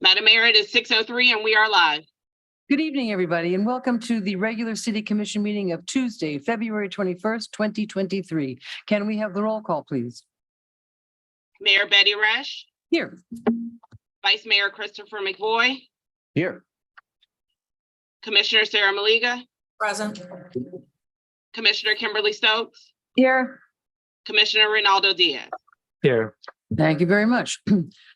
Madam Mayor, it is 6:03 and we are live. Good evening, everybody, and welcome to the regular City Commission meeting of Tuesday, February 21st, 2023. Can we have the roll call, please? Mayor Betty Resch, Here. Vice Mayor Christopher McVoy, Here. Commissioner Sarah Maliga, Present. Commissioner Kimberly Stokes, Here. Commissioner Ronaldo Diaz. Here. Thank you very much.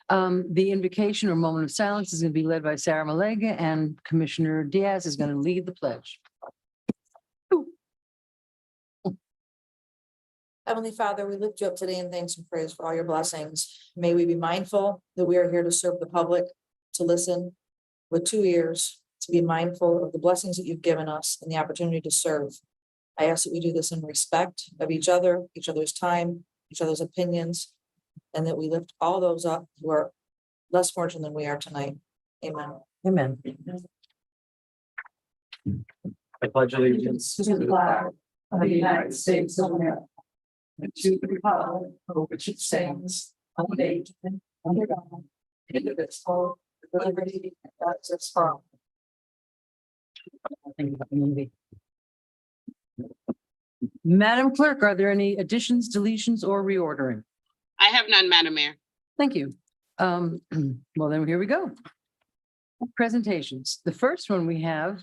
The invocation or moment of silence is going to be led by Sarah Malega, and Commissioner Diaz is going to lead the pledge. Heavenly Father, we lift you up today in thanks and praise for all your blessings. May we be mindful that we are here to serve the public, to listen with 2 ears, to be mindful of the blessings that you've given us and the opportunity to serve. I ask that we do this in respect of each other's time, each other's opinions, and that we lift all those up who are less fortunate than we are tonight. Amen. Amen. I pledge allegiance To the flag of the United States of America and to the republic for which it stands, one nation, under God, indivisible, with liberty and justice for all. Madam Clerk, are there any additions, deletions, or reordering? I have none, Madam Mayor. Thank you. Well, then here we go. Presentations. The first one we have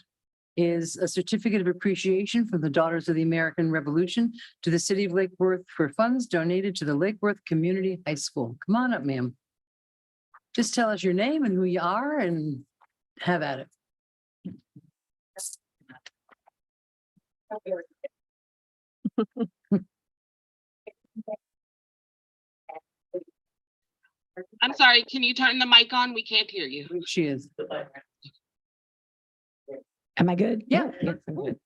is a certificate of appreciation for the Daughters of the American Revolution to the City of Lake Worth for funds donated to the Lake Worth Community High School. Come on up, ma'am. Just tell us your name and who you are and have at it. I'm sorry, can you turn the mic on? We can't hear you. She is. Am I good? Yeah. Yes, I'm good.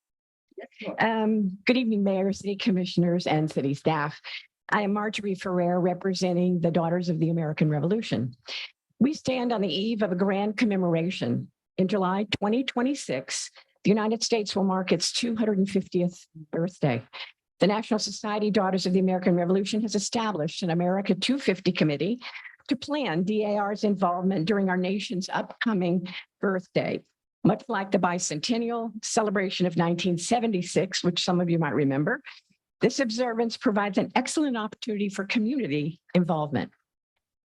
Good evening, Mayor, City Commissioners, and City staff. I am Marjorie Ferrer, representing the Daughters of the American Revolution. We stand on the eve of a grand commemoration. In July 2026, the United States will mark its 250th birthday. The National Society Daughters of the American Revolution has established an America 250 committee to plan DAR's involvement during our nation's upcoming birthday. Much like the bicentennial celebration of 1976, which some of you might remember, this observance provides an excellent opportunity for community involvement.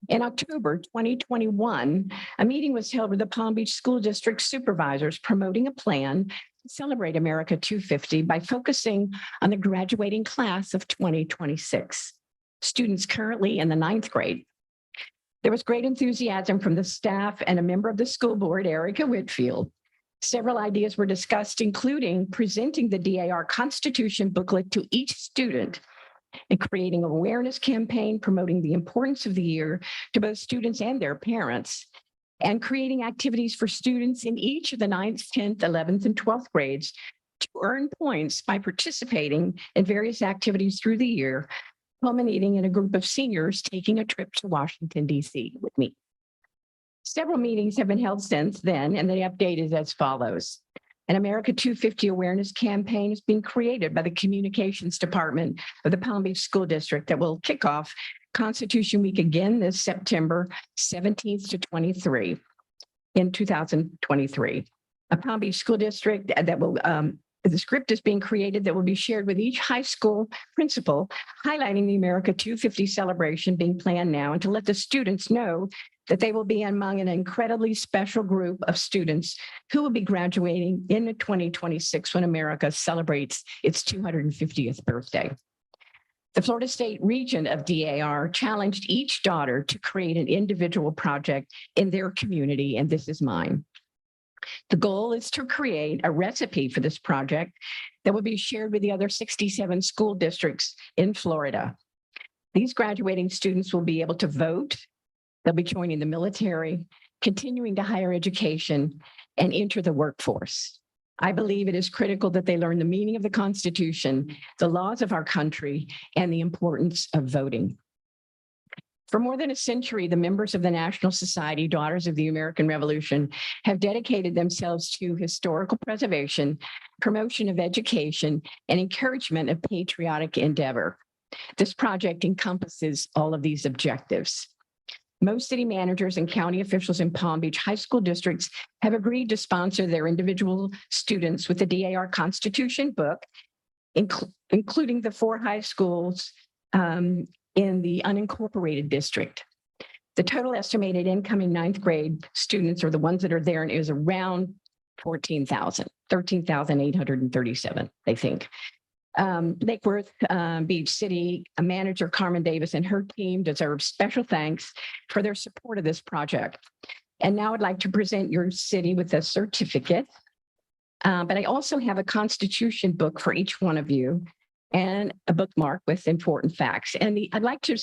In October 2021, a meeting was held with the Palm Beach School District supervisors promoting a plan to celebrate America 250 by focusing on the graduating class of 2026, students currently in the 9th grade. There was great enthusiasm from the staff and a member of the school board, Erica Whitfield. Several ideas were discussed, including presenting the DAR Constitution booklet to each student and creating an awareness campaign promoting the importance of the year to both students and their parents, and creating activities for students in each of the 9th, 10th, 11th, and 12th grades to earn points by participating in various activities through the year, culminating in a group of seniors taking a trip to Washington, D.C. with me. Several meetings have been held since then, and the update is as follows. An America 250 awareness campaign is being created by the Communications Department of the Palm Beach School District that will kick off Constitution Week again this September 17th to 23 in 2023. A Palm Beach School District that will the script is being created that will be shared with each high school principal, highlighting the America 250 celebration being planned now, and to let the students know that they will be among an incredibly special group of students who will be graduating in 2026 when America celebrates its 250th birthday. The Florida State region of DAR challenged each daughter to create an individual project in their community, and this is mine. The goal is to create a recipe for this project that will be shared with the other 67 school districts in Florida. These graduating students will be able to vote. They'll be joining the military, continuing to higher education, and enter the workforce. I believe it is critical that they learn the meaning of the Constitution, the laws of our country, and the importance of voting. For more than a century, the members of the National Society Daughters of the American Revolution have dedicated themselves to historical preservation, promotion of education, and encouragement of patriotic endeavor. This project encompasses all of these objectives. Most city managers and county officials in Palm Beach high school districts have agreed to sponsor their individual students with the DAR Constitution book, including the 4 high schools in the unincorporated district. The total estimated incoming 9th grade students, or the ones that are there, is around 14,000, 13,837, they think. Lake Worth Beach City manager Carmen Davis and her team deserve special thanks for their support of this project. And now I'd like to present your city with a certificate. But I also have a Constitution book for each one of you and a bookmark with important facts. And I'd like to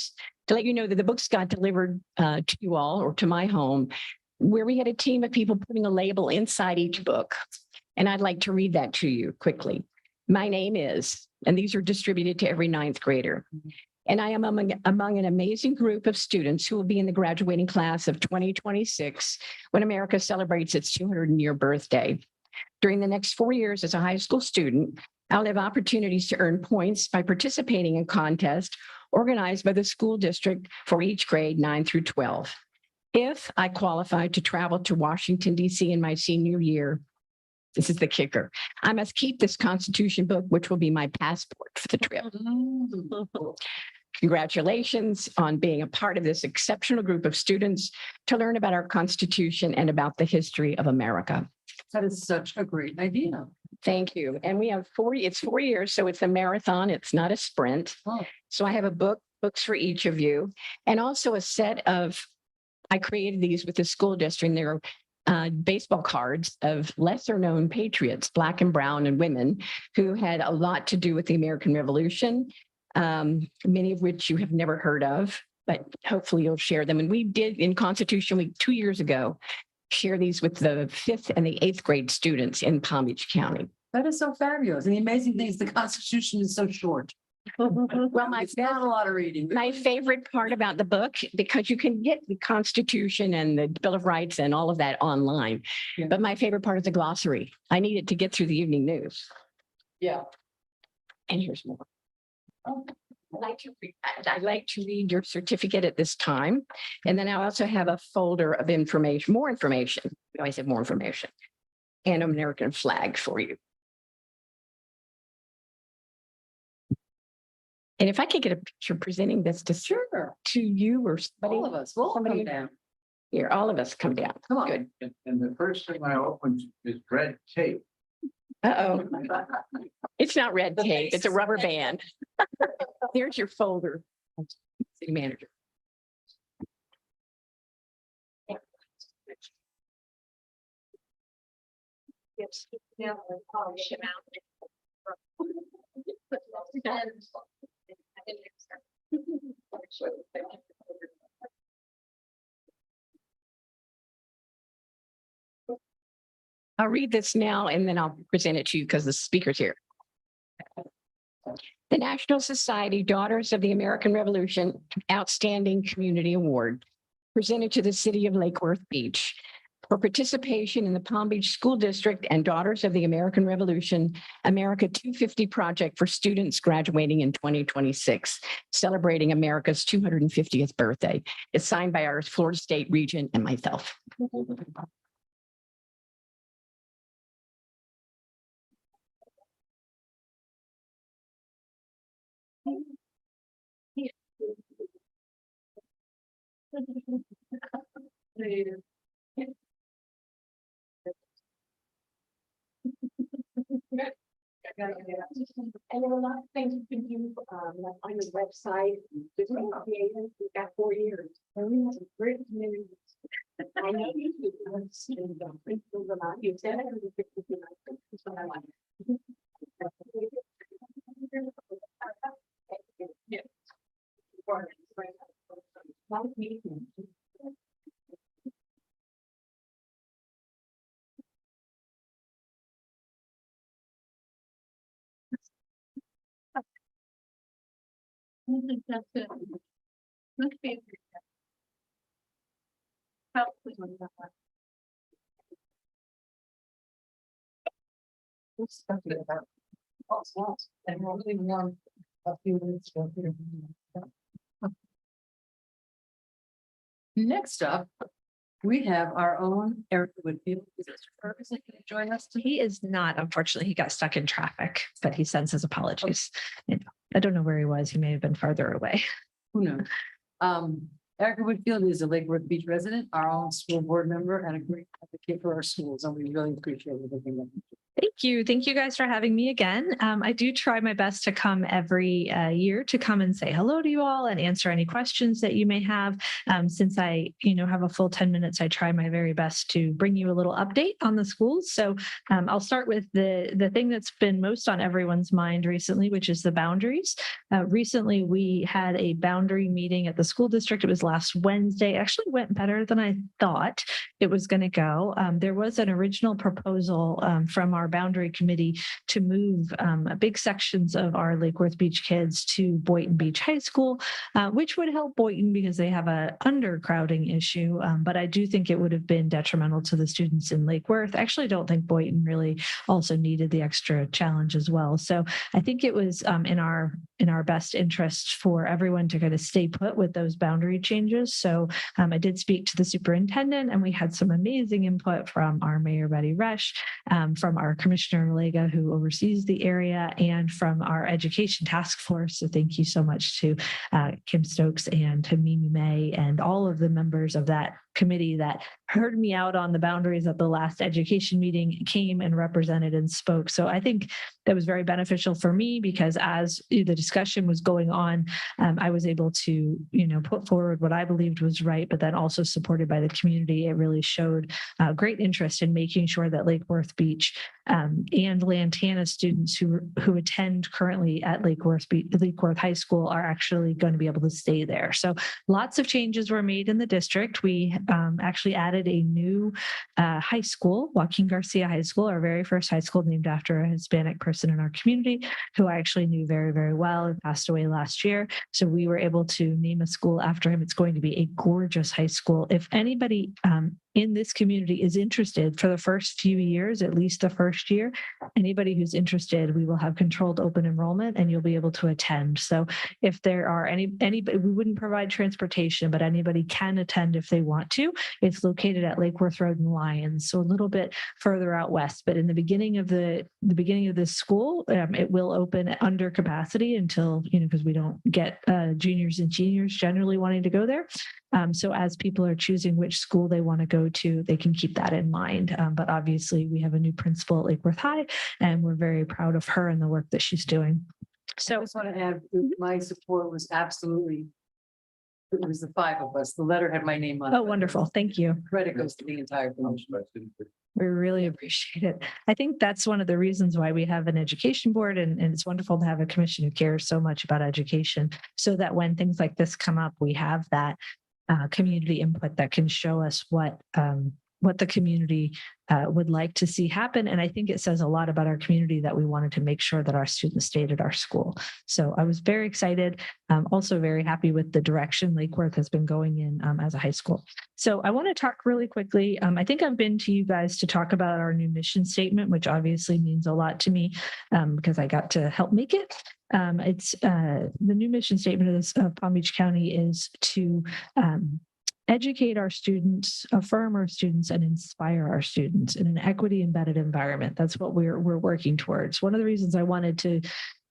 let you know that the books got delivered to you all, or to my home, where we had a team of people putting a label inside each book. And I'd like to read that to you quickly. My name is, and these are distributed to every 9th grader. And I am among an amazing group of students who will be in the graduating class of 2026 when America celebrates its 200-year birthday. During the next 4 years as a high school student, I'll have opportunities to earn points by participating in contests organized by the school district for each grade 9 through 12. If I qualify to travel to Washington, D.C. in my senior year, this is the kicker, I must keep this Constitution book, which will be my passport for the trip. Congratulations on being a part of this exceptional group of students to learn about our Constitution and about the history of America. That is such a great idea. Thank you. And we have it's 4 years, so it's a marathon. It's not a sprint. Oh. So I have books for each of you, and also a set of, I created these with the school district. They're baseball cards of lesser known patriots, Black and brown and women, who had a lot to do with the American Revolution, many of which you have never heard of, but hopefully you'll share them. And we did in Constitution Week 2 years ago, share these with the 5th and the 8th grade students in Palm Beach County. That is so fabulous. And the amazing thing is the Constitution is so short. Well, It's not a lot of reading. my favorite part about the book, because you can get the Constitution and the Bill of Rights and all of that online. Yeah. But my favorite part is the glossary. I need it to get through the evening news. Yeah. And here's more. I'd like to read your certificate at this time. And then I also have a folder of information, more information. We always have more information, and an American flag for you. And if I could get a picture presenting this Sure. to you or All somebody of us, we'll come Somebody- down. here, all of us come down. Come on. Good. And the first thing I opened is red tape. Uh-oh. It's not red The tape. It's a face. rubber band. There's your folder. City manager. Yes. I'll read this now and then I'll present it to you because the speaker's here. The National Society Daughters of the American Revolution Outstanding Community Award, presented to the city of Lake Worth Beach for participation in the Palm Beach School District and Daughters of the American Revolution America 250 project for students graduating in 2026, celebrating America's 250th birthday. It's signed by our Florida State Region and myself. And there are a lot of things you can do like on your website. Different creators. We've got 4 years. And we have a great community. I know you do. You said it. That's what I like. Yeah. That's it. Must be. And we're really warm a few minutes ago. Next up, we have our own Eric Whitfield. Is Mr. Ferguson going to join us today? He is not, unfortunately. He got stuck in traffic, but he sends his apologies. And I don't know where he was. He may have been farther away. Who knows? Erica Whitfield is a Lake Worth Beach resident, our own school board member, and a great advocate for our schools, and we really appreciate everything that you do. Thank you. Thank you guys for having me again. I do try my best to come every year to come and say hello to you all and answer any questions that you may have. Since I, have a full 10 minutes, I try my very best to bring you a little update on the schools. So I'll start with the thing that's been most on everyone's mind recently, which is the boundaries. Recently, we had a boundary meeting at the school district. It was last Wednesday. It actually went better than I thought it was going to go. There was an original proposal from our boundary committee to move big sections of our Lake Worth Beach kids to Boynton Beach High School, which would help Boynton because they have a undercrowding issue. But I do think it would have been detrimental to the students in Lake Worth. I actually don't think Boynton really also needed the extra challenge as well. So I think it was in our best interest for everyone to kind of stay put with those boundary changes. So I did speak to the superintendent, and we had some amazing input from our Mayor Betty Resch, from our Commissioner Lega, who oversees the area, and from our education task force. So thank you so much to Kim Stokes and to Mimi May and all of the members of that committee that heard me out on the boundaries at the last education meeting, came and represented and spoke. So I think that was very beneficial for me because as the discussion was going on, I was able to, put forward what I believed was right, but then also supported by the community. It really showed great interest in making sure that Lake Worth Beach and Lantana students who attend currently at Lake Worth High School are actually going to be able to stay there. So lots of changes were made in the district. We actually added a new high school, Joaquin Garcia High School, our very first high school named after a Hispanic person in our community who I actually knew very, very well and passed away last year. So we were able to name a school after him. It's going to be a gorgeous high school. If anybody in this community is interested for the first few years, at least the first year, anybody who's interested, we will have controlled open enrollment and you'll be able to attend. So if there are anybody, we wouldn't provide transportation, but anybody can attend if they want to. It's located at Lake Worth Road and Lyons, so a little bit further out west. But in the beginning of this school, it will open under capacity until, because we don't get juniors and seniors generally wanting to go there. So as people are choosing which school they want to go to, they can keep that in mind. But obviously we have a new principal at Lake Worth High, and we're very proud of her and the work that she's doing. I So just want to add, my support was absolutely, it was the five of us. The letter had my name on it. oh, wonderful. Thank you. Credit goes to the entire commission. We really appreciate it. I think that's one of the reasons why we have an education board, and it's wonderful to have a commission who cares so much about education, so that when things like this come up, we have that community input that can show us what the community would like to see happen. And I think it says a lot about our community that we wanted to make sure that our students stayed at our school. So I was very excited. Also very happy with the direction Lake Worth has been going in as a high school. So I want to talk really quickly. I think I've been to you guys to talk about our new mission statement, which obviously means a lot to me because I got to help make it. It's the new mission statement of Palm Beach County is to educate our students, affirm our students, and inspire our students in an equity embedded environment. That's what we're working towards. One of the reasons I wanted to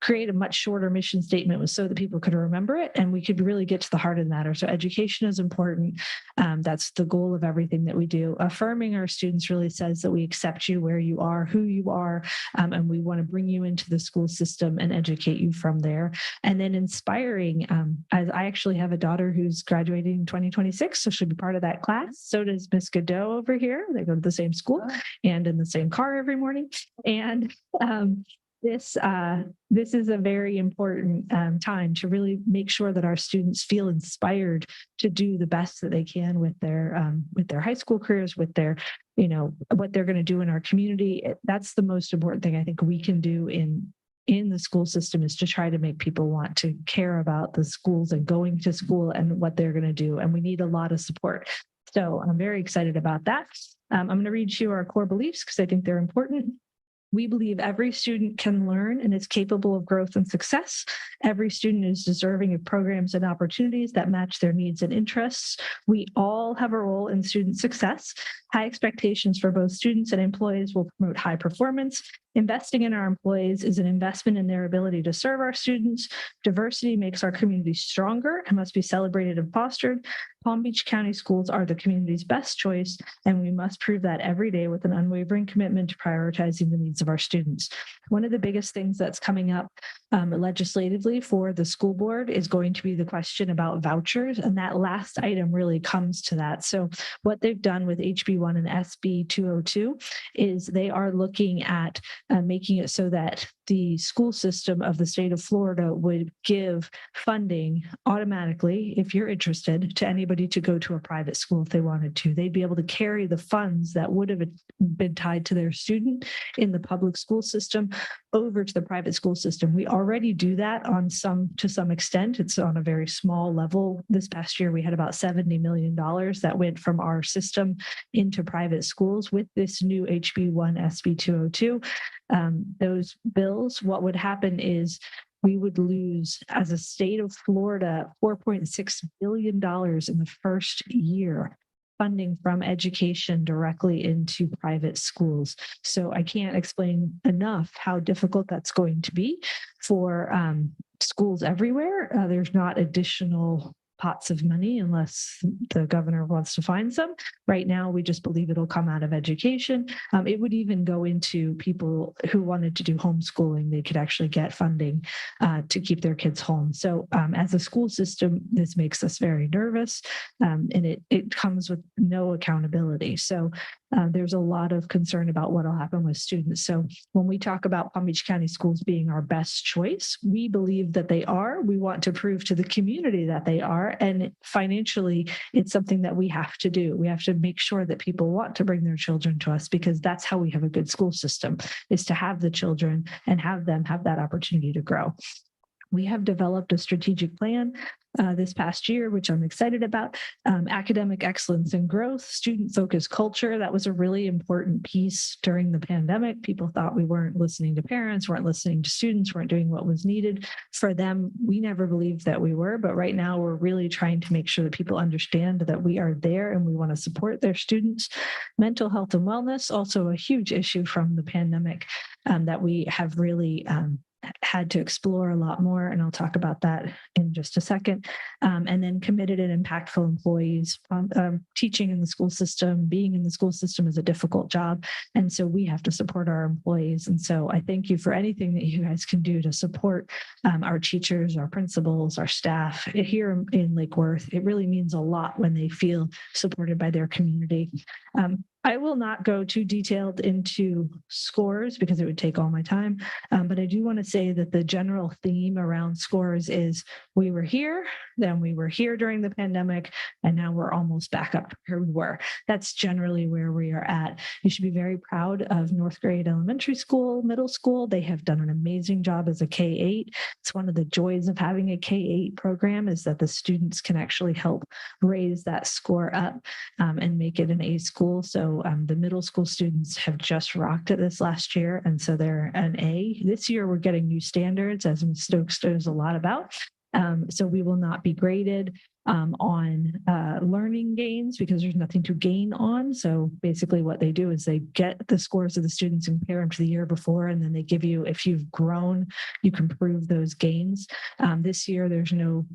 create a much shorter mission statement was so that people could remember it and we could really get to the heart of the matter. So education is important. That's the goal of everything that we do. Affirming our students really says that we accept you where you are, who you are, and we want to bring you into the school system and educate you from there. And then inspiring, I actually have a daughter who's graduating in 2026, so she'll be part of that class. So does Miss Godot over here. They go to the same school and in the same car every morning. And this is a very important time to really make sure that our students feel inspired to do the best that they can with their high school careers, with their, what they're going to do in our community. That's the most important thing I think we can do in the school system, is to try to make people want to care about the schools and going to school and what they're going to do. And we need a lot of support. So I'm very excited about that. I'm going to read you our core beliefs because I think they're important. We believe every student can learn and is capable of growth and success. Every student is deserving of programs and opportunities that match their needs and interests. We all have a role in student success. High expectations for both students and employees will promote high performance. Investing in our employees is an investment in their ability to serve our students. Diversity makes our community stronger and must be celebrated and fostered. Palm Beach County Schools are the community's best choice, and we must prove that every day with an unwavering commitment to prioritizing the needs of our students. One of the biggest things that's coming up legislatively for the school board is going to be the question about vouchers, and that last item really comes to that. So what they've done with HB1 and SB 202 is they are looking at making it so that the school system of the state of Florida would give funding automatically, if you're interested, to anybody to go to a private school if they wanted to. They'd be able to carry the funds that would have been tied to their student in the public school system over to the private school system. We already do that to some extent. It's on a very small level. This past year, we had about $70 million that went from our system into private schools. With this new HB1 SB 202, those bills, what would happen is we would lose, as a state of Florida, $4.6 billion in the first year funding from education directly into private schools. So I can't explain enough how difficult that's going to be for schools everywhere. There's not additional pots of money unless the governor wants to find some. Right now, we just believe it'll come out of education. It would even go into people who wanted to do homeschooling. They could actually get funding to keep their kids home. So as a school system, this makes us very nervous, and it comes with no accountability. So there's a lot of concern about what will happen with students. So when we talk about Palm Beach County Schools being our best choice, we believe that they are. We want to prove to the community that they are. And financially, it's something that we have to do. We have to make sure that people want to bring their children to us, because that's how we have a good school system, is to have the children and have them have that opportunity to grow. We have developed a strategic plan this past year, which I'm excited about. Academic excellence and growth, student-focused culture. That was a really important piece during the pandemic. People thought we weren't listening to parents, weren't listening to students, weren't doing what was needed for them. We never believed that we were, but right now we're really trying to make sure that people understand that we are there and we want to support their students. Mental health and wellness, also a huge issue from the pandemic that we have really had to explore a lot more, and I'll talk about that in just a second. And then committed and impactful employees. Teaching in the school system, being in the school system is a difficult job, and so we have to support our employees. And so I thank you for anything that you guys can do to support our teachers, our principals, our staff here in Lake Worth. It really means a lot when they feel supported by their community. I will not go too detailed into scores because it would take all my time, but I do want to say that the general theme around scores is we were here, then we were here during the pandemic, and now we're almost back up to where we were. That's generally where we are at. You should be very proud of North Grade Elementary School, middle school. They have done an amazing job as a K-8. It's one of the joys of having a K-8 program is that the students can actually help raise that score up and make it an A school. So the middle school students have just rocked it this last year, and so they're an A. This year, we're getting new standards, as Ms. Stokes knows a lot about. So we will not be graded on learning gains because there's nothing to gain on. So basically what they do is they get the scores of the students and compare them to the year before, and then they give you, if you've grown, you can prove those gains. This year, there's no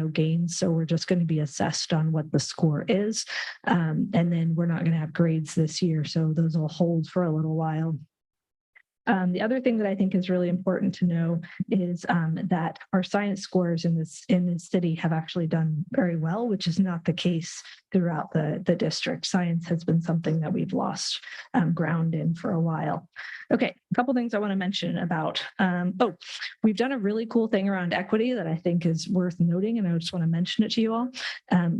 gains. So we're just going to be assessed on what the score is. And then we're not going to have grades this year. So those will hold for a little while. The other thing that I think is really important to know is that our science scores in this city have actually done very well, which is not the case throughout the district. Science has been something that we've lost ground in for a while. Okay, a couple things I want to mention about, we've done a really cool thing around equity that I think is worth noting, and I just want to mention it to you all.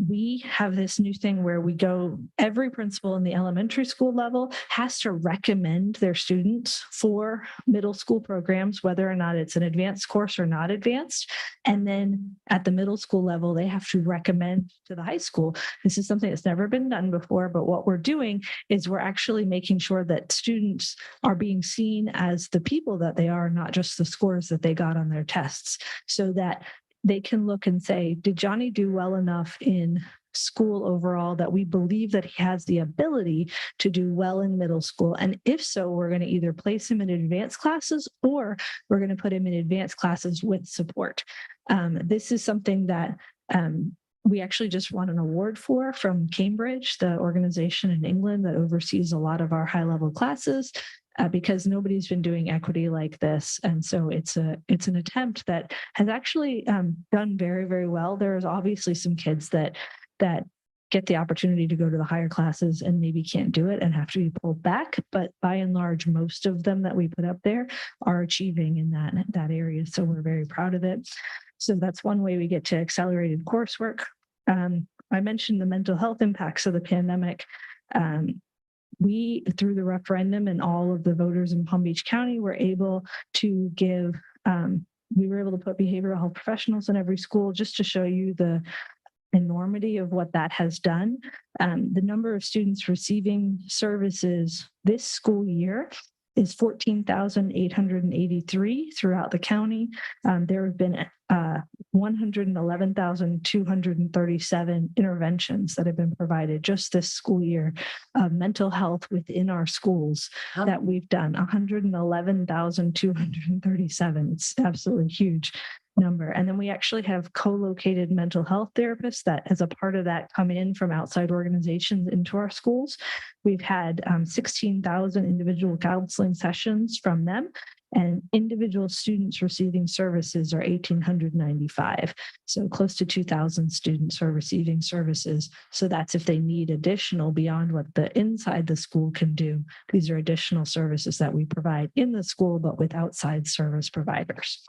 We have this new thing where we go, every principal in the elementary school level has to recommend their students for 4 middle school programs, whether or not it's an advanced course or not advanced. And then at the middle school level, they have to recommend to the high school. This is something that's never been done before, but what we're doing is we're actually making sure that students are being seen as the people that they are, not just the scores that they got on their tests, so that they can look and say, did Johnny do well enough in school overall that we believe that he has the ability to do well in middle school? And if so, we're going to either place him in advanced classes or we're going to put him in advanced classes with support. This is something that we actually just won an award from Cambridge, the organization in England that oversees a lot of our high-level classes, because nobody's been doing equity like this. And so it's an attempt that has actually done very, very well. There's obviously some kids that get the opportunity to go to the higher classes and maybe can't do it and have to be pulled back. But by and large, most of them that we put up there are achieving in that area. So we're very proud of it. So that's one way we get to accelerated coursework. I mentioned the mental health impacts of the pandemic. We, through the referendum and all of the voters in Palm Beach County, were able to give, we were able to put behavioral health professionals in every school just to show you the enormity of what that has done. The number of students receiving services this school year is 14,883 throughout the county. There have been 111,237 interventions that have been provided just this school year of mental health within our schools that we've done. 111,237. It's absolutely huge number. And then we actually have co-located mental health therapists that, as a part of that, come in from outside organizations into our schools. We've had 16,000 individual counseling sessions from them, and individual students receiving services are 1,895. So close to 2,000 students are receiving services. So that's if they need additional beyond what the inside the school can do. These are additional services that we provide in the school, but with outside service providers.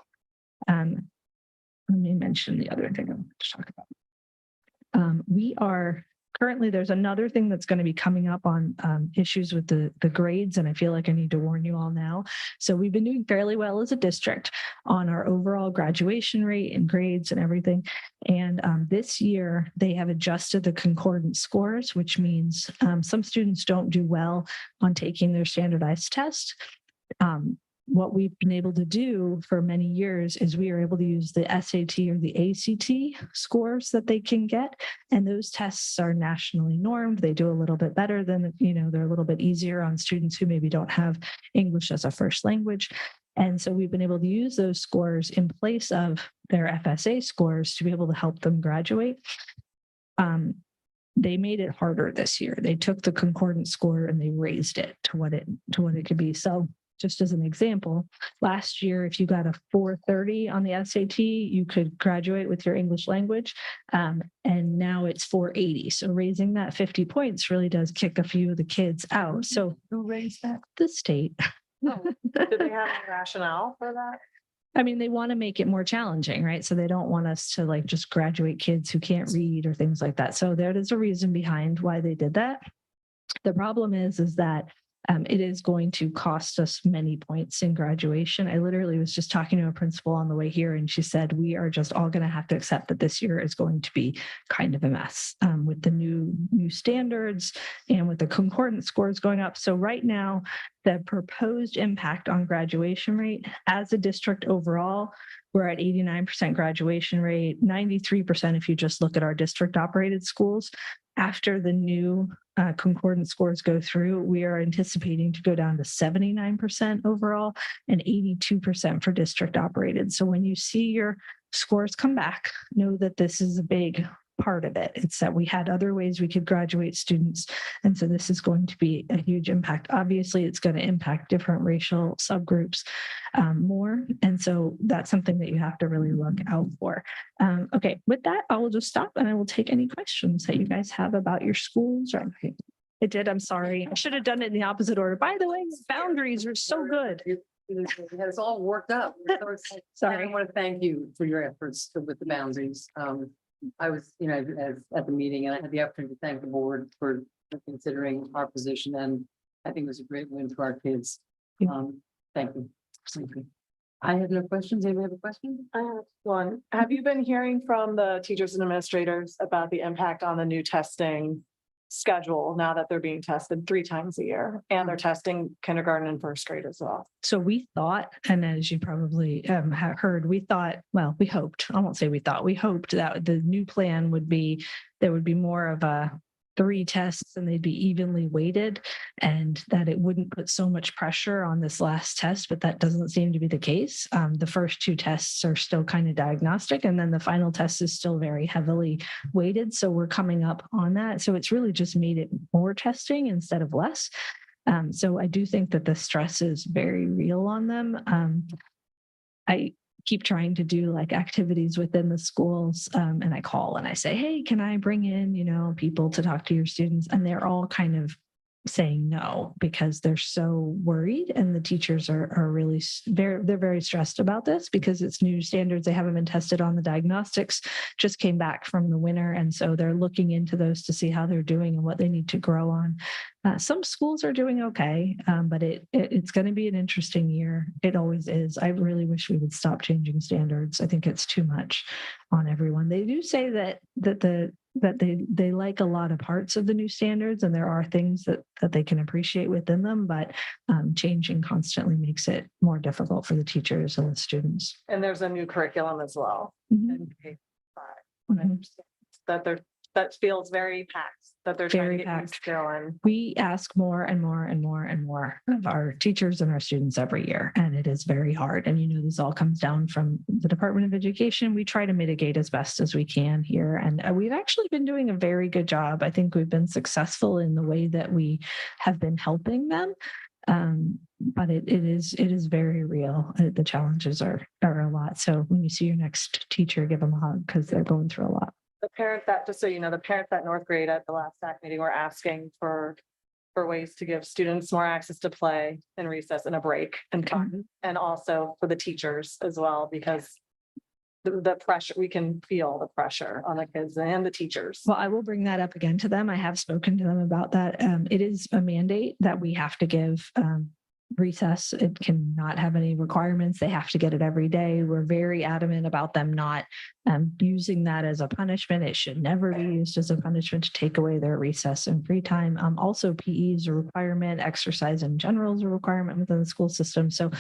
Let me mention the other thing I want to talk about. We are currently, there's another thing that's going to be coming up on issues with the grades, and I feel like I need to warn you all now. So we've been doing fairly well as a district on our overall graduation rate and grades and everything. And this year they have adjusted the concordance scores, which means some students don't do well on taking their standardized test. What we've been able to do for many years is we are able to use the SAT or the ACT scores that they can get. And those tests are nationally normed. They do a little bit better than, they're a little bit easier on students who maybe don't have English as a first language. And so we've been able to use those scores in place of their FSA scores to be able to help them graduate. They made it harder this year. They took the concordance score and they raised it to what it could be. So just as an example, last year, if you got a 430 on the SAT, you could graduate with your English language. And now it's 480. So raising that 50 points really does kick a few of the kids out. So Who raised that? the state. Do they have a rationale for that? I mean, they want to make it more challenging, right? So they don't want us to just graduate kids who can't read or things like that. So there is a reason behind why they did that. The problem is that it is going to cost us many points in graduation. I literally was just talking to a principal on the way here, and she said, we are just all going to have to accept that this year is going to be kind of a mess with the new standards and with the concordance scores going up. So right now, the proposed impact on graduation rate as a district overall, we're at 89% graduation rate, 93% if you just look at our district operated schools. After the new concordance scores go through, we are anticipating to go down to 79% overall and 82% for district operated. So when you see your scores come back, know that this is a big part of it. It's that we had other ways we could graduate students. And so this is going to be a huge impact. Obviously, it's going to impact different racial subgroups more. And so that's something that you have to really look out for. Okay, with that, I will just stop and I will take any questions that you guys have about your schools or anything. I did. I'm sorry. I should have done it in the opposite order. By the way, boundaries are so good. It's all worked up. Sorry. I want to thank you for your efforts with the boundaries. I was, at the meeting, and I had the opportunity to thank the board for considering our position, and I think it was a great win for our kids. Yeah. Thank you. Thank you. I have no questions. Anybody have a question? I have one. Have you been hearing from the teachers and administrators about the impact on the new testing schedule now that they're being tested 3 times a year and they're testing kindergarten and first grade as well? So we thought, and as you probably have heard, we thought, well, we hoped, I won't say we thought, we hoped that the new plan would be, there would be more of a 3 tests and they'd be evenly weighted and that it wouldn't put so much pressure on this last test, but that doesn't seem to be the case. The first 2 tests are still kind of diagnostic and then the final test is still very heavily weighted. So we're coming up on that. So it's really just made it more testing instead of less. So I do think that the stress is very real on them. I keep trying to do like activities within the schools. And I call and I say, hey, can I bring in, people to talk to your students? And they're all kind of saying no because they're so worried and the teachers are really they're very stressed about this because it's new standards. They haven't been tested on. The diagnostics just came back from the winter. And so they're looking into those to see how they're doing and what they need to grow on. Some schools are doing okay, but it's going to be an interesting year. It always is. I really wish we would stop changing standards. I think it's too much on everyone. They do say that they like a lot of parts of the new standards and there are things that they can appreciate within them, but changing constantly makes it more difficult for the teachers and the students. And there's a new curriculum as well. Mhm. in K-5. I understand that feels very packed, that they're trying Very to get packed. used to and We ask more and more and more and more of our teachers and our students every year, and it is very hard. And this all comes down from the Department of Education. We try to mitigate as best as we can here, and we've actually been doing a very good job. I think we've been successful in the way that we have been helping them. But it is very real. The challenges are a lot. So when you see your next teacher, give them a hug because they're going through a lot. the parent that, just so you know, the parents at North Grade at the last SAC meeting were asking for ways to give students more access to play and recess and a break and fun. And also for the teachers as well, because the pressure, we can feel the pressure on the kids and the teachers. Well, I will bring that up again to them. I have spoken to them about that. It is a mandate that we have to give recess. It cannot have any requirements. They have to get it every day. We're very adamant about them not using that as a punishment. It should never be used as a punishment to take away their recess and free time. Also, PE is a requirement. Exercise in general is a requirement within the school system. So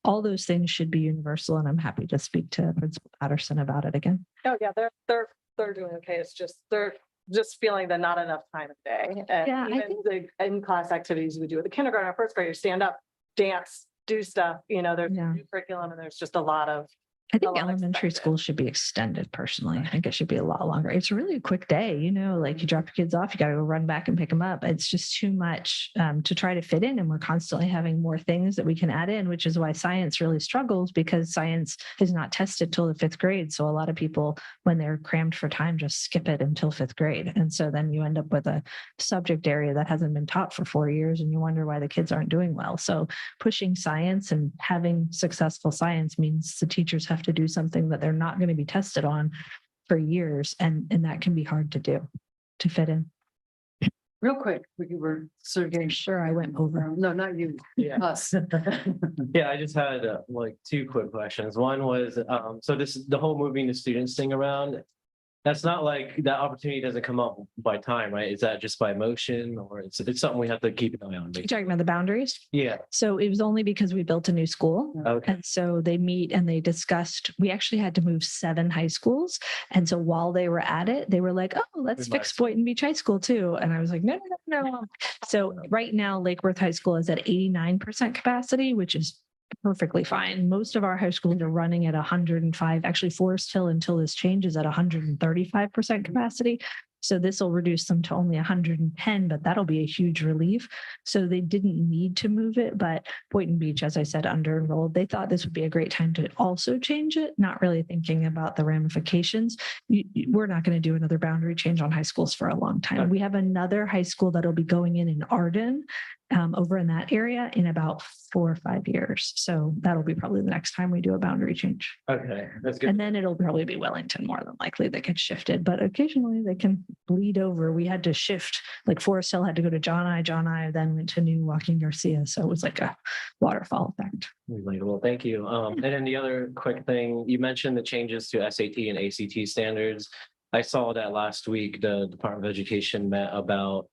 all those things should be universal. And I'm happy to speak to Principal Patterson about it again. Oh, yeah, they're doing okay. It's just, they're just feeling that not enough time a day. And Yeah, I even the in-class activities we do with the kindergarten or first graders, stand up, dance, do stuff, there's Yeah. new curriculum and there's just a lot of. I think lot elementary expected. school should be extended personally. I think it should be a lot longer. It's really a quick day, like you drop your kids off, you got to go run back and pick them up. It's just too much to try to fit in. And we're constantly having more things that we can add in, which is why science really struggles because science is not tested till the 5th grade. So a lot of people, when they're crammed for time, just skip it until 5th grade. And so then you end up with a subject area that hasn't been taught for 4 years and you wonder why the kids aren't doing well. So pushing science and having successful science means the teachers have to do something that they're not going to be tested on for years. And that can be hard to do, to fit in. Real quick, we were sort of getting. Sure, I went over. No, not you, Yeah. us. Yeah, I just had like 2 quick questions. One was, so the whole moving the students thing around. That's not like that opportunity doesn't come up by time, right? Is that just by motion or it's something we have to keep an eye on? You're basically? talking about the boundaries. Yeah, So it was only because we built a new school. okay. And so they meet and they discussed, we actually had to move 7 high schools. And so while they were at it, they were like, oh, let's We might fix as well. Boynton Beach High School too. And I was like, no. So right now, Lake Worth High School is at 89% capacity, which is perfectly fine. Most of our high schools are running at 105. Actually, Forest Hill until this changes at 135% capacity. So this will reduce them to only 110, but that'll be a huge relief. So they didn't need to move it, but Boynton Beach, as I said, under enrolled. They thought this would be a great time to also change it, not really thinking about the ramifications. We're not going to do another boundary change on high schools for a long time. We have another high school that'll be going in Arden over in that area in about 4 or 5 years. So that'll be probably the next time we do a boundary change. Okay, that's good. And then it'll probably be Wellington more than likely that gets shifted, but occasionally they can bleed over. We had to shift, like Forest Hill had to go to John I then went to New Joaquin Garcia. So it was like a waterfall effect. Relatable, thank you. And then the other quick thing, you mentioned the changes to SAT and ACT standards. I saw that last week, the Department of Education met about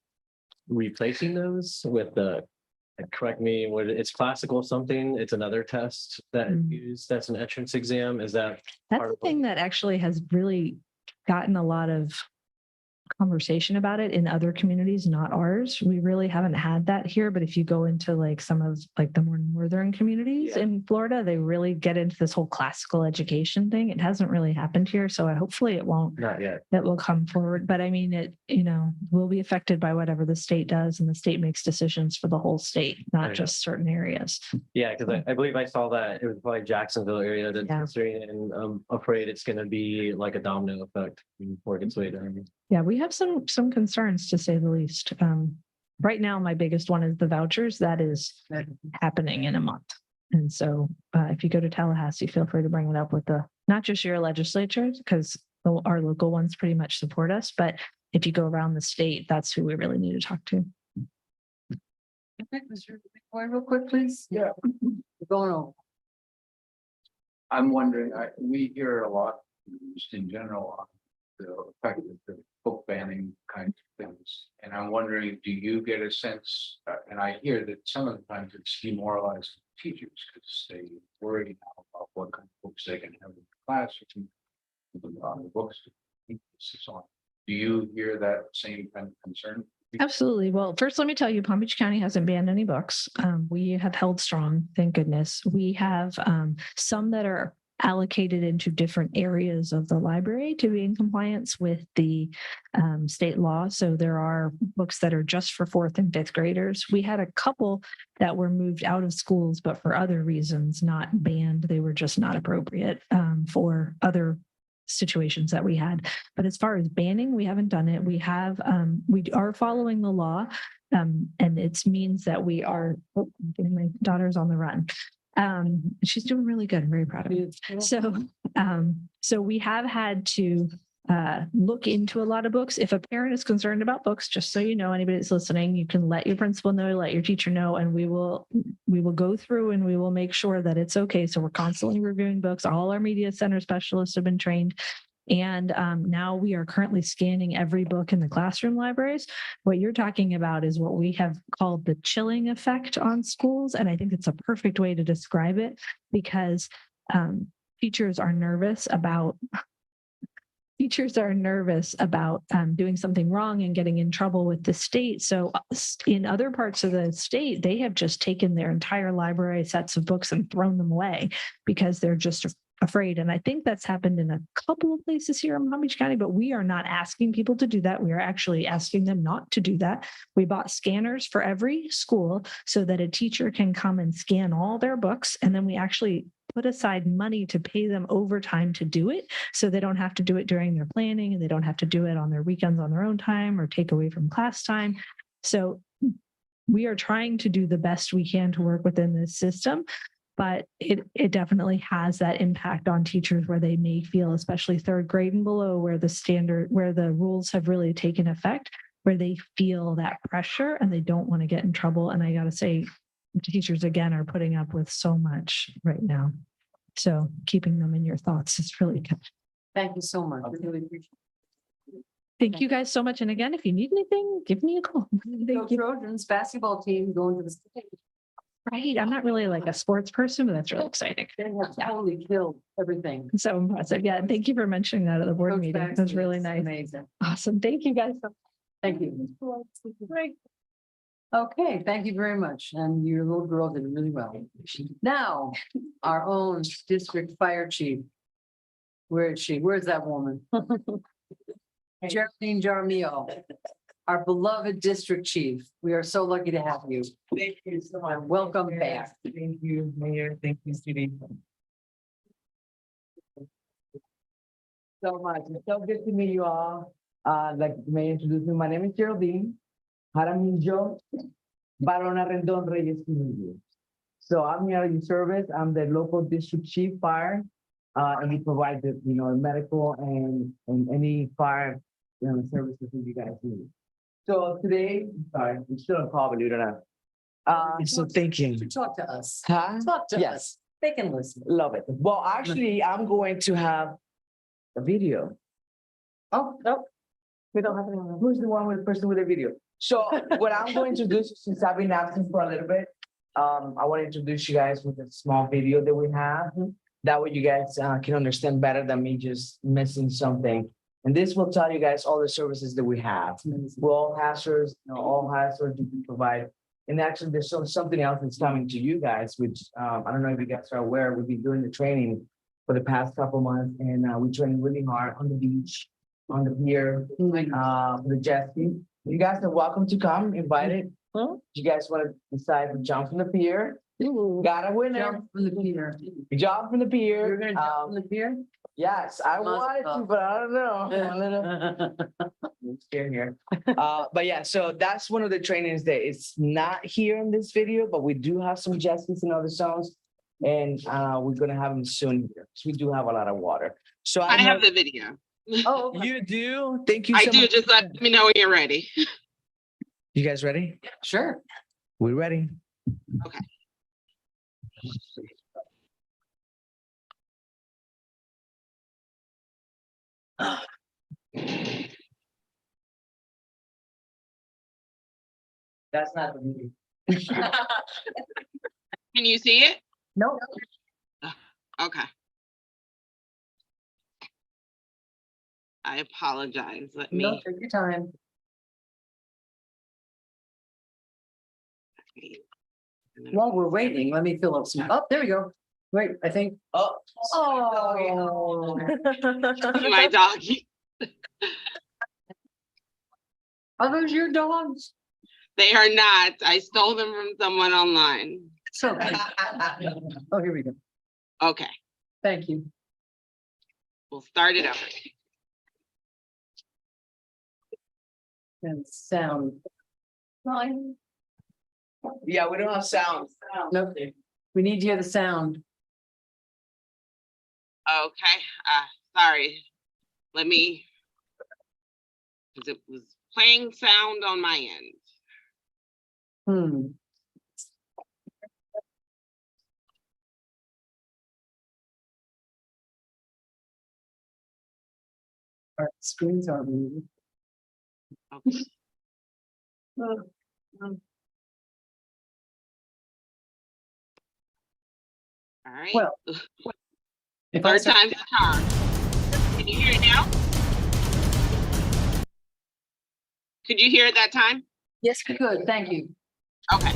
replacing those with the, correct me, what it's classical something, it's another test that is used, that's an entrance exam, is that? That's part the of what- thing that actually has really gotten a lot of conversation about it in other communities, not ours. We really haven't had that here, but if you go into like some of like the more northern communities Yeah. in Florida, they really get into this whole classical education thing. It hasn't really happened here, so hopefully it won't. Not yet. That will come forward, but I mean, it, will be affected by whatever the state does, and the state makes decisions for the whole state, not Right. just certain areas. Yeah, because I believe I saw that it was probably Jacksonville area that's Yeah. considering it, and I'm afraid it's gonna be like a domino effect before it gets way down. Yeah, we have some concerns, to say the least. Right now, my biggest one is the vouchers. That is happening in a month. And so if you go to Tallahassee, feel free to bring it up with not just your legislatures, because our local ones pretty much support us, but if you go around the state, that's who we really need to talk to. Okay, Mr. McCoy, real quick, please. Yeah. We're going over. I'm wondering, we hear a lot just in general on the effect of the book banning kinds of things. And I'm wondering, do you get a sense, and I hear that some of the times it's demoralizing teachers because they worry now about what kind of books they can have in the classroom, the books, and so on. Do you hear that same kind of concern? Absolutely. Well, first, let me tell you, Palm Beach County hasn't banned any books. We have held strong, thank goodness. We have some that are allocated into different areas of the library to be in compliance with the state law. So there are books that are just for 4th and 5th graders. We had a couple that were moved out of schools, but for other reasons, not banned. They were just not appropriate for other situations that we had. But as far as banning, we haven't done it. We are following the law. And it means that we are, my daughter's on the run. She's doing really good. I'm very proud of her. So we have had to look into a lot of books. If a parent is concerned about books, just so you know, anybody that's listening, you can let your principal know, let your teacher know, and we will go through and we will make sure that it's okay. So we're constantly reviewing books. All our media center specialists have been trained. And now we are currently scanning every book in the classroom libraries. What you're talking about is what we have called the chilling effect on schools. And I think it's a perfect way to describe it, because teachers are nervous about doing something wrong and getting in trouble with the state. So in other parts of the state, they have just taken their entire library sets of books and thrown them away because they're just afraid. And I think that's happened in a couple of places here in Palm Beach County, but we are not asking people to do that. We are actually asking them not to do that. We bought scanners for every school so that a teacher can come and scan all their books. And then we actually put aside money to pay them overtime to do it, so they don't have to do it during their planning, and they don't have to do it on their weekends on their own time or take away from class time. So we are trying to do the best we can to work within this system, but it definitely has that impact on teachers where they may feel, especially 3rd grade and below, where the rules have really taken effect, where they feel that pressure and they don't want to get in trouble. And I got to say, teachers again are putting up with so much right now. So keeping them in your thoughts is really good. Thank you so much. We really appreciate Thank you guys so much. And again, if you need anything, give me a call. it. Thank you. Trojans basketball team going to the state. Right. I'm not really like a sports person, but that's really exciting. They have totally killed everything. So impressive. Yeah. Thank you for mentioning that at the board Coach meeting. It Baxter was really is nice. Amazing. Awesome. Thank you guys. Thank you. Okay, thank you very much. And your little girl did really well. Now, our own district fire chief. Where is she? Where's that woman? Geraldine Jaramillo, our beloved district chief. We are so lucky to have you. Thank you so much. Welcome back. Thank you, Mayor. Thank you, Judy. So much. It's so good to meet you all. Like the Mayor introduced me, my name is Geraldine Jaramillo. Barona Rendon Reyes Community. So I'm here in service. I'm the local district chief fire. And we provide the, medical and any fire, services that you guys need. So today, sorry, I'm still on call, believe it or not. So thank you. Talk to us. Huh? Talk to Yes. us. They can listen. Love it. Well, actually, I'm going to have a video. Oh, no. We don't have anyone. Who's the one with the person with the video? So what I'm going to do, since I've been absent for a little bit, I want to introduce you guys with a small video that we have. That way you guys can understand better than me just missing something. And this will tell you guys all the services that we have. We're all hazards, all hazards that we provide. And actually, there's something else that's coming to you guys, which I don't know if you guys are aware, we've been doing the training for the past couple months, and we trained really hard on the beach, on the pier, for the jet ski. You guys are welcome to come, invited. If you guys want to decide to jump from the pier, got a winner. Jump from the pier. Jump from the pier. You're gonna jump from the pier? Yes, I Mazel wanted to, tov. but I don't know. I'm scared here. But yeah, so that's one of the trainings that is not here in this video, but we do have some jet skis and other songs. And we're gonna have them soon here. So we do have a lot of water. So I have the video. Oh, You do? Thank you I so do, much. just let me know when you're ready. You guys ready? sure. We're ready. Okay. That's not the video. Can you see it? No. Okay. I apologize. Let No, me. take your time. While we're waiting, let me fill up some, oh, there we go. Wait, I think. Oh. Oh. My doggy. Are those your dogs? They are not. I stole them from someone online. So. Oh, here we go. Okay, Thank you. we'll start it over. And sound. Fine. Yeah, we don't have sound. Nope. We need to hear the sound. Okay, sorry. Let me. 'Cause it was playing sound on my end. Hmm. Our screens are moving. Okay. All right. Well, if I Third start- time's the charm. Can you hear it now? Could you hear it that time? Yes, good, thank you. Okay.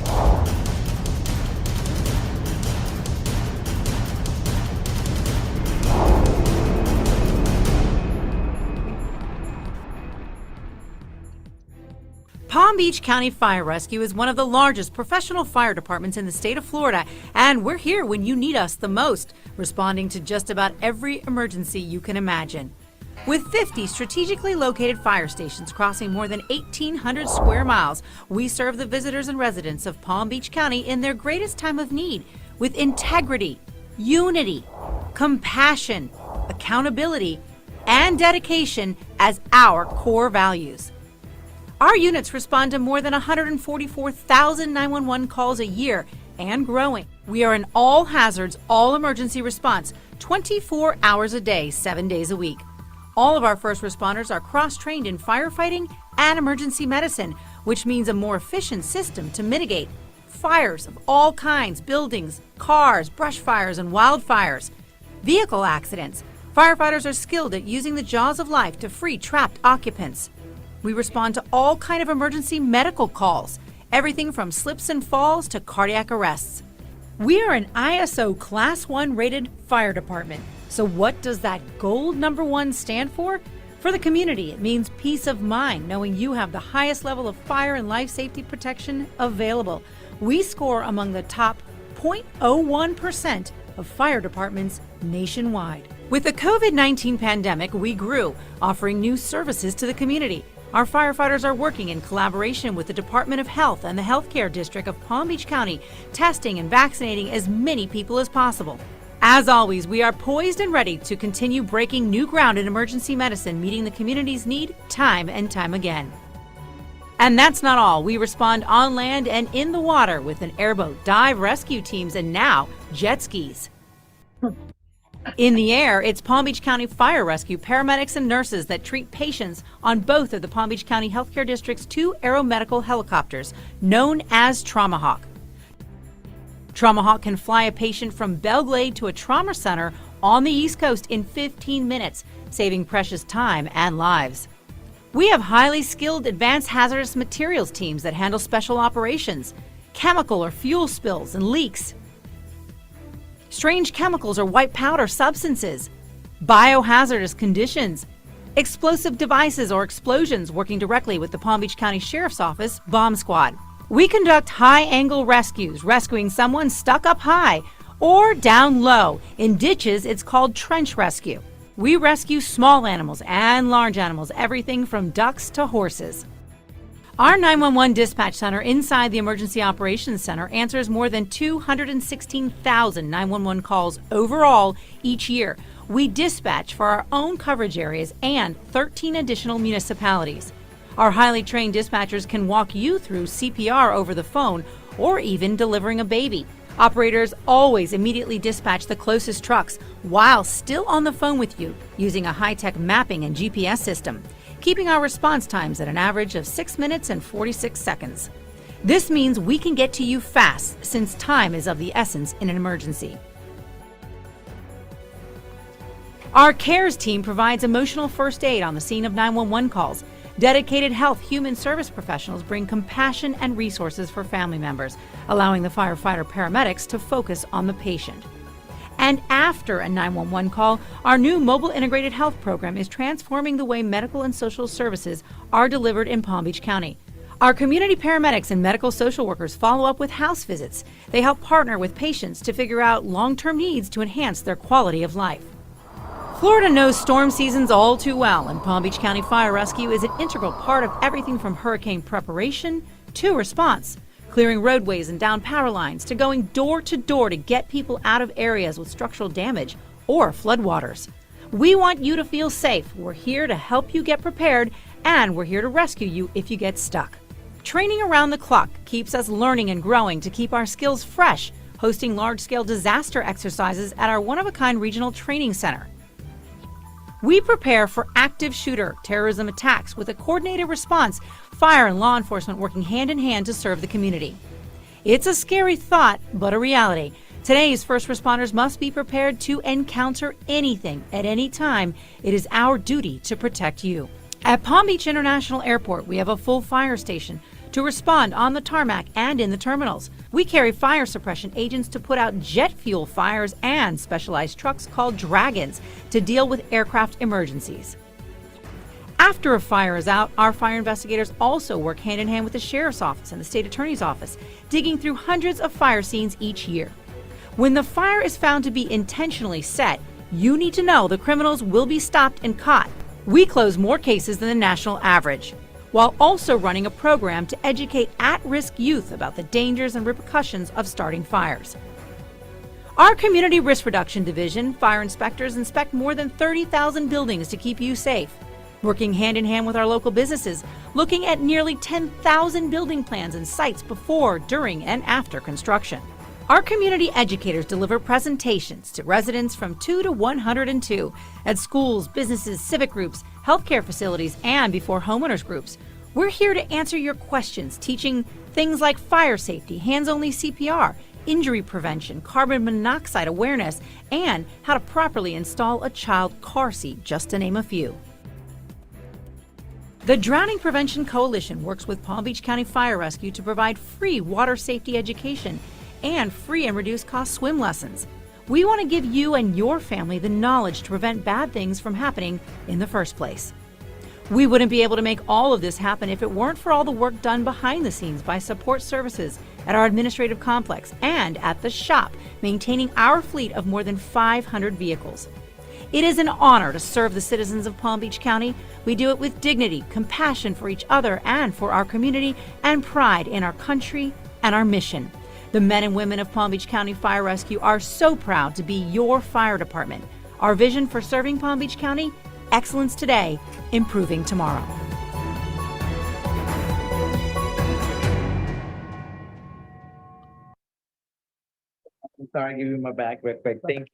Palm Beach County Fire Rescue is one of the largest professional fire departments in the state of Florida, and we're here when you need us the most, responding to just about every emergency you can imagine. With 50 strategically located fire stations crossing more than 1,800 square miles, we serve the visitors and residents of Palm Beach County in their greatest time of need with integrity, unity, compassion, accountability, and dedication as our core values. Our units respond to more than 144,000 911 calls a year and growing. We are an all hazards, all emergency response, 24 hours a day, 7 days a week. All of our first responders are cross-trained in firefighting and emergency medicine, which means a more efficient system to mitigate fires of all kinds, buildings, cars, brush fires, and wildfires. Vehicle accidents. Firefighters are skilled at using the jaws of life to free trapped occupants. We respond to all kind of emergency medical calls, everything from slips and falls to cardiac arrests. We are an ISO Class 1 rated fire department. So what does that gold #1 stand for? For the community, it means peace of mind, knowing you have the highest level of fire and life safety protection available. We score among the top 0.01% of fire departments nationwide. With the COVID-19 pandemic, we grew, offering new services to the community. Our firefighters are working in collaboration with the Department of Health and the Healthcare District of Palm Beach County, testing and vaccinating as many people as possible. As always, we are poised and ready to continue breaking new ground in emergency medicine, meeting the community's need time and time again. And that's not all. We respond on land and in the water with an airboat, dive rescue teams, and now jet skis. In the air, it's Palm Beach County Fire Rescue paramedics and nurses that treat patients on both of the Palm Beach County Healthcare District's 2 aeromedical helicopters, known as Trauma Hawk. Trauma Hawk can fly a patient from Belle Glade to a trauma center on the East Coast in 15 minutes, saving precious time and lives. We have highly skilled advanced hazardous materials teams that handle special operations, chemical or fuel spills and leaks, strange chemicals or white powder substances, biohazardous conditions, explosive devices or explosions, working directly with the Palm Beach County Sheriff's Office Bomb Squad. We conduct high-angle rescues, rescuing someone stuck up high or down low. In ditches, it's called trench rescue. We rescue small animals and large animals, everything from ducks to horses. Our 911 dispatch center inside the Emergency Operations Center answers more than 216,000 911 calls overall each year. We dispatch for our own coverage areas and 13 additional municipalities. Our highly trained dispatchers can walk you through CPR over the phone or even delivering a baby. Operators always immediately dispatch the closest trucks while still on the phone with you using a high-tech mapping and GPS system, keeping our response times at an average of 6 minutes and 46 seconds. This means we can get to you fast since time is of the essence in an emergency. Our CARES team provides emotional first aid on the scene of 911 calls. Dedicated health human service professionals bring compassion and resources for family members, allowing the firefighter paramedics to focus on the patient. And after a 911 call, our new mobile integrated health program is transforming the way medical and social services are delivered in Palm Beach County. Our community paramedics and medical social workers follow up with house visits. They help partner with patients to figure out long-term needs to enhance their quality of life. Florida knows storm seasons all too well, and Palm Beach County Fire Rescue is an integral part of everything from hurricane preparation to response, clearing roadways and down power lines to going door to door to get people out of areas with structural damage or floodwaters. We want you to feel safe. We're here to help you get prepared, and we're here to rescue you if you get stuck. Training around the clock keeps us learning and growing to keep our skills fresh, hosting large-scale disaster exercises at our one-of-a-kind regional training center. We prepare for active shooter terrorism attacks with a coordinated response, fire and law enforcement working hand in hand to serve the community. It's a scary thought, but a reality. Today's first responders must be prepared to encounter anything at any time. It is our duty to protect you. At Palm Beach International Airport, we have a full fire station to respond on the tarmac and in the terminals. We carry fire suppression agents to put out jet fuel fires and specialized trucks called Dragons to deal with aircraft emergencies. After a fire is out, our fire investigators also work hand in hand with the Sheriff's Office and the State Attorney's Office, digging through hundreds of fire scenes each year. When the fire is found to be intentionally set, you need to know the criminals will be stopped and caught. We close more cases than the national average, while also running a program to educate at-risk youth about the dangers and repercussions of starting fires. Our Community Risk Reduction Division fire inspectors inspect more than 30,000 buildings to keep you safe, working hand in hand with our local businesses, looking at nearly 10,000 building plans and sites before, during, and after construction. Our community educators deliver presentations to residents from 2 to 102 at schools, businesses, civic groups, healthcare facilities, and before homeowners groups. We're here to answer your questions, teaching things like fire safety, hands-only CPR, injury prevention, carbon monoxide awareness, and how to properly install a child car seat, just to name a few. The Drowning Prevention Coalition works with Palm Beach County Fire Rescue to provide free water safety education and free and reduced cost swim lessons. We want to give you and your family the knowledge to prevent bad things from happening in the first place. We wouldn't be able to make all of this happen if it weren't for all the work done behind the scenes by support services at our administrative complex and at the shop, maintaining our fleet of more than 500 vehicles. It is an honor to serve the citizens of Palm Beach County. We do it with dignity, compassion for each other and for our community, and pride in our country and our mission. The men and women of Palm Beach County Fire Rescue are so proud to be your fire department. Our vision for serving Palm Beach County: excellence today, improving tomorrow. I'm sorry, give you my back real quick. Thank you.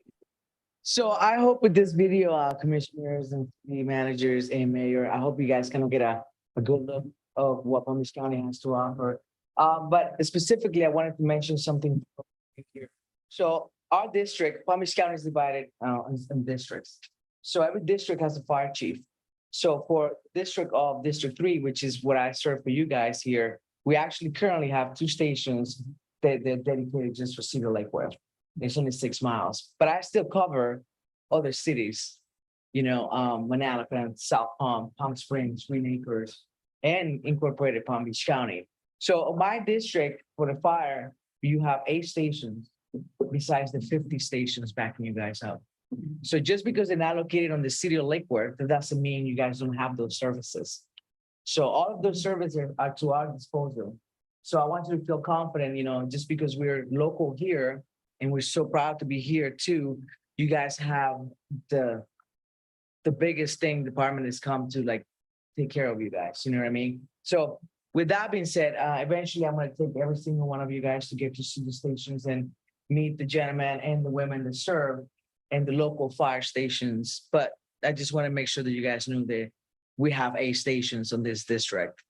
So I hope with this video, commissioners and city managers and mayor, I hope you guys kind of get a good look of what Palm Beach County has to offer. But specifically, I wanted to mention something here. So our district, Palm Beach County, is divided in districts. So every district has a fire chief. So for District 3, which is what I serve for you guys here, we actually currently have 2 stations that they're dedicated just for Cedar Lake Worth. It's only 6 miles, but I still cover other cities, Manalapan, South Palm, Palm Springs, Green Acres, and incorporated Palm Beach County. So my district for the fire, you have 8 stations besides the 50 stations backing you guys up. So just because they're not located on the city of Lake Worth, that doesn't mean you guys don't have those services. So all of those services are to our disposal. So I want you to feel confident, just because we're local here and we're so proud to be here too, you guys have the biggest thing department has come to take care of you guys, you know what I mean? So with that being said, eventually I'm gonna take every single one of you guys to get to see the stations and meet the gentlemen and the women that serve and the local fire stations. But I just want to make sure that you guys knew that we have 8 stations on this district,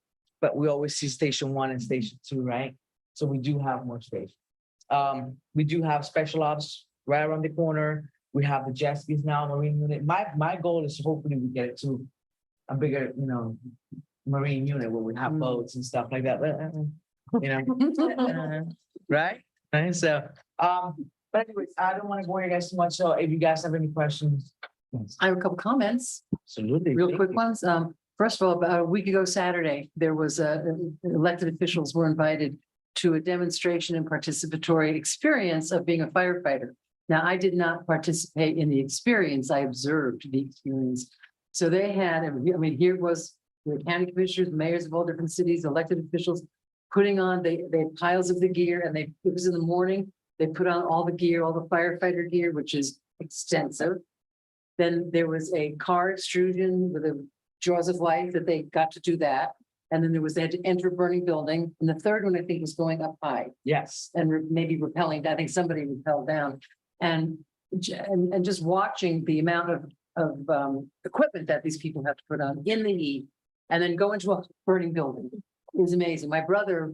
but we always see Station 1 and Station 2, right? So we do have more stations. We do have special ops right around the corner. We have the jet skis now, marine unit. My goal is hopefully we get it to a bigger, marine unit where we have boats and stuff like that. Right? Right. So, but anyways, I don't want to bore you guys too much. So if you guys have any questions. I have a couple comments. Absolutely. Real quick ones. First of all, about a week ago Saturday, there was elected officials were invited to a demonstration and participatory experience of being a firefighter. Now, I did not participate in the experience. I observed the experience. So they had, here was the county commissioners, mayors of all different cities, elected officials putting on, they had piles of the gear, and it was in the morning. They put on all the gear, all the firefighter gear, which is extensive. Then there was a car extrusion with a jaws of life that they got to do that. And then they had to enter a burning building. And the third one, I think, was going up high. Yes. And maybe rappelling. I think somebody rappelled down. And just watching the amount of equipment that these people have to put on in the heat and then go into a burning building is amazing. My brother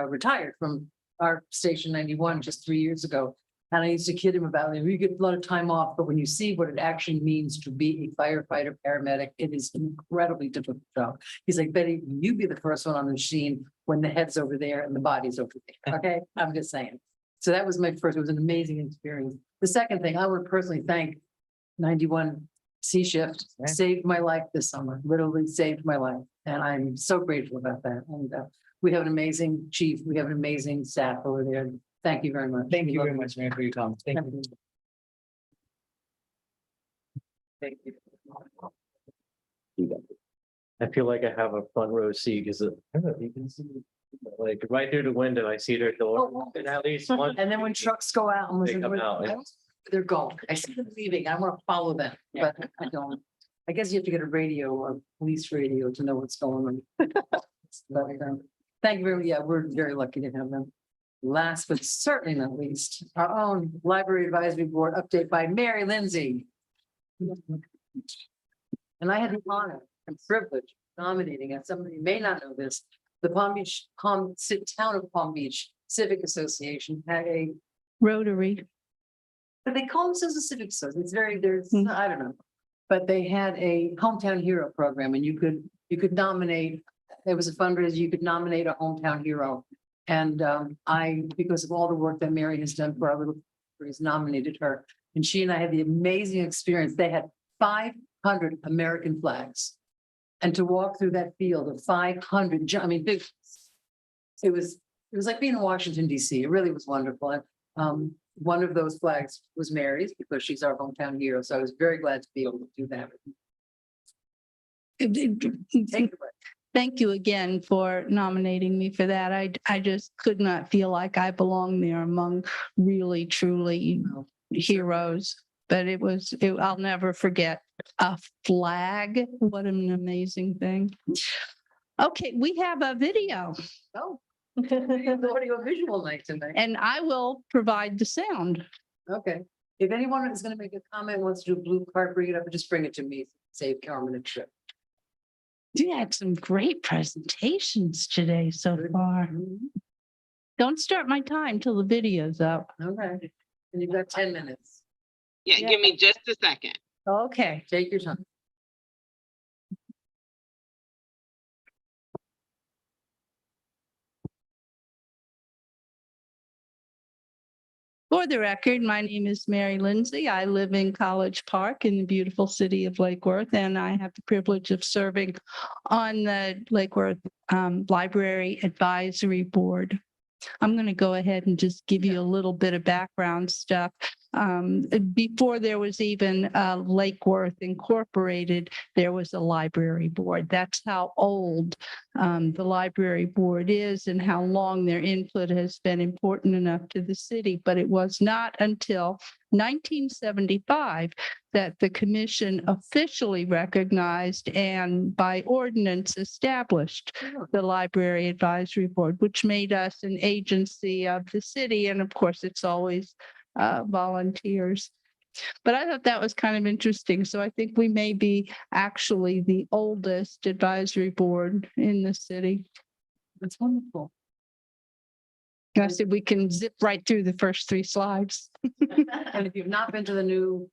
retired from our Station 91 just 3 years ago. And I used to kid him about it. You get a lot of time off, but when you see what it actually means to be a firefighter, paramedic, it is an incredibly difficult job. He's like, Betty, you be the first one on the machine when the head's over there and the body's over there. Okay, I'm just saying. So that was my first. It was an amazing experience. The second thing, I want to personally thank 91 C Shift. Saved my life this summer. Literally saved my life, and I'm so grateful about that. And we have an amazing chief. We have an amazing staff over there. Thank you very much. Thank you very much, Mayor, for your comments. Thank you. Thank you. I feel like I have a front row seat because you can see like right through the window, I see their door and at least one. And then when trucks go out, and They come out, yeah. they're gone. I see them leaving. I want to follow them, but I don't. I guess you have to get a radio or police radio to know what's going on. But, thank you very much. Yeah, we're very lucky to have them. Last but certainly not least, our own Library Advisory Board update by Mary Lindsay. And I had the honor and privilege of nominating, and somebody may not know this, the Town of Palm Beach Civic Association had a, Rotary. but they call themselves a civic association. It's there's, I don't know. But they had a hometown hero program, and you could nominate, there was a fundraiser, you could nominate a hometown hero. And I, because of all the work that Mary has done for our little, nominated her. And she and I had the amazing experience. They had 500 American flags. And to walk through that field of 500, it was like being in Washington, DC. It really was wonderful. And One of those flags was Mary's because she's our hometown hero. So I was very glad to be able to do that. Take it away. Thank you again for nominating me for that. I just could not feel like I belonged there among really, truly Well, heroes. But I'll never forget a flag. What an amazing thing. Okay, we have a video Oh, it's audio visual night tonight. and I will provide the sound. Okay. If anyone is going to make a comment, wants to do a blue card, bring it up and just bring it to me. Save Carmen a trip. You had some great presentations today so far. Mhm. Don't start my time till the video's up. Okay. And you've got 10 minutes. Yeah, Yeah. give me just a second. Okay. Take your time. For the record, my name is Mary Lindsay. I live in College Park in the beautiful city of Lake Worth, and I have the privilege of serving on the Lake Worth Library Advisory Board. I'm going to go ahead and just give you a little bit of background stuff. Before there was even Lake Worth Incorporated, there was a library board. That's how old the library board is and how long their input has been important enough to the city. But it was not until 1975 that the commission officially recognized and by ordinance established the Library Advisory Board, which made us an agency of the city. And of course, it's always volunteers. But I thought that was kind of interesting. So I think we may be actually the oldest advisory board in the city. That's wonderful. I said we can zip right through the first 3 slides. And if you've not been to the new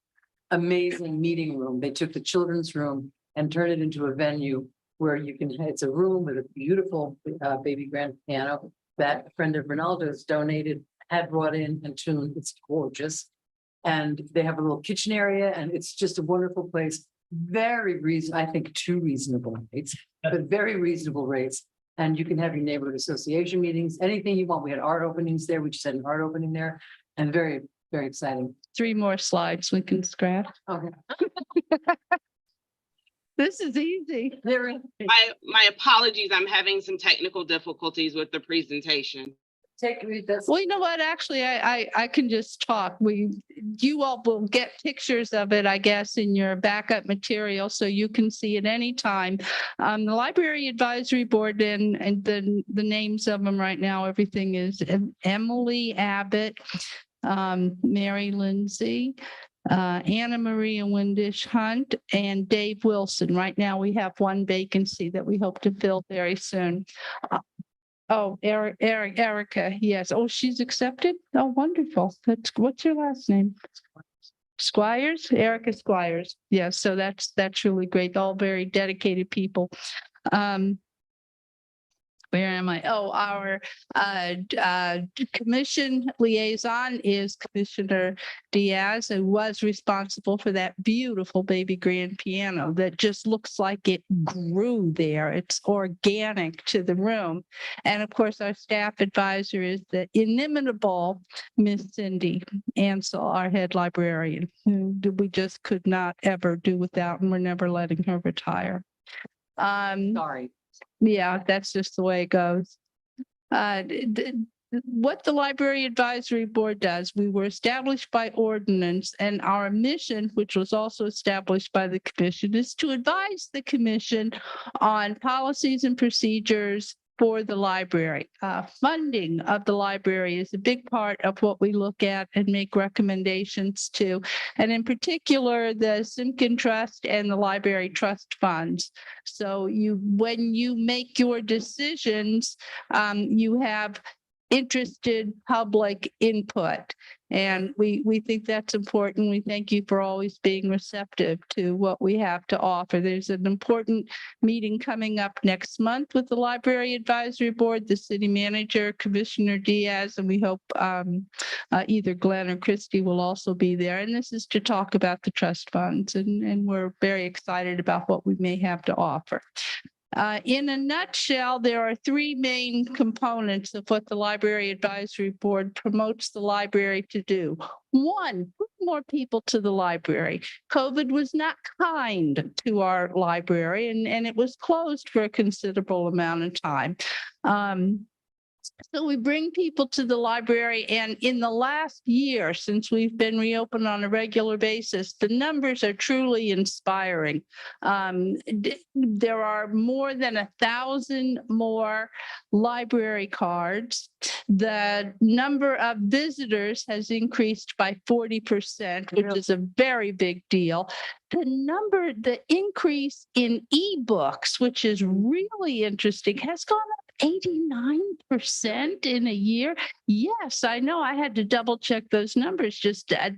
amazing meeting room, they took the children's room and turned it into a venue where you can, it's a room with a beautiful baby grand piano that a friend of Ronaldo's donated, had brought in and tuned. It's gorgeous. And they have a little kitchen area and it's just a wonderful place. Very I think too reasonable rates, but very reasonable rates. And you can have your neighborhood association meetings, anything you want. We had art openings there. We just had an art opening there and very, very exciting. 3 more slides we can scratch. Okay. This is easy. My apologies, I'm having some technical difficulties with the presentation. Well, you know what? Actually, I can just talk. You all will get pictures of it, I guess, in your backup material, so you can see it anytime. The Library Advisory Board and the names of them right now, everything is Emily Abbott, Mary Lindsay, Anna Maria Windish Hunt, and Dave Wilson. Right now, we have 1 vacancy that we hope to fill very soon. Oh, Erica, yes. Oh, she's accepted? Oh, wonderful. What's your last name? Squires, Erica Squires. Yes, so that's really great. All very dedicated people. Where am I? Oh, our commission liaison is Commissioner Diaz, who was responsible for that beautiful baby grand piano that just looks like it grew there. It's organic to the room. And of course, our staff advisor is the inimitable Miss Cindy Ansel, our head librarian, who we just could not ever do without, and we're never letting her retire. Sorry. Yeah, that's just the way it goes. What the Library Advisory Board does, we were established by ordinance, and our mission, which was also established by the commission, is to advise the commission on policies and procedures for the library. Funding of the library is a big part of what we look at and make recommendations to. And in particular, the Simkin Trust and the Library Trust funds. So when you make your decisions, you have interested public input. And we think that's important. We thank you for always being receptive to what we have to offer. There's an important meeting coming up next month with the Library Advisory Board, the city manager, Commissioner Diaz, and we hope either Glenn or Christy will also be there. And this is to talk about the trust funds, and we're very excited about what we may have to offer. In a nutshell, there are three main components of what the Library Advisory Board promotes the library to do. One, bring more people to the library. COVID was not kind to our library, and it was closed for a considerable amount of time. So we bring people to the library, and in the last year, since we've been reopened on a regular basis, the numbers are truly inspiring. There are more than 1,000 more library cards. The number of visitors has increased by 40%, which is a very big deal. The increase in ebooks, which is really interesting, has gone up 89% in a year. Yes, I know. I had to double check those numbers.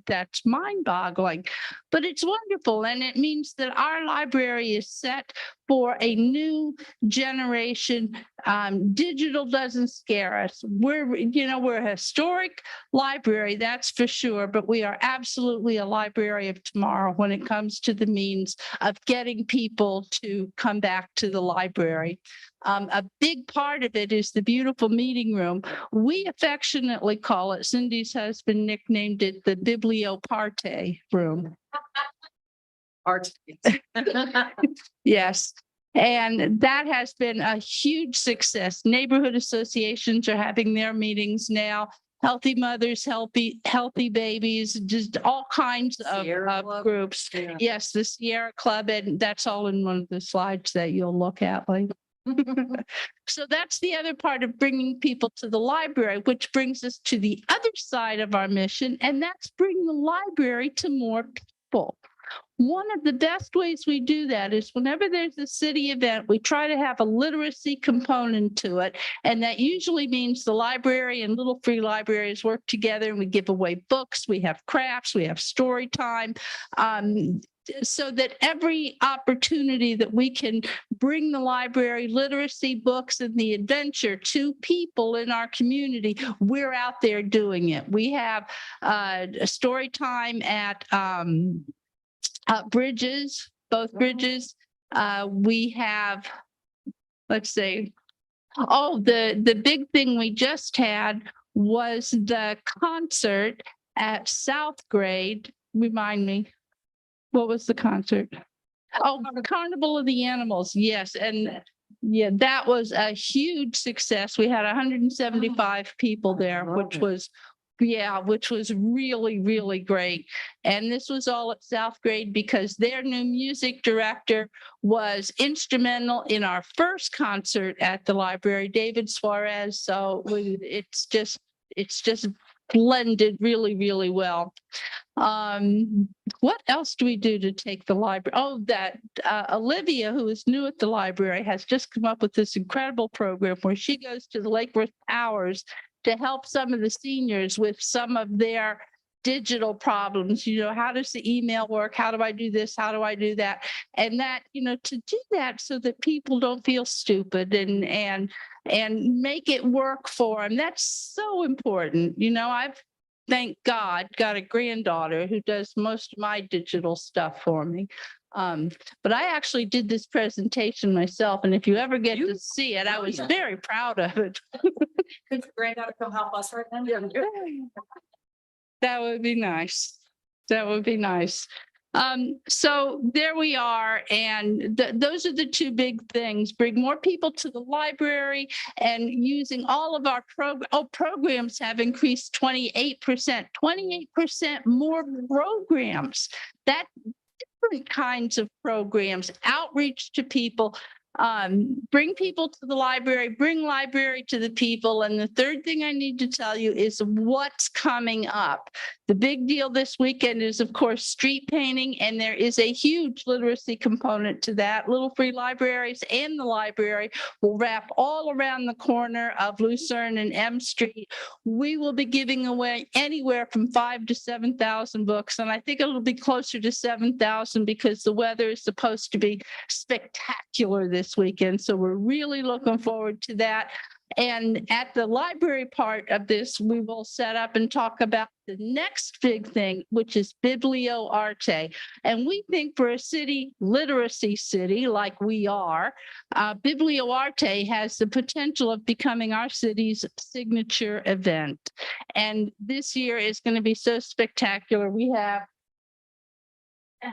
That's mind boggling, but it's wonderful. And it means that our library is set for a new generation. Digital doesn't scare us. We're a historic library, that's for sure, but we are absolutely a library of tomorrow when it comes to the means of getting people to come back to the library. A big part of it is the beautiful meeting room. We affectionately call it, Cindy's husband nicknamed it the Biblioparte room. Art. Yes. And that has been a huge success. Neighborhood associations are having their meetings now. Healthy mothers, healthy babies, just all kinds of groups. Yeah. Yes, the Sierra Club, and that's all in one of the slides that you'll look at later. So that's the other part of bringing people to the library, which brings us to the other side of our mission, and that's bring the library to more people. One of the best ways we do that is whenever there's a city event, we try to have a literacy component to it. And that usually means the library and little free libraries work together, and we give away books, we have crafts, we have story time. So that every opportunity that we can bring the library, literacy, books, and the adventure to people in our community, we're out there doing it. We have a story time at Bridges, both Bridges. We have, let's see, the big thing we just had was the concert at South Grade. Remind me. What was the concert? Oh, Carnival of the Animals. Yes. And yeah, that was a huge success. We had 175 people there, which was really, really great. And this was all at South Grade because their new music director was instrumental in our first concert at the library, David Suarez. So it's just blended really, really well. What else do we do to take the library? Oh, that Olivia, who is new at the library, has just come up with this incredible program where she goes to the Lake Worth Towers to help some of the seniors with some of their digital problems. How does the email work? How do I do this? How do I do that? And that, to do that so that people don't feel stupid and make it work for them. That's so important. I've, thank God, got a granddaughter who does most of my digital stuff for me. But I actually did this presentation myself. And if you ever get to see it, I was very proud of it. Could your granddaughter come help us right now? That would be nice. That would be nice. So there we are. And those are the two big things. Bring more people to the library and using all of our programs have increased 28%, 28% more programs. That different kinds of programs, outreach to people, bring people to the library, bring library to the people. And the third thing I need to tell you is what's coming up. The big deal this weekend is, of course, street painting, and there is a huge literacy component to that. Little free libraries and the library will wrap all around the corner of Lucerne and M Street. We will be giving away anywhere from 5,000 to 7,000 books, and I think it'll be closer to 7,000 because the weather is supposed to be spectacular this weekend. So we're really looking forward to that. And at the library part of this, we will set up and talk about the next big thing, which is Biblio Arte. And we think for a city, literacy city like we are, Biblio Arte has the potential of becoming our city's signature event. And this year is going to be so spectacular. We have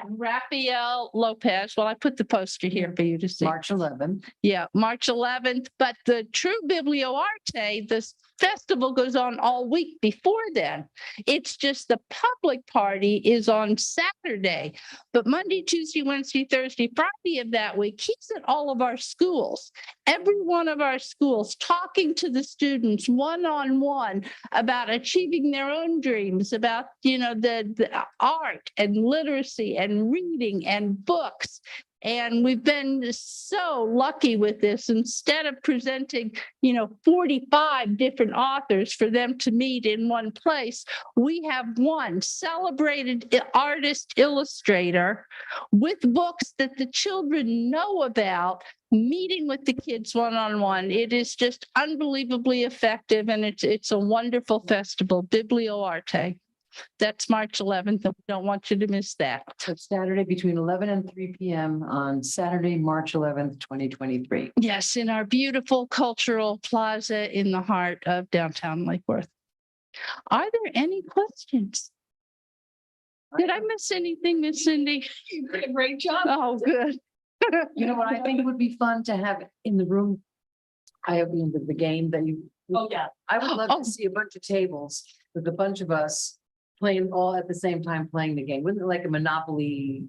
Rafael Lopez. Well, I put the poster here for you to see. March 11th. Yeah, March 11th. But the true Biblio Arte, this festival goes on all week before then. It's just the public party is on Saturday. But Monday, Tuesday, Wednesday, Thursday, Friday of that week, he's at all of our schools. Every one of our schools talking to the students one-on-one about achieving their own dreams, about, the art and literacy and reading and books. And we've been so lucky with this. Instead of presenting, 45 different authors for them to meet in one place, we have one celebrated artist illustrator with books that the children know about, meeting with the kids one-on-one. It is just unbelievably effective, and it's a wonderful festival, Biblio Arte. That's March 11th, and we don't want you to miss that. So Saturday between 11 and 3 p.m. on Saturday, March 11th, 2023. Yes, in our beautiful cultural plaza in the heart of downtown Lake Worth. Are there any questions? Did I miss anything, Miss Cindy? You did a great job. Oh, good. You know what I think would be fun to have in the room? I have the game that you. Oh, yeah. I would love Oh. to see a bunch of tables with a bunch of us playing all at the same time playing the game. Wouldn't it like a Monopoly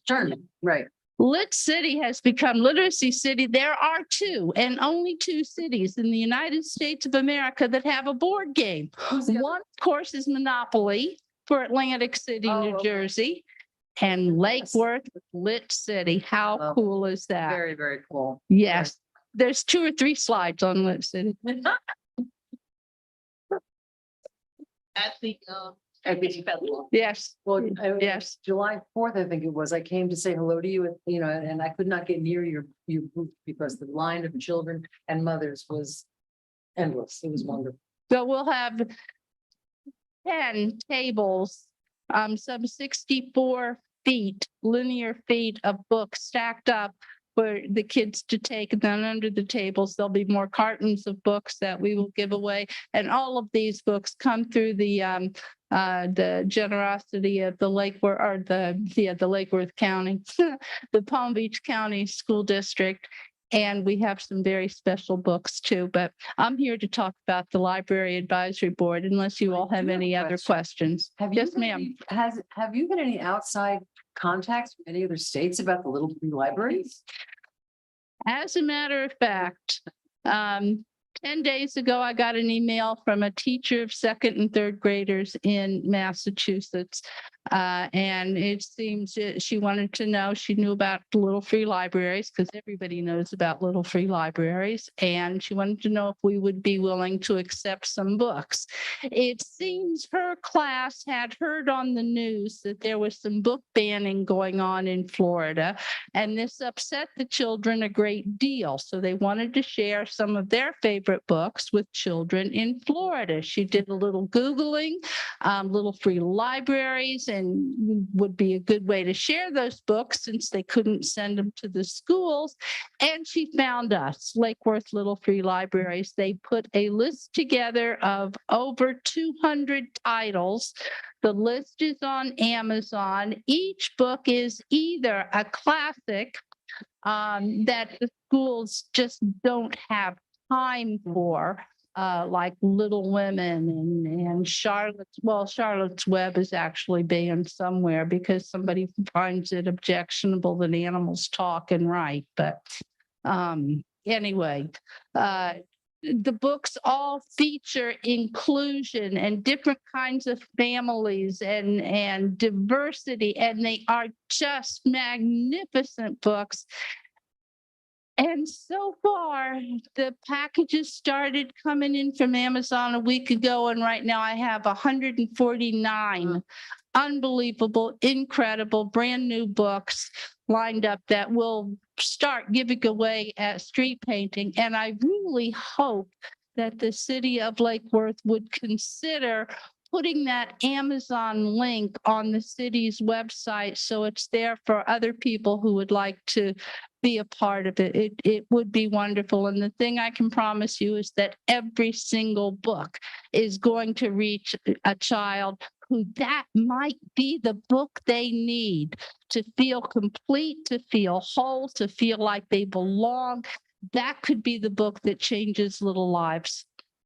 tournament? Right. Lit City has become Literacy City. There are two and only two cities in the United States of America that have a board game. One, of course, is Monopoly for Atlantic City, Oh, New okay. Jersey, and Lake Yes. Worth Lit City. How Oh, cool is that? Very, very cool. Yes, there's 2 or 3 slides on Lit City. At the festival. Yes, Well, yes. July 4th, I think it was, I came to say hello to you, and I could not get near your booth because the line of children and mothers was endless. It was wonderful. So we'll have 10 tables, some 64 linear feet of books stacked up for the kids to take. And then under the tables, there'll be more cartons of books that we will give away. And all of these books come through the generosity of the Lake Worth, or the Lake Worth County, the Palm Beach County School District. And we have some very special books too, but I'm here to talk about the Library Advisory Board unless you all have do have any a other question. questions. Have you Yes, had ma'am. any- have you had any outside contacts from any other states about the Little Free Libraries? As a matter of fact, 10 days ago, I got an email from a teacher of 2nd and 3rd graders in Massachusetts. And it seems that she wanted to know, she knew about the Little Free Libraries because everybody knows about Little Free Libraries. And she wanted to know if we would be willing to accept some books. It seems her class had heard on the news that there was some book banning going on in Florida. And this upset the children a great deal. So they wanted to share some of their favorite books with children in Florida. She did a little Googling, Little Free Libraries, and would be a good way to share those books since they couldn't send them to the schools. And she found us, Lake Worth Little Free Libraries. They put a list together of over 200 titles. The list is on Amazon. Each book is either a classic that the schools just don't have time for, like Little Women and Charlotte's Web is actually banned somewhere because somebody finds it objectionable that animals talk and write. But anyway, the books all feature inclusion and different kinds of families and diversity, and they are just magnificent books. And so far, the packages started coming in from Amazon a week ago, and right now I have 149 unbelievable, incredible, brand new books lined up that will start giving away street painting. And I really hope that the city of Lake Worth would consider putting that Amazon link on the city's website so it's there for other people who would like to be a part of it. It would be wonderful. And the thing I can promise you is that every single book is going to reach a child who that might be the book they need to feel complete, to feel whole, to feel like they belong. That could be the book that changes little lives.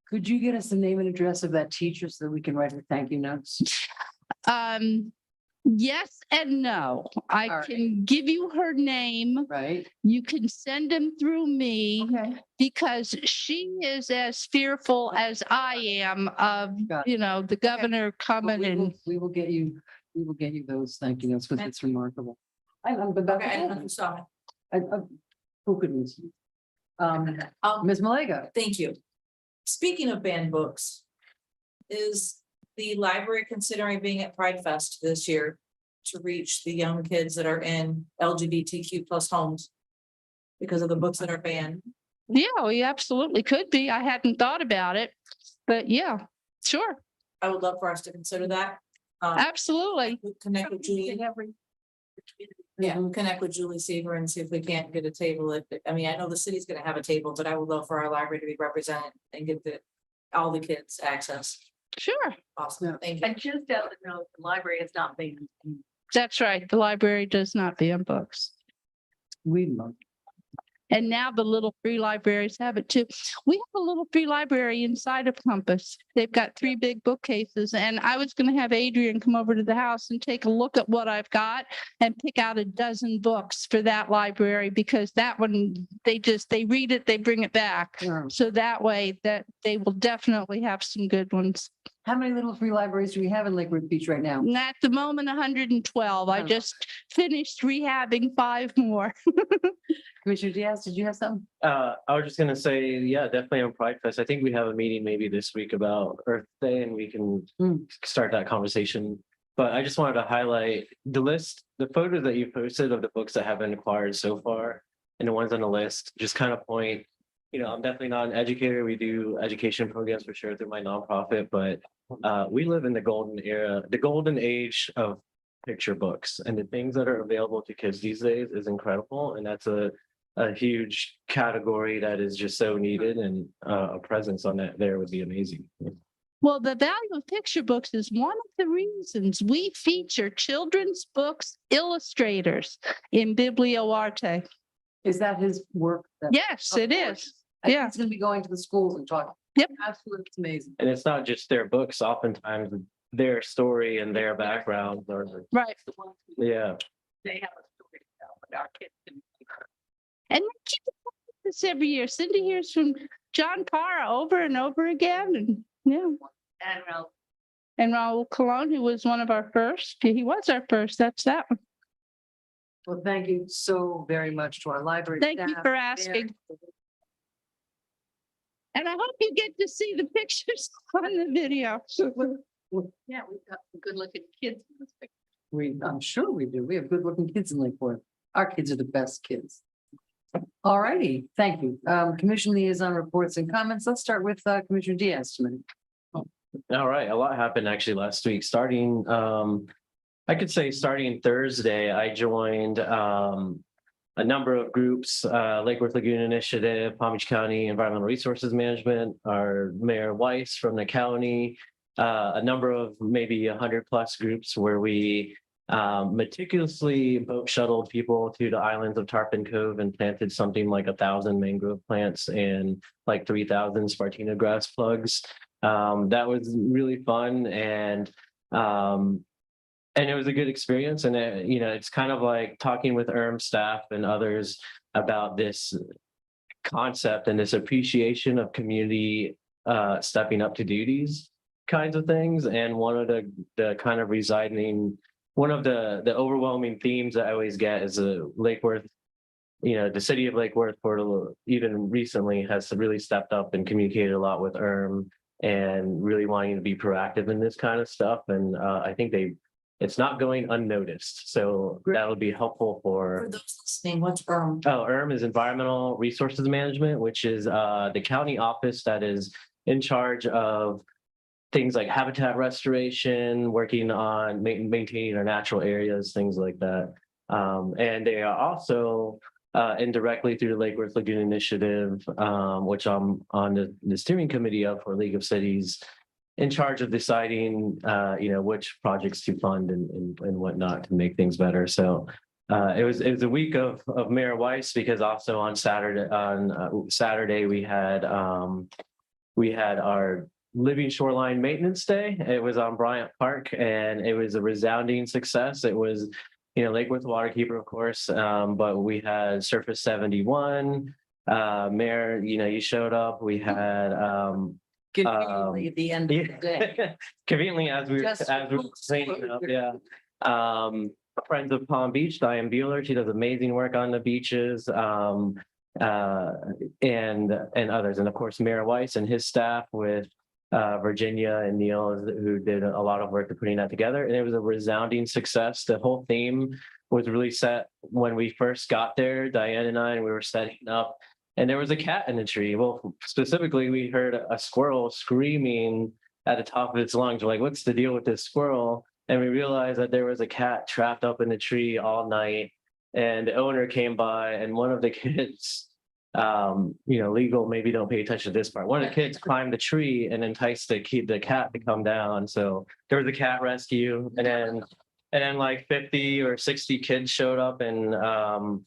Could you get us the name and address of that teacher so that we can write her thank you notes? Yes and no. I All right. can give you her name. Right? You can send them through me Okay. because she is as fearful as I am of, Got the governor Well, coming in. we will get you those thank you notes because it's remarkable. I'm Okay, I didn't know if you saw it. Who could miss? Ms. Malega. Thank you. Speaking of banned books, is the library considering being at Pride Fest this year to reach the young kids that are in LGBTQ plus homes because of the books that are banned? Yeah, we absolutely could be. I hadn't thought about it, but yeah, sure, I would love for us to consider that. absolutely. We'll Connect with Julie. Yeah, we'll connect with Julie Seaver and see if we can't get a table. I mean, I know the city's gonna have a table, but I would love for our library to be represented and give all the kids access. Sure, Awesome, thank you. just out the note, the library is not being. that's right. The library does not ban books. We love. And now the little free libraries have it too. We have a little free library inside of Compass. They've got 3 big bookcases and I was going to have Adrian come over to the house and take a look at what I've got and pick out a dozen books for that library because that one, they read it, they bring it back. So that way that they will definitely have some good ones. How many little free libraries do we have in Lake Worth Beach right now? And at the moment, 112. I Oh. just finished rehabbing 5 more. Commissioner Diaz, did you have something? I was just gonna say, yeah, definitely on Pride Fest. I think we have a meeting maybe this week about Earth Day and we can start that conversation. But I just wanted to highlight the list, the photos that you posted of the books that have been acquired so far and the ones on the list, just kind of point, I'm definitely not an educator. We do education programs for sure through my nonprofit, but we live in the golden era, the golden age of picture books, and the things that are available to kids these days is incredible. And that's a huge category that is just so needed, and a presence on that there would be amazing. Well, the value of picture books is one of the reasons we feature children's books illustrators in BiblioArte. Is that his work? Yes, Of it course. is. I think Yeah. He's gonna be going to the schools and talking. Yep. Absolutely, it's amazing. And it's not just their books, oftentimes their story and their background are, Right. yeah. They have a story to tell, but our kids can. And we keep this every year. Cindy hears from John Parra over and over again. And yeah. And Raul Colon, who was one of our first. He was our first. That's that one. Well, thank you so very much to our library. Thank you staff. for asking. And I hope you get to see the pictures on the video. Yeah, we've got some good looking kids in this picture. I'm sure we do. We have good looking kids in Lake Worth. Our kids are the best kids. All righty, thank you. Commission liaison reports and comments. Let's start with Commissioner Diaz tonight. All right, a lot happened actually last week, starting, I could say starting Thursday, I joined a number of groups, Lake Worth Lagoon Initiative, Palm Beach County Environmental Resources Management, our Mayor Weiss from the county, a number of maybe 100+ groups where we meticulously boat shuttled people to the islands of Tarpon Cove and planted something like 1,000 mangrove plants and like 3,000 Spartina grass plugs. That was really fun, and it was a good experience. And it's kind of like talking with staff and others about this concept and this appreciation of community stepping up to duties kinds of things. And one of the kind of one of the overwhelming themes that I always get is Lake Worth. The city of Lake Worth, even recently, has really stepped up and communicated a lot with and really wanting to be proactive in this kind of stuff. And I think they it's not going unnoticed. So Great. that'll be helpful For for. those listening, what's ERM is Environmental Resources Management, which is the county office that is in charge of things like habitat restoration, working on maintaining our natural areas, things like that. And they are also indirectly through the Lake Worth Lagoon Initiative, which I'm on the steering committee of for League of Cities, in charge of deciding, which projects to fund and whatnot to make things better. So it was a week of Mayor Weiss, because also on Saturday we had our Living Shoreline Maintenance Day. It was on Bryant Park, and it was a resounding success. It was, Lake Worth Waterkeeper, of course, but we had Surface 71. Mayor, you showed up. We had Conveniently at the end of the day. conveniently as we were cleaning up, yeah. Friends of Palm Beach, Diane Bueller, she does amazing work on the beaches. And others, and of course Mayor Weiss and his staff with Virginia and Neil, who did a lot of work to putting that together, and it was a resounding success. The whole theme was really set when we first got there, Diane and I, and we were setting up, and there was a cat in the tree. Well, specifically, we heard a squirrel screaming at the top of its lungs. We're like, what's the deal with this squirrel? And we realized that there was a cat trapped up in the tree all night. And the owner came by, and one of the kids, legal, maybe don't pay attention to this part. One of the kids climbed the tree and enticed the cat to come down. So there was a cat rescue, and then like 50 or 60 kids showed up and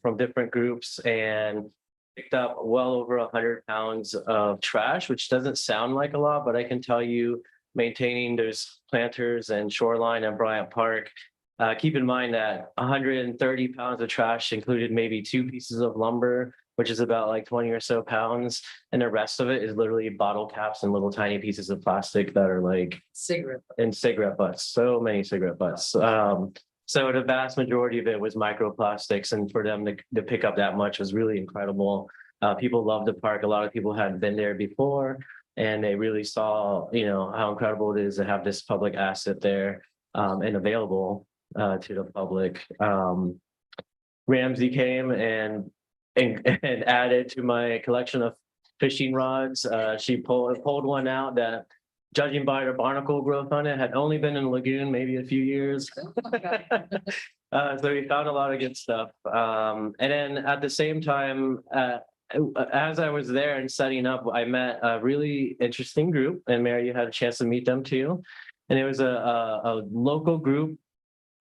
from different groups and picked up well over 100 pounds of trash, which doesn't sound like a lot, but I can tell you, maintaining those planters and shoreline and Bryant Park. Keep in mind that 130 pounds of trash included maybe 2 pieces of lumber, which is about like 20 or so pounds. And the rest of it is literally bottle caps and little tiny pieces of plastic that are like cigarette butts, so many cigarette butts. So the vast majority of it was microplastics, and for them to pick up that much was really incredible. People loved the park. A lot of people hadn't been there before, and they really saw, how incredible it is to have this public asset there and available to the public. Ramsey came and added to my collection of fishing rods. She pulled one out that, judging by the barnacle growth on it, had only been in the lagoon maybe a few years. So we found a lot of good stuff. And then at the same time, as I was there and setting up, I met a really interesting group, and Mary, you had a chance to meet them too. And it was a local group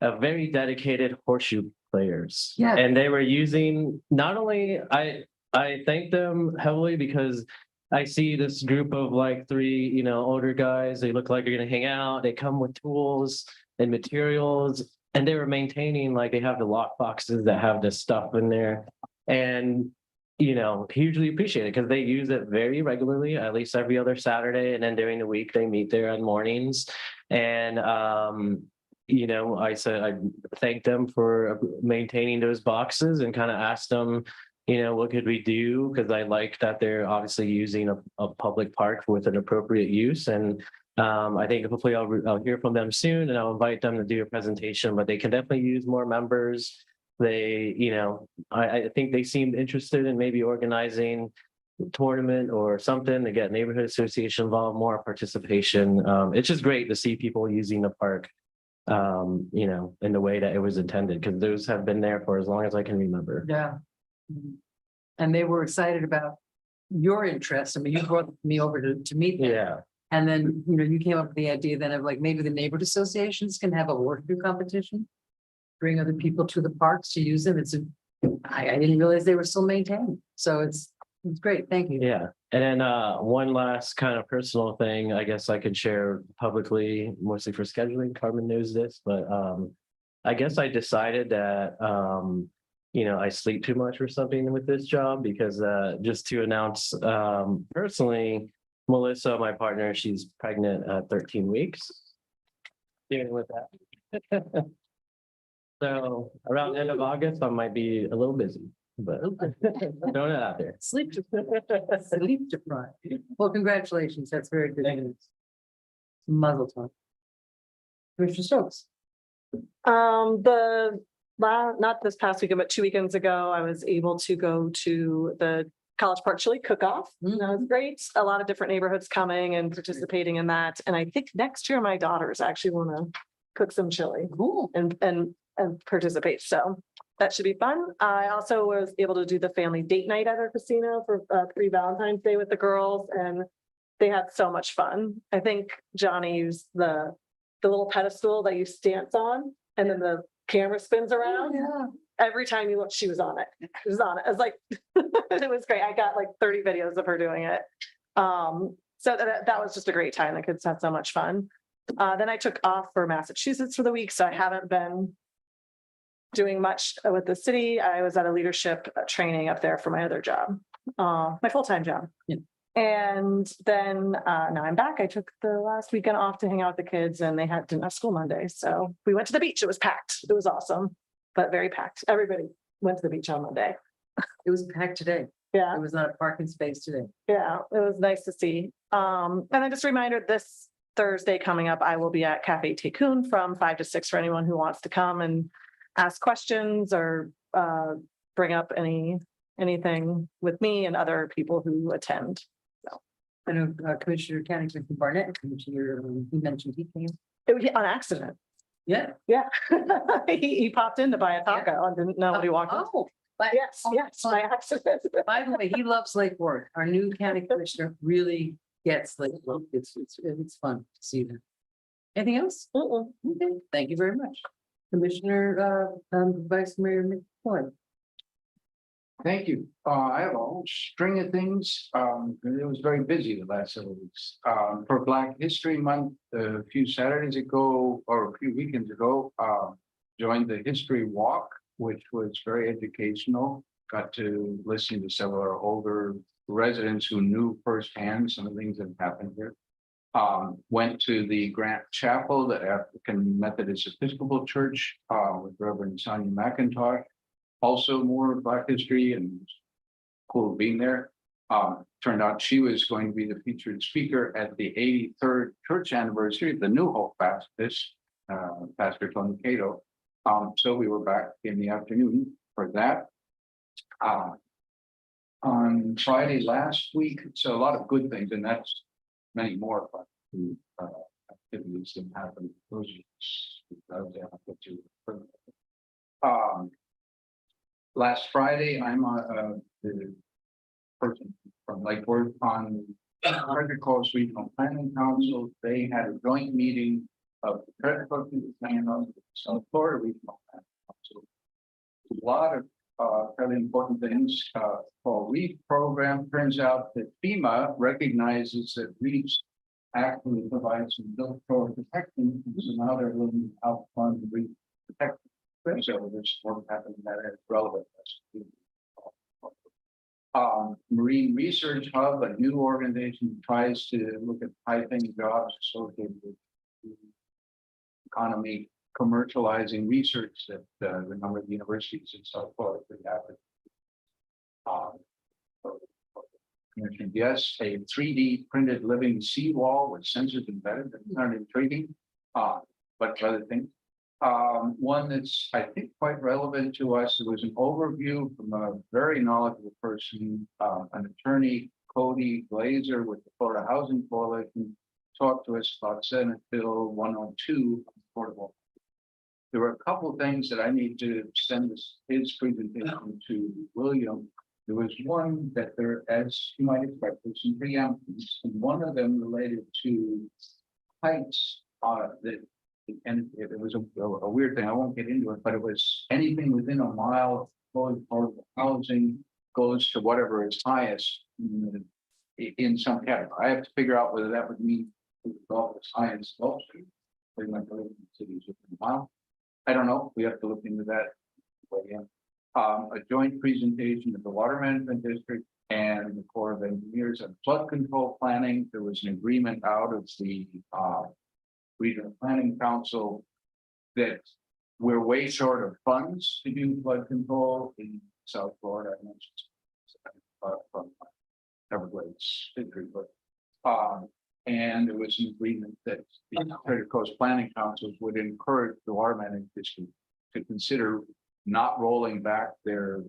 of very dedicated horseshoe players. Yeah. And they were using, not only, I thank them heavily because I see this group of like 3, older guys. They look like they're going to hang out. They come with tools and materials, and they were maintaining, like, they have the lock boxes that have this stuff in there. And hugely appreciate it because they use it very regularly, at least every other Saturday. And then during the week, they meet there on mornings. And, I said, I thanked them for maintaining those boxes and kind of asked them, what could we do? Because I like that they're obviously using a public park with an appropriate use. And I think hopefully I'll hear from them soon, and I'll invite them to do a presentation, but they can definitely use more members. They, I think they seemed interested in maybe organizing a tournament or something to get neighborhood association involved, more participation. It's just great to see people using the park, in the way that it was intended, because those have been there for as long as I can remember. Yeah. And they were excited about your interest. I mean, you brought me over to meet them. Yeah. And then, you came up with the idea then of like, maybe the neighborhood associations can have a work-through competition. Bring other people to the parks to use them. I didn't realize they were still maintained. So it's great. Thank you. Yeah. And then one last kind of personal thing, I guess I could share publicly, mostly for scheduling. Carmen knows this, but I guess I decided that I sleep too much or something with this job, because just to announce personally, Melissa, my partner, she's pregnant at 13 weeks. Dealing with that. So around the end of August, I might be a little busy, but throwing it out there. Sleep deprived. Well, congratulations. That's very good. Thank you. Muzzle tone. Commissioner Stokes. Not this past weekend, but 2 weekends ago, I was able to go to the College Park Chili Cook-Off. And that was great. A lot of different neighborhoods coming and participating in that. And I think next year my daughters actually want to cook some chili Cool. and participate. So that should be fun. I also was able to do the family date night at our casino for pre-Valentine's Day with the girls, and they had so much fun. I think Johnny used the little pedestal that you dance on, and then the camera spins around. Yeah. Every time you look, she was on it. She was on it. I was like, it was great. I got like 30 videos of her doing it. So that was just a great time. The kids had so much fun. Then I took off for Massachusetts for the week, so I haven't been doing much with the city. I was at a leadership training up there for my other job, my full-time job. Yeah. And then now I'm back. I took the last weekend off to hang out with the kids, and they didn't have school Monday. So we went to the beach. It was packed. It was awesome, but very packed. Everybody went to the beach on Monday. It was packed today. Yeah. It was not a parking space today. Yeah, it was nice to see. And then just a reminder, this Thursday coming up, I will be at Cafe Tycoon from 5 to 6 for anyone who wants to come and ask questions or bring up anything with me and other people who attend. I know Commissioner County Commissioner Barnett, Commissioner, he mentioned he came. It was on accident. Yeah. Yeah. He popped in to buy a taco and didn't know what he walked into. Oh, but Yes, yes, by accident. by the way, he loves Lake Worth. Our new county commissioner really gets Lake Worth. It's fun to see that. Anything else? Mm-mm. Okay, thank you very much. Commissioner, Vice Mayor McFarland. Thank you. I have a whole string of things. It was very busy the last several weeks. For Black History Month, a few Saturdays ago or a few weekends ago, joined the History Walk, which was very educational. Got to listen to some of our older residents who knew firsthand some of the things that happened here. Went to the Grant Chapel, the African Methodist Episcopal Church, with Reverend Sonia McIntosh. Also more Black history, and cool being there. Turned out she was going to be the featured speaker at the 83rd church anniversary of the New Hope Baptist, Pastor Tony Cato. So we were back in the afternoon for that. On Friday last week, so a lot of good things, and that's many more, but activities that happen. Those last Friday, I'm the person from Lake Worth on Frederick Coast Regional Planning Council. They had a joint meeting of the Frederick Coast Regional Planning Council, South Florida Regional Planning Council. A lot of fairly important things. For REEF program, turns out that FEMA recognizes that REEFs actually provide some built for protection, so now they're willing to outfund REEF protection. So there's work happening that is relevant. Marine Research Hub, a new organization, tries to look at high-paying jobs associated with the economy, commercializing research that the number of universities in South Florida could have. Mentioned yes, a 3D printed living seawall with sensors embedded. That's not intriguing, but other things. One that's, I think, quite relevant to us. It was an overview from a very knowledgeable person, an attorney, Cody Glazer with the Florida Housing Coalition, talked to us about Senate Bill 102, affordable. There were a couple of things that I need to send his presentation to William. There was one that there, as you might expect, there's some preemptions, and one of them related to heights and it was a weird thing. I won't get into it, but it was anything within a mile of affordable housing goes to whatever is highest in some category. I have to figure out whether that would mean Gulf is high in Gulf Street. They might live in cities within a mile. I don't know. We have to look into that. A joint presentation of the Water Management District and the Corps of Engineers on flood control planning. There was an agreement out of the Regional Planning Council that we're way short of funds to do flood control in South Florida. I mentioned from Everglades, but And there was an agreement that the Credit Coast Planning Councils would encourage the water management district to consider not rolling back their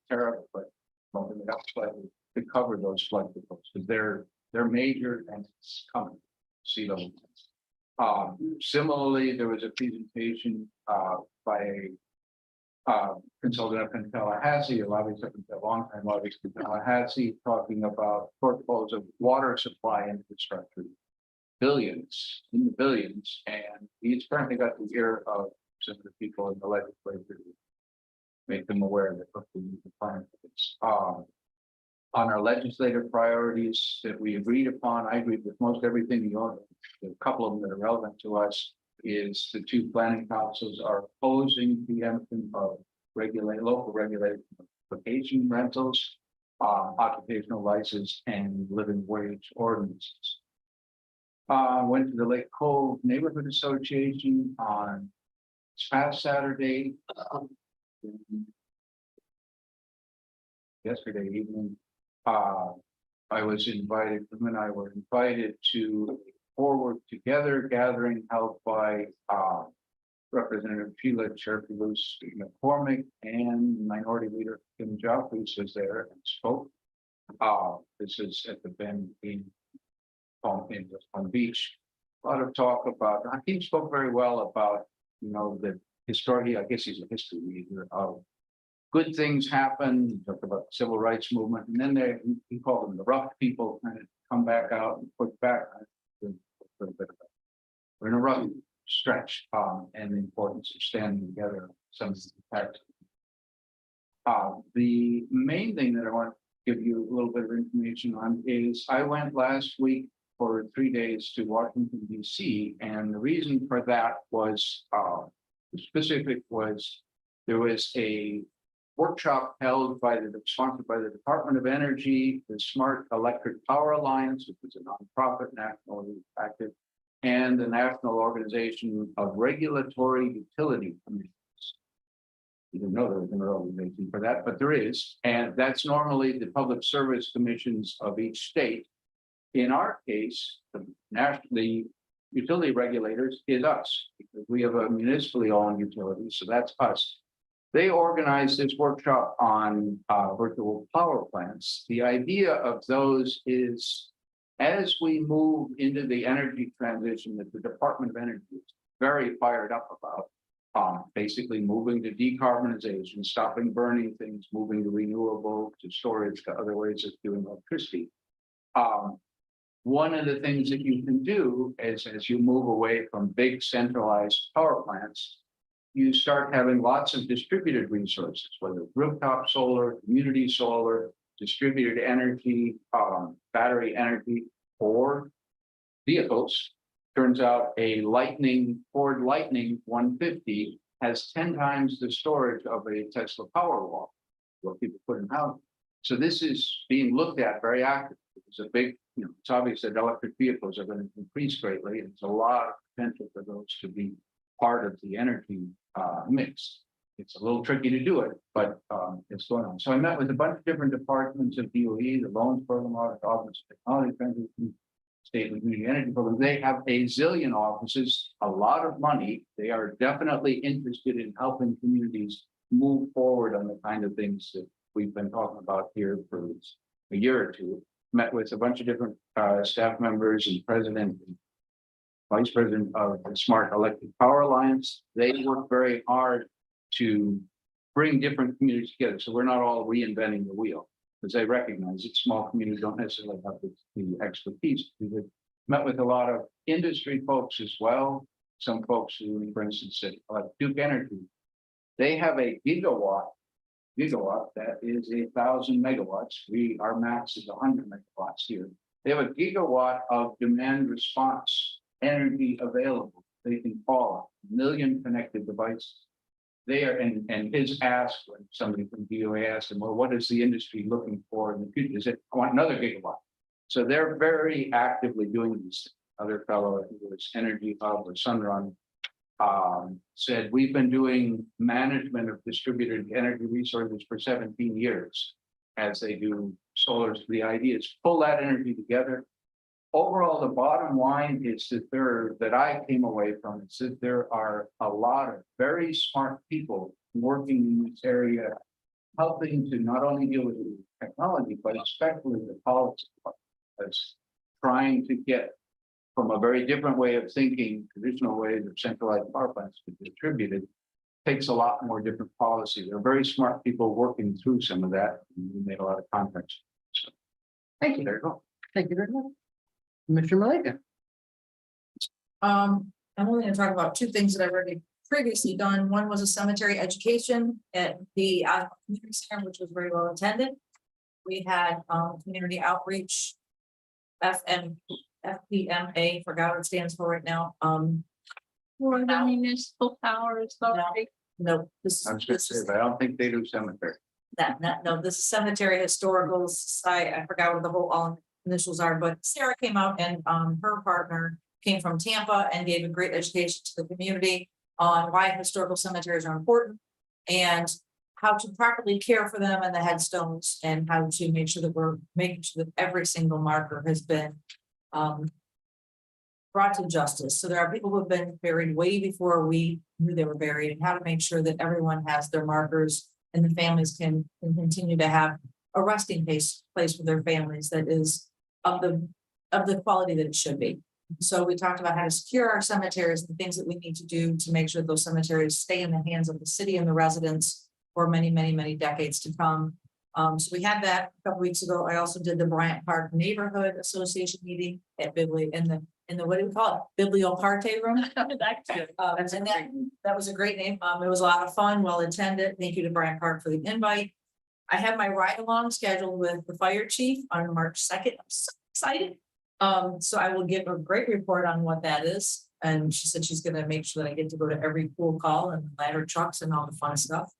tariff, but bumping it up slightly to cover those flood controls, because they're major and it's coming. Sea level. Similarly, there was a presentation by consultant up in Tallahassee, a lobbyist up in a long time lobbyist in Tallahassee, talking about portfolios of water supply infrastructure, billions, in the billions, and he's currently got the ear of some of the people in the legislature to make them aware that what we need to plan for this. On our legislative priorities that we agreed upon, I agreed with most everything. A couple of them that are relevant to us is the two planning councils are opposing the preemption of local regulation of vacation rentals, occupational license, and living wage ordinances. Went to the Lake Cove Neighborhood Association on this past Saturday. Yesterday evening. I was invited, them and I were invited to a Forward Together gathering held by Representative Sheila Cherpulus McCormick and Minority Leader Kim Jeffries was there and spoke. This is at the Bend in Palm Beach. A lot of talk about, he spoke very well about, the history, I guess he's a history major of good things happen. He talked about the civil rights movement, and then he called them the rough people kind of come back out and push back. We're in a rough stretch, and the importance of standing together. Some of the facts. The main thing that I want to give you a little bit of information on is I went last week for 3 days to Washington, D.C., and the reason for that was there was a workshop sponsored by the Department of Energy, the Smart Electric Power Alliance, which is a nonprofit nationally active, and the National Organization of Regulatory Utility Commissions. You didn't know there was an organization for that, but there is, and that's normally the public service commissions of each state. In our case, the utility regulators is us, because we have a municipally owned utility, so that's us. They organized this workshop on virtual power plants. The idea of those is, as we move into the energy transition that the Department of Energy is very fired up about, basically moving to decarbonization, stopping burning things, moving to renewable, to storage, to other ways of doing electricity. One of the things that you can do is, as you move away from big centralized power plants, you start having lots of distributed resources, whether rooftop solar, community solar, distributed energy, battery energy, or vehicles. Turns out a Ford Lightning 150 has 10 times the storage of a Tesla Powerwall, what people put in house. So this is being looked at very actively. It's a big, it's obvious that electric vehicles are going to increase greatly, and there's a lot of potential for those to be part of the energy mix. It's a little tricky to do it, but it's going on. So I met with a bunch of different departments of DOE, the Loans Program Office, Office of Technology Transition, State and Community Energy Program. They have a zillion offices, a lot of money. They are definitely interested in helping communities move forward on the kind of things that we've been talking about here for a year or two. Met with a bunch of different staff members and president and vice president of the Smart Electric Power Alliance. They work very hard to bring different communities together. So we're not all reinventing the wheel, because they recognize that small communities don't necessarily have the expertise. We met with a lot of industry folks as well. Some folks who, for instance, at Duke Energy, they have a gigawatt that is 1,000 megawatts. Our max is 100 megawatts here. They have a gigawatt of demand response energy available. They can call 1 million connected devices. They are, and his ask when somebody from DOE asked him, well, what is the industry looking for in the future? Is it, I want another gigawatt. So they're very actively doing these things. Other fellow, I think it was Energy Hub or Sunrun, said we've been doing management of distributed energy resources for 17 years as they do solar. The idea is pull that energy together, overall, the bottom line is that I came away from is that there are a lot of very smart people working in this area, helping to not only deal with the technology, but especially the policy. That's trying to get from a very different way of thinking, traditional ways of centralized power plants to be distributed, takes a lot more different policy. There are very smart people working through some of that. We made a lot of contacts. So, Thank you. there you go. Thank you very much. Commissioner Malika. I'm only gonna talk about two things that I've already previously done. One was a cemetery education at the community center, which was very well attended. We had community outreach. FPMA, forgot what it stands for right now. For the municipal power authority. No, this I was gonna this say, is but I don't think they do cemetery. no, this is Cemetery Historical Society. I forgot what the whole all initials are, but Sarah came out and her partner came from Tampa and gave a great education to the community on why historical cemeteries are important and how to properly care for them and the headstones and how to make sure that we're making sure that every single marker has been brought to justice. So there are people who have been buried way before we knew they were buried, and how to make sure that everyone has their markers and the families can continue to have a resting place for their families that is of the quality that it should be. So we talked about how to secure our cemeteries and things that we need to do to make sure those cemeteries stay in the hands of the city and the residents for many, many, many decades to come. So we had that a couple weeks ago. I also did the Bryant Park Neighborhood Association meeting at in the what do we call it? Biblioparte room. And that was a great name. It was a lot of fun, well attended. Thank you to Bryant Park for the invite. I have my ride along scheduled with the fire chief on March 2nd. I'm so excited. So I will give a great report on what that is. And she said she's gonna make sure that I get to go to every pool call and ladder trucks and all the fun stuff.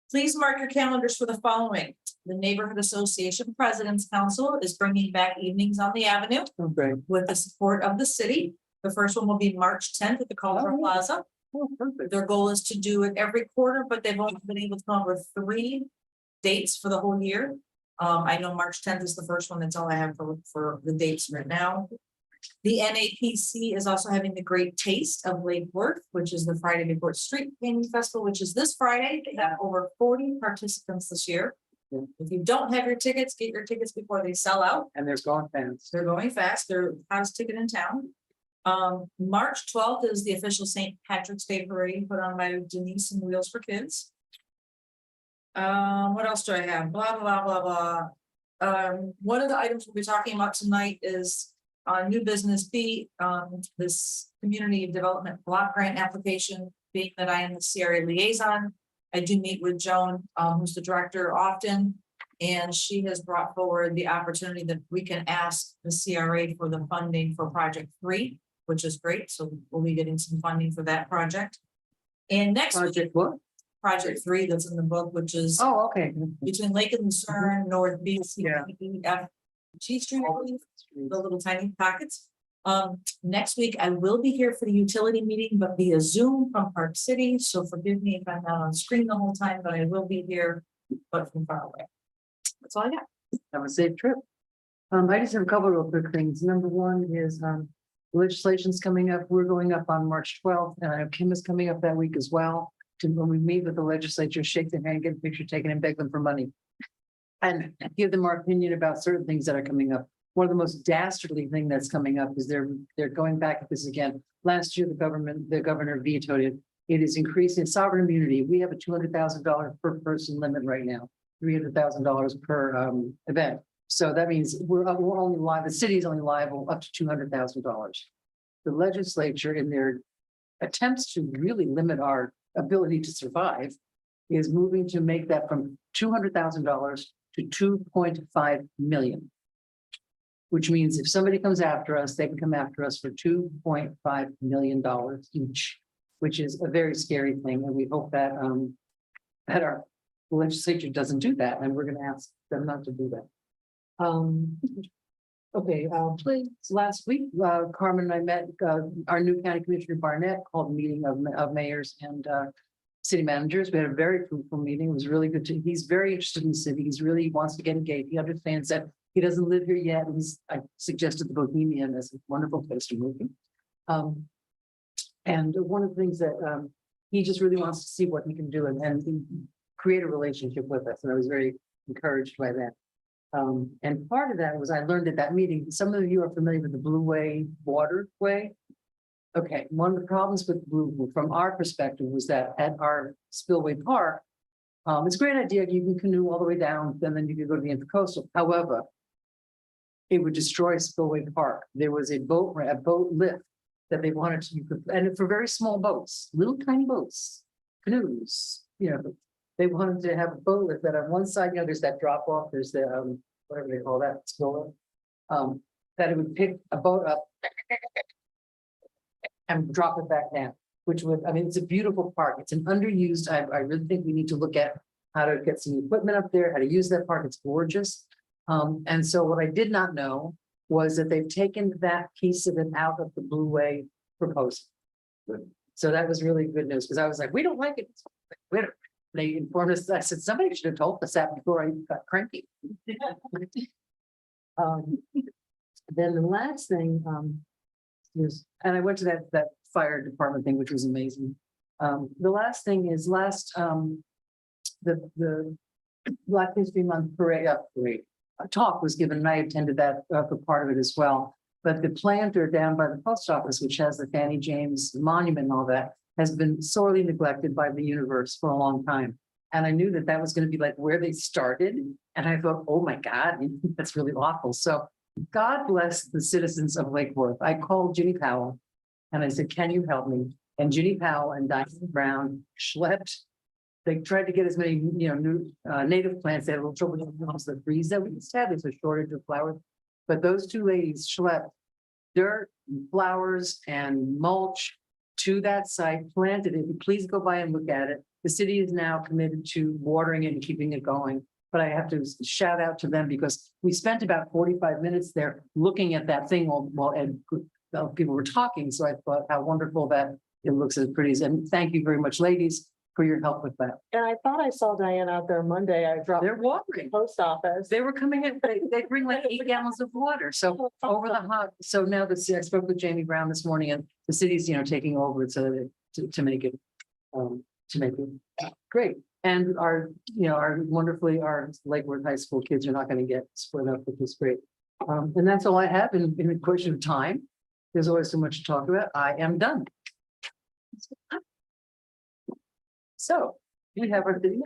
Please mark your calendars for the following. The Neighborhood Association President's Council is bringing back evenings on the avenue Okay. with the support of the city. The first one will be March 10th at the Cultural Plaza. Oh, perfect. Their goal is to do it every quarter, but they've only been able to come up with 3 dates for the whole year. I know March 10th is the first one. That's all I have for the dates right now. The NAPC is also having the Great Taste of Lake Worth, which is the Friday Before Street Painting Festival, which is this Friday. They have over 40 participants this year. If you don't have your tickets, get your tickets before they sell out. And they're going fast. They're going fast. They're the hottest ticket in town. March 12th is the official St. Patrick's Day parade put on by Denise and Wheels for Kids. What else do I have? Blah, blah, blah, blah. One of the items we'll be talking about tonight is new business B, this community development block grant application, being that I am the CRA liaison. I do meet with Joan, who's the director often, and she has brought forward the opportunity that we can ask the CRA for the funding for project 3, which is great. So we'll be getting some funding for that project. And next week, Project what? project 3 that's in the book, which is Oh, okay. between Lake and Lucerne, North BC, G Street, I believe, the little tiny pockets. Next week, I will be here for the utility meeting, but via Zoom from Park City. So forgive me if I'm not on screen the whole time, but I will be here, but from far away. That's all I got. Have a safe trip. I just have a couple of real quick things. Number one is, legislation's coming up. We're going up on March 12th, and Kim is coming up that week as well. To when we meet with the legislature, shake their hand, get a picture taken and beg them for money. And give them our opinion about certain things that are coming up. One of the most dastardly thing that's coming up is they're going back at this again. Last year, the governor vetoed it. It is increasing sovereign immunity. We have a $200,000 per person limit right now, $300,000 per event. So that means we're only liable, the city is only liable up to $200,000. The legislature, in their attempts to really limit our ability to survive, is moving to make that from $200,000 to 2.5 million. Which means if somebody comes after us, they can come after us for $2.5 million each, which is a very scary thing. And we hope that that our legislature doesn't do that, and we're going to ask them not to do that. Okay, please. Last week, Carmen and I met our new county commissioner Barnett, called a meeting of mayors and city managers. We had a very fruitful meeting. It was really good. He's very interested in the city. He really wants to get engaged. He understands that He doesn't live here yet. I suggested the Bohemian as a wonderful place to move him. And one of the things that, he just really wants to see what he can do and create a relationship with us. And I was very encouraged by that. And part of that was I learned at that meeting, some of you are familiar with the Blue Way Waterway. Okay, one of the problems with Blue, from our perspective, was that at our Spillway Park, it's a great idea, you can canoe all the way down, and then you can go to the Intercoastal. However, it would destroy Spillway Park. There was a boat lift that they wanted to, and for very small boats, little tiny boats, canoes, they wanted to have a boat lift that on one side, there's that drop off, there's the, whatever they call that, spillway. That it would pick a boat up and drop it back down, which would, it's a beautiful park. It's an underused, I really think we need to look at how to get some equipment up there, how to use that park. It's gorgeous. And so what I did not know was that they've taken that piece of it out of the Blue Way proposal. So that was really good news, because I was like, we don't like it. They informed us, I said, somebody should have told us that before I got cranky. Then the last thing, and I went to that fire department thing, which was amazing. The last thing is the Black History Month parade a talk was given, and I attended that for part of it as well. But the planter down by the post office, which has the Fanny James monument and all that, has been sorely neglected by the universe for a long time. And I knew that was going to be like where they started. And I thought, oh my God, that's really awful. So God bless the citizens of Lake Worth. I called Ginny Powell and I said, can you help me? And Ginny Powell and Diane Brown schlepped. They tried to get as many, new native plants. They had a little trouble with the trees that we used to have. There's a shortage of flowers. But those two ladies schlepped dirt, and flowers, and mulch to that site, planted it. Please go by and look at it. The city is now committed to watering it and keeping it going. But I have to shout out to them because we spent about 45 minutes there looking at that thing while people were talking. So I thought how wonderful that it looks as pretty. And thank you very much, ladies, for your help with that. And I thought I saw Diane out there Monday. I dropped They're watering. post office. They were coming in, they bring like 8 gallons of water. So over the hot, so now I spoke with Jamie Brown this morning and the city's, taking over it so that to make it great. And our Lake Worth High School kids are not going to get split up, which is great. And that's all I have in a question of time. There's always so much to talk about. I am done. So we have our video.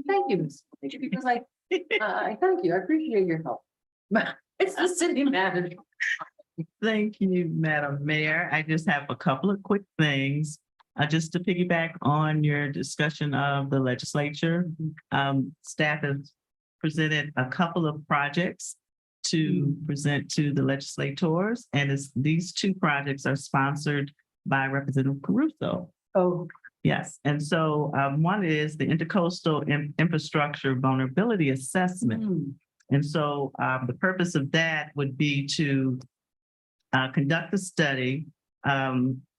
Thank you, Ms. Because I thank you. I appreciate your help. It's the city manager. Thank you, Madam Mayor. I just have a couple of quick things. Just to piggyback on your discussion of the legislature, staff has presented a couple of projects to present to the legislators, and these 2 projects are sponsored by Representative Caruso. Oh, yes. And so one is the Intercoastal Infrastructure Vulnerability Assessment. And so the purpose of that would be to conduct a study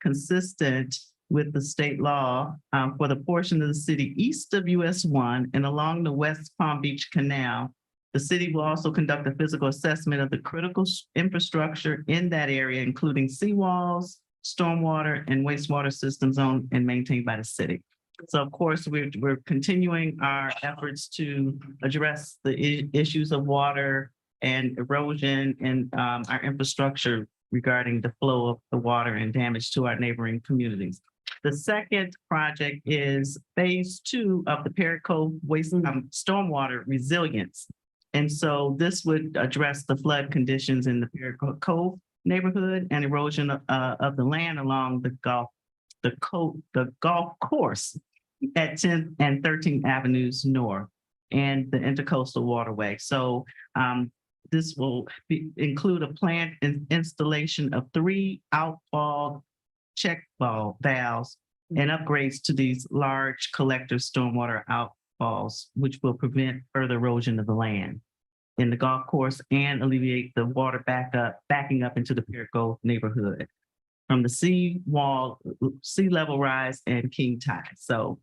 consistent with the state law for the portion of the city east of US 1 and along the West Palm Beach Canal. The city will also conduct a physical assessment of the critical infrastructure in that area, including seawalls, stormwater, and wastewater systems owned and maintained by the city. So of course, we're continuing our efforts to address the issues of water and erosion and our infrastructure regarding the flow of the water and damage to our neighboring communities. The second project is phase 2 of the Parrot Cove stormwater resilience. And so this would address the flood conditions in the Parrot Cove neighborhood and erosion of the land along the golf course at 10th and 13th Avenues North and the Intercoastal Waterway. So this will include a planned installation of 3 outfall check valves and upgrades to these large collector stormwater outfalls, which will prevent further erosion of the land in the golf course and alleviate the water backing up into the Parrot Cove neighborhood from the sea level rise and king tide. So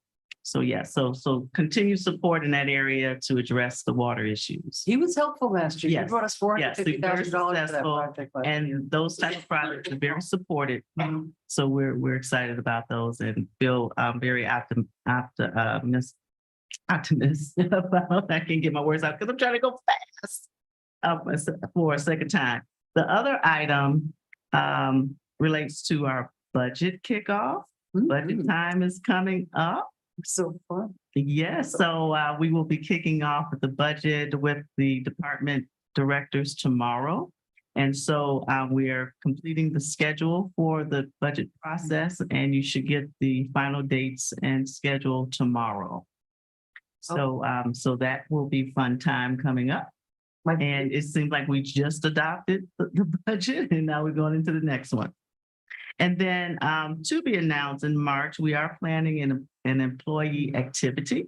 yeah, so continue support in that area to address the water issues. He was helpful last year. He Yes, brought us $450,000 for that successful, project. last year. And those type of projects are very supported. So we're excited about those and feel very optimistic about, I can't get my words out because I'm trying to go fast for a second time. The other item relates to our budget kickoff. Budget time is coming up. So fun. Yes, so we will be kicking off with the budget with the department directors tomorrow. And so we are completing the schedule for the budget process, and you should get the final dates and schedule tomorrow. So so that will be fun time coming up. And it seems like we just adopted the budget and now we're going into the next one. And then to be announced in March, we are planning an employee activity.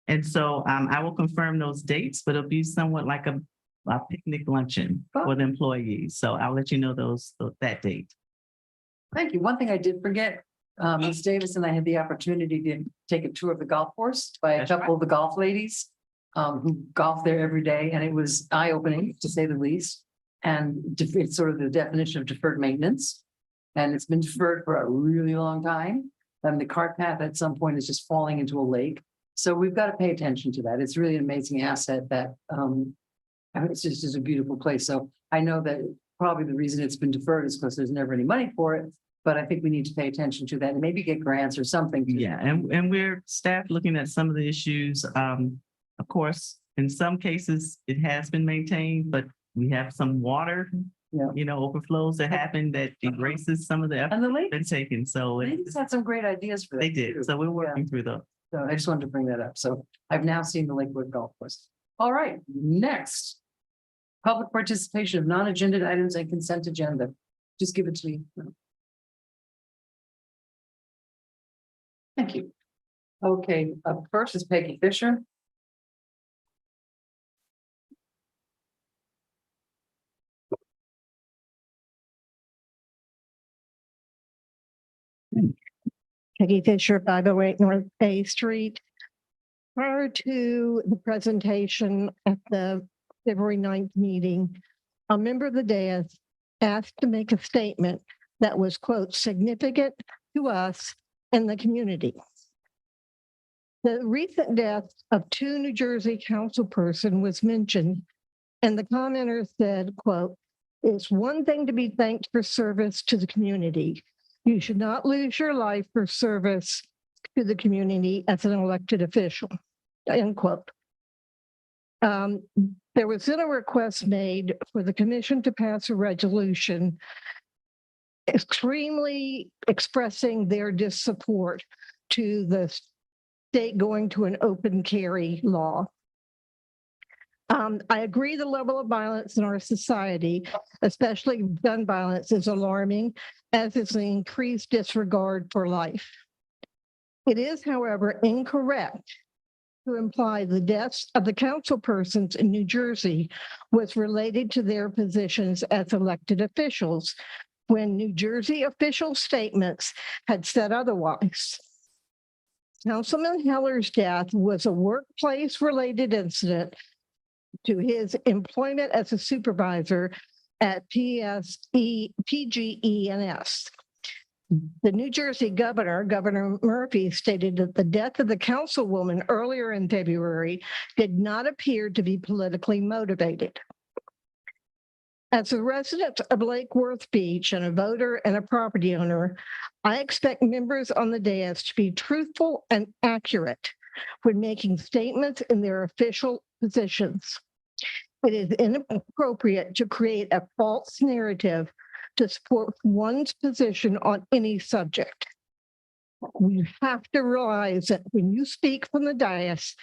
And so I will confirm those dates, but it'll be somewhat like a picnic luncheon for the employees. So I'll let you know that date. Thank you. One thing I did forget, Ms. Davis and I had the opportunity to take a tour of the golf course by a That's couple of the golf ladies who golf there every day, and it was eye-opening, to say the least. And it's sort of the definition of deferred maintenance. And it's been deferred for a really long time. The cart path at some point is just falling into a lake. So we've got to pay attention to that. It's really an amazing asset that it's just a beautiful place. So I know that probably the reason it's been deferred is because there's never any money for it. But I think we need to pay attention to that and maybe get grants or something. Yeah, and we're staff looking at some of the issues. Of course, in some cases, it has been maintained, but we have some water, overflows that happen that erases some of the effort And the ladies, been taken. So ladies had some great ideas for that. they did. too. So we're working through those. So I just wanted to bring that up. So I've now seen the Lakewood Golf Course. All right, next. Public participation of non-agenda items and consent agenda. Just give it to me. Thank you. Okay, up first is Peggy Fisher. Peggy Fisher, 508 North Bay Street. Prior to the presentation at the February 9th meeting, a member of the dais asked to make a statement that was, quote, significant to us and the community. The recent death of two New Jersey councilperson was mentioned, and the commenter said, quote, it's one thing to be thanked for service to the community. You should not lose your life for service to the community as an elected official, end quote. There was then a request made for the commission to pass a resolution extremely expressing their dissupport to the state going to an open carry law. I agree the level of violence in our society, especially gun violence, is alarming, as is the increased disregard for life. It is, however, incorrect to imply the deaths of the council persons in New Jersey was related to their positions as elected officials, when New Jersey official statements had said otherwise. Councilman Heller's death was a workplace-related incident to his employment as a supervisor at PGENS. The New Jersey governor, Governor Murphy, stated that the death of the councilwoman earlier in February did not appear to be politically motivated. As a resident of Lake Worth Beach and a voter and a property owner, I expect members on the dais to be truthful and accurate when making statements in their official positions. It is inappropriate to create a false narrative to support one's position on any subject. We have to realize that when you speak from the dais,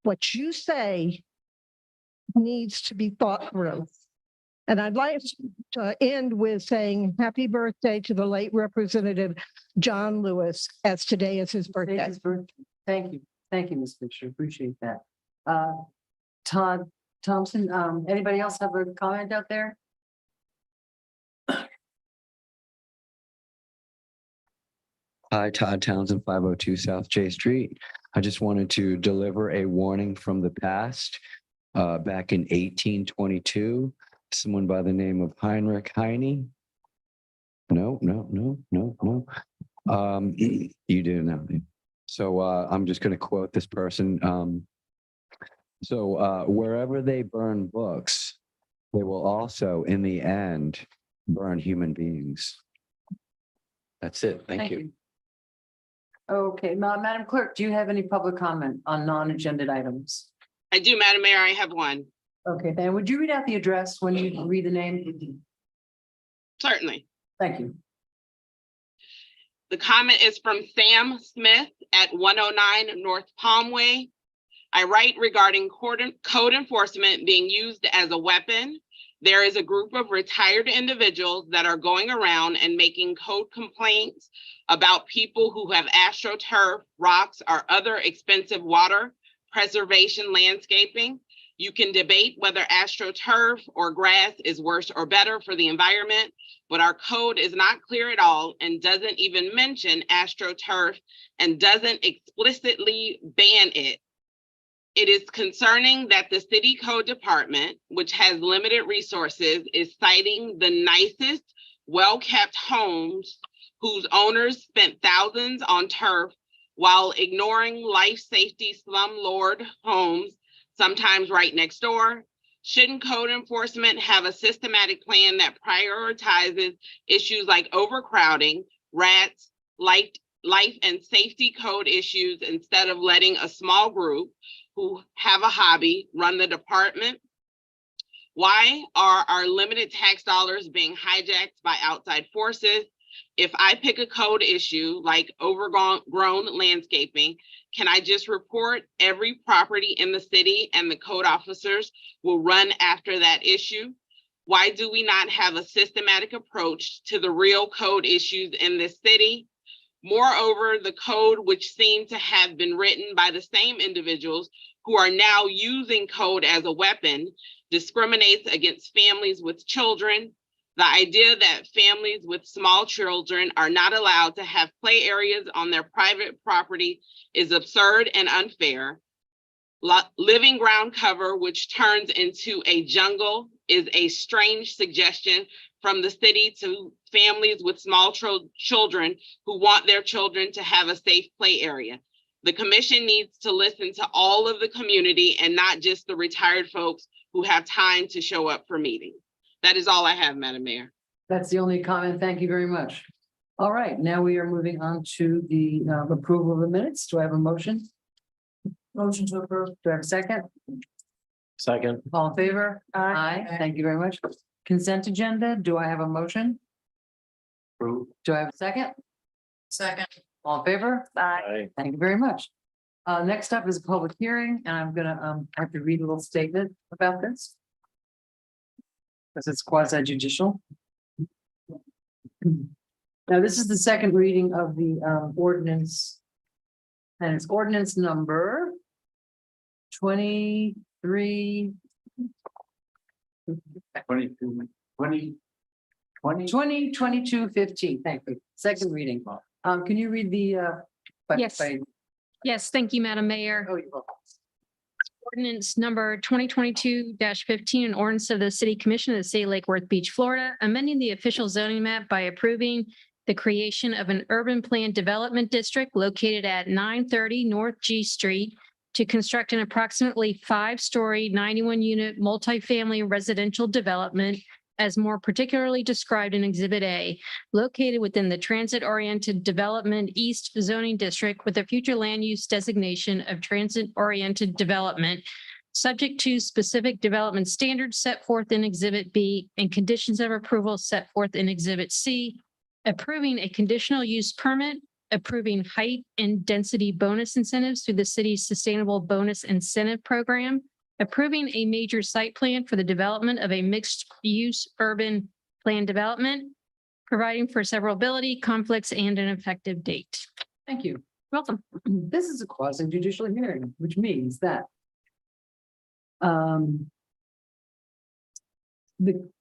what you say needs to be thought through. And I'd like to end with saying happy birthday to the late Representative John Lewis, as today is his birthday. Thank you. Thank you, Ms. Fisher. Appreciate that. Todd Thompson, anybody else have a comment out there? Hi, Todd Townsend, 502 South J Street. I just wanted to deliver a warning from the past. Back in 1822, someone by the name of Heinrich Heine. No. You do know. So I'm just going to quote this person. Wherever they burn books, they will also, in the end, burn human beings. That's it. Thank you. Okay, Madam Clerk, do you have any public comment on non-agenda items? I do, Madam Mayor, I have one. Okay, then would you read out the address when you read the name? Certainly. Thank you. The comment is from Sam Smith at 109 North Palmway. I write regarding code enforcement being used as a weapon. There is a group of retired individuals that are going around and making code complaints about people who have astroturf, rocks, or other expensive water preservation landscaping. You can debate whether astroturf or grass is worse or better for the environment, but our code is not clear at all and doesn't even mention astroturf and doesn't explicitly ban it. It is concerning that the city code department, which has limited resources, is citing the nicest, well-kept homes whose owners spent thousands on turf while ignoring life safety slumlord homes, sometimes right next door. Shouldn't code enforcement have a systematic plan that prioritizes issues like overcrowding, rats, life and safety code issues instead of letting a small group who have a hobby run the department? Why are our limited tax dollars being hijacked by outside forces? If I pick a code issue like overgrown landscaping, can I just report every property in the city and the code officers will run after that issue? Why do we not have a systematic approach to the real code issues in this city? Moreover, the code, which seemed to have been written by the same individuals who are now using code as a weapon, discriminates against families with children. The idea that families with small children are not allowed to have play areas on their private property is absurd and unfair. Living ground cover, which turns into a jungle, is a strange suggestion from the city to families with small children who want their children to have a safe play area. The commission needs to listen to all of the community and not just the retired folks who have time to show up for meetings. That is all I have, Madam Mayor. That's the only comment. Thank you very much. All right, now we are moving on to the approval of the minutes. Do I have a motion? Motion to approve. Do I have a second? Second. All in favor? Aye. Thank you very much. Consent agenda. Do I have a motion? Approve. Do I have a second? Second. All in favor? Aye. Thank you very much. Next up is a public hearing, and I'm gonna have to read a little statement about this. Because it's quasi judicial. Now, this is the second reading of the ordinance. And it's ordinance number 23. 2022-15. Thank you. Second reading. Can you read the Yes. Yes, thank you, Madam Mayor. Oh, you're welcome. Ordinance number 2022-15, an ordinance of the City Commission of the City of Lake Worth Beach, Florida, amending the official zoning map by approving the creation of an urban plan development district located at 930 North G Street to construct an approximately 5-story, 91-unit multifamily residential development as more particularly described in Exhibit A, located within the Transit-Oriented Development East Zoning District with a future land use designation of Transit-Oriented Development, subject to specific development standards set forth in Exhibit B and conditions of approval set forth in Exhibit C, approving a conditional use permit, approving height and density bonus incentives through the city's Sustainable Bonus Incentive Program, approving a major site plan for the development of a mixed-use urban plan development, providing for severability, conflicts, and an effective date. Thank you. Welcome. This is a quasi judicial hearing, which means that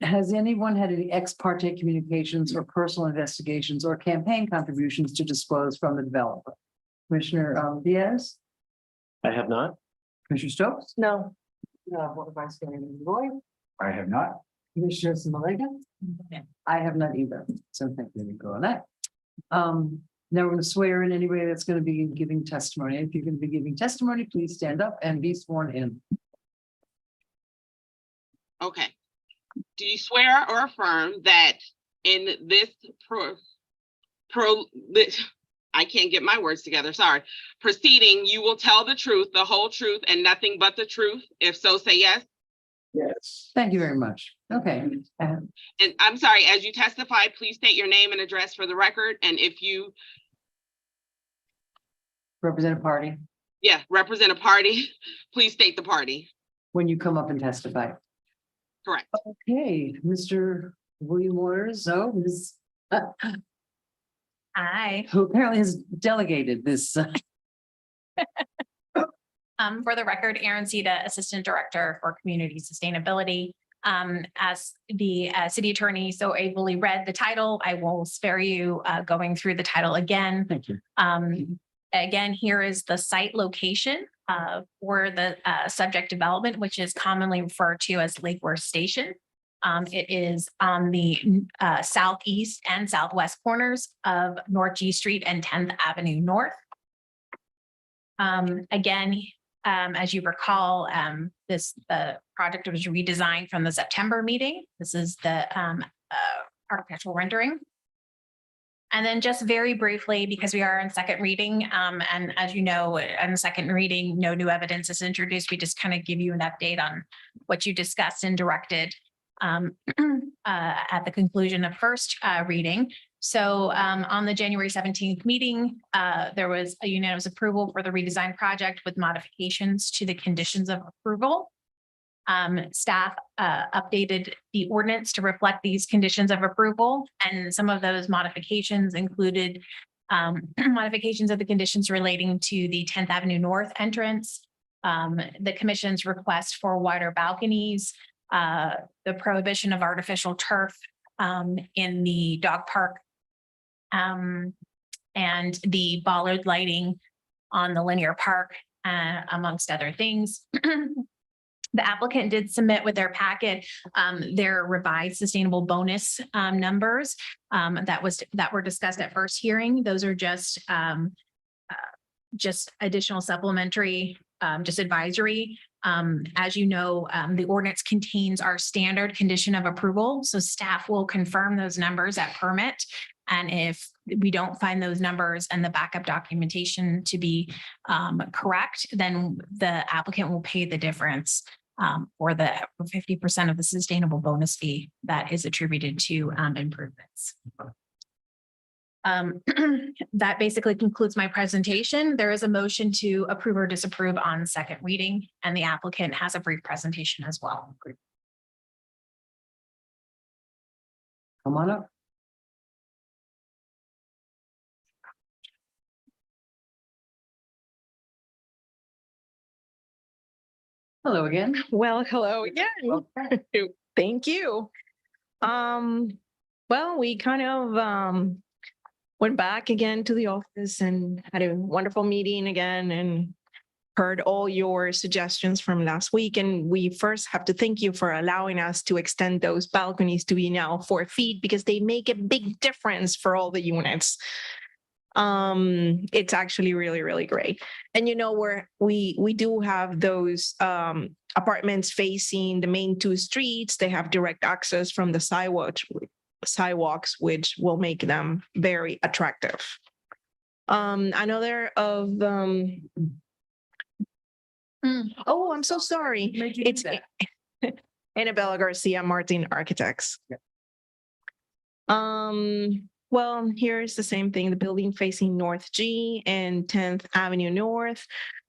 has anyone had any ex parte communications or personal investigations or campaign contributions to disclose from the developer? Commissioner Diaz? I have not. Commissioner Stokes? No. Board Vice Chair Roy? I have not. Commissioner Smolega? I have not either, so thank you, go on that. Now we're going to swear in anybody that's going to be giving testimony. If you're going to be giving testimony, please stand up and be sworn in. Okay. Do you swear or affirm that in this I can't get my words together, sorry. Proceeding, you will tell the truth, the whole truth, and nothing but the truth? If so, say yes. Yes. Thank you very much. Okay. And I'm sorry, as you testify, please state your name and address for the record. And if you, Represent a party represent a party, please state the party. when you come up and testify. Correct. Okay, Mr. William Waters, so Ms. Hi. Who apparently has delegated this. For the record, Aaron Sita, Assistant Director for Community Sustainability. As the city attorney so ably read the title, I will spare you going through the title again. Thank you. Again, here is the site location for the subject development, which is commonly referred to as Lake Worth Station. It is on the southeast and southwest corners of North G Street and 10th Avenue North. Again, as you recall, this project was redesigned from the September meeting. This is the architectural rendering. And then just very briefly, because we are in second reading, and as you know, in the second reading, no new evidence is introduced. We just kind of give you an update on what you discussed and directed at the conclusion of first reading. So on the January 17th meeting, there was a unanimous approval for the redesign project with modifications to the conditions of approval. Staff updated the ordinance to reflect these conditions of approval, and some of those modifications included modifications of the conditions relating to the 10th Avenue North entrance, the commission's request for wider balconies, the prohibition of artificial turf in the dog park, and the bollard lighting on the linear park, amongst other things. The applicant did submit with their packet their revised sustainable bonus numbers that were discussed at first hearing. Those are just additional supplementary, just advisory. As you know, the ordinance contains our standard condition of approval, so staff will confirm those numbers at permit. And if we don't find those numbers and the backup documentation to be correct, then the applicant will pay the difference or the 50% of the sustainable bonus fee that is attributed to improvements. That basically concludes my presentation. There is a motion to approve or disapprove on second reading, and the applicant has a brief presentation as well. Come on up. Hello again. Well, hello again. Thank you. Well, we kind of went back again to the office and had a wonderful meeting again and heard all your suggestions from last week. And we first have to thank you for allowing us to extend those balconies to be now 4 feet, because they make a big difference for all the units. It's actually really, really great. And you know, we do have those apartments facing the main 2 streets. They have direct access from the sidewalks, which will make them very attractive. Another of oh, I'm so sorry. It's Annabella Garcia, Martin Architects. Well, here's the same thing. The building facing North G and 10th Avenue North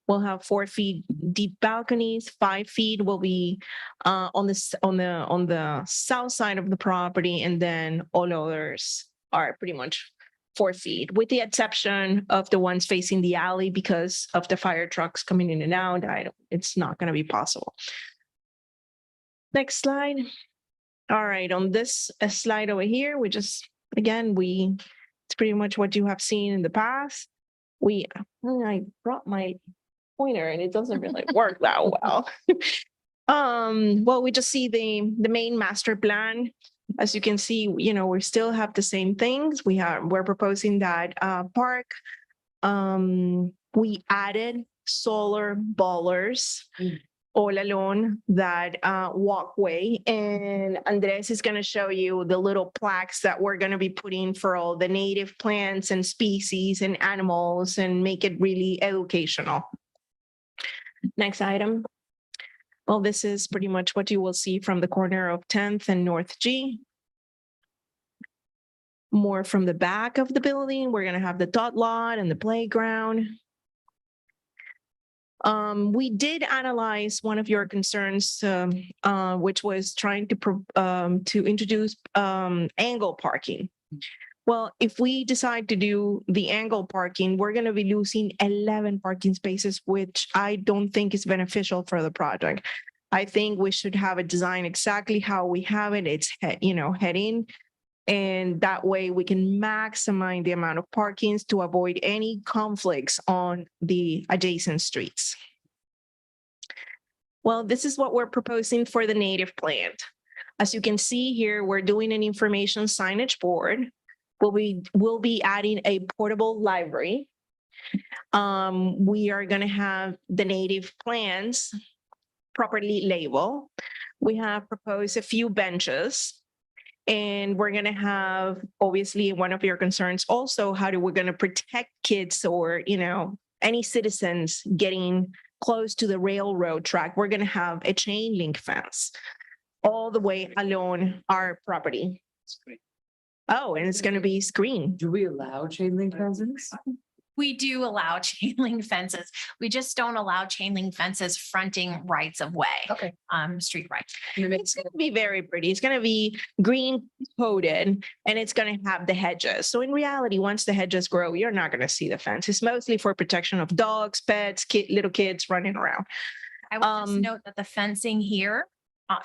will have 4 feet deep balconies. 5 feet will be on the south side of the property, and then all others are pretty much 4 feet, with the exception of the ones facing the alley because of the fire trucks coming in and out. It's not going to be possible. Next slide. All right, on this slide over here, we just it's pretty much what you have seen in the past. I brought my pointer and it doesn't really work that well. Well, we just see the main master plan. As you can see, we still have the same things. We're proposing that park. We added solar ballers all along that walkway. And Andres is going to show you the little plaques that we're going to be putting for all the native plants and species and animals and make it really educational. Next item. Well, this is pretty much what you will see from the corner of 10th and North G. More from the back of the building, we're going to have the tot lot and the playground. We did analyze one of your concerns, which was trying to introduce angle parking. Well, if we decide to do the angle parking, we're going to be losing 11 parking spaces, which I don't think is beneficial for the project. I think we should have a design exactly how we have it. It's heading. And that way we can maximize the amount of parkings to avoid any conflicts on the adjacent streets. Well, this is what we're proposing for the native plant. As you can see here, we're doing an information signage board. We'll be adding a portable library. We are going to have the native plants properly labeled. We have proposed a few benches. And we're going to have, obviously, one of your concerns also, how we're going to protect kids or, any citizens getting close to the railroad track. We're going to have a chain link fence all the way along our property. Oh, and it's going to be screened. Do we allow chain link fences? We do allow chain link fences. We just don't allow chain link fences fronting rights of way. Okay. Street rights. It's going to be very pretty. It's going to be green coated and it's going to have the hedges. So in reality, once the hedges grow, you're not going to see the fence. It's mostly for protection of dogs, pets, little kids running around. I will just note that the fencing here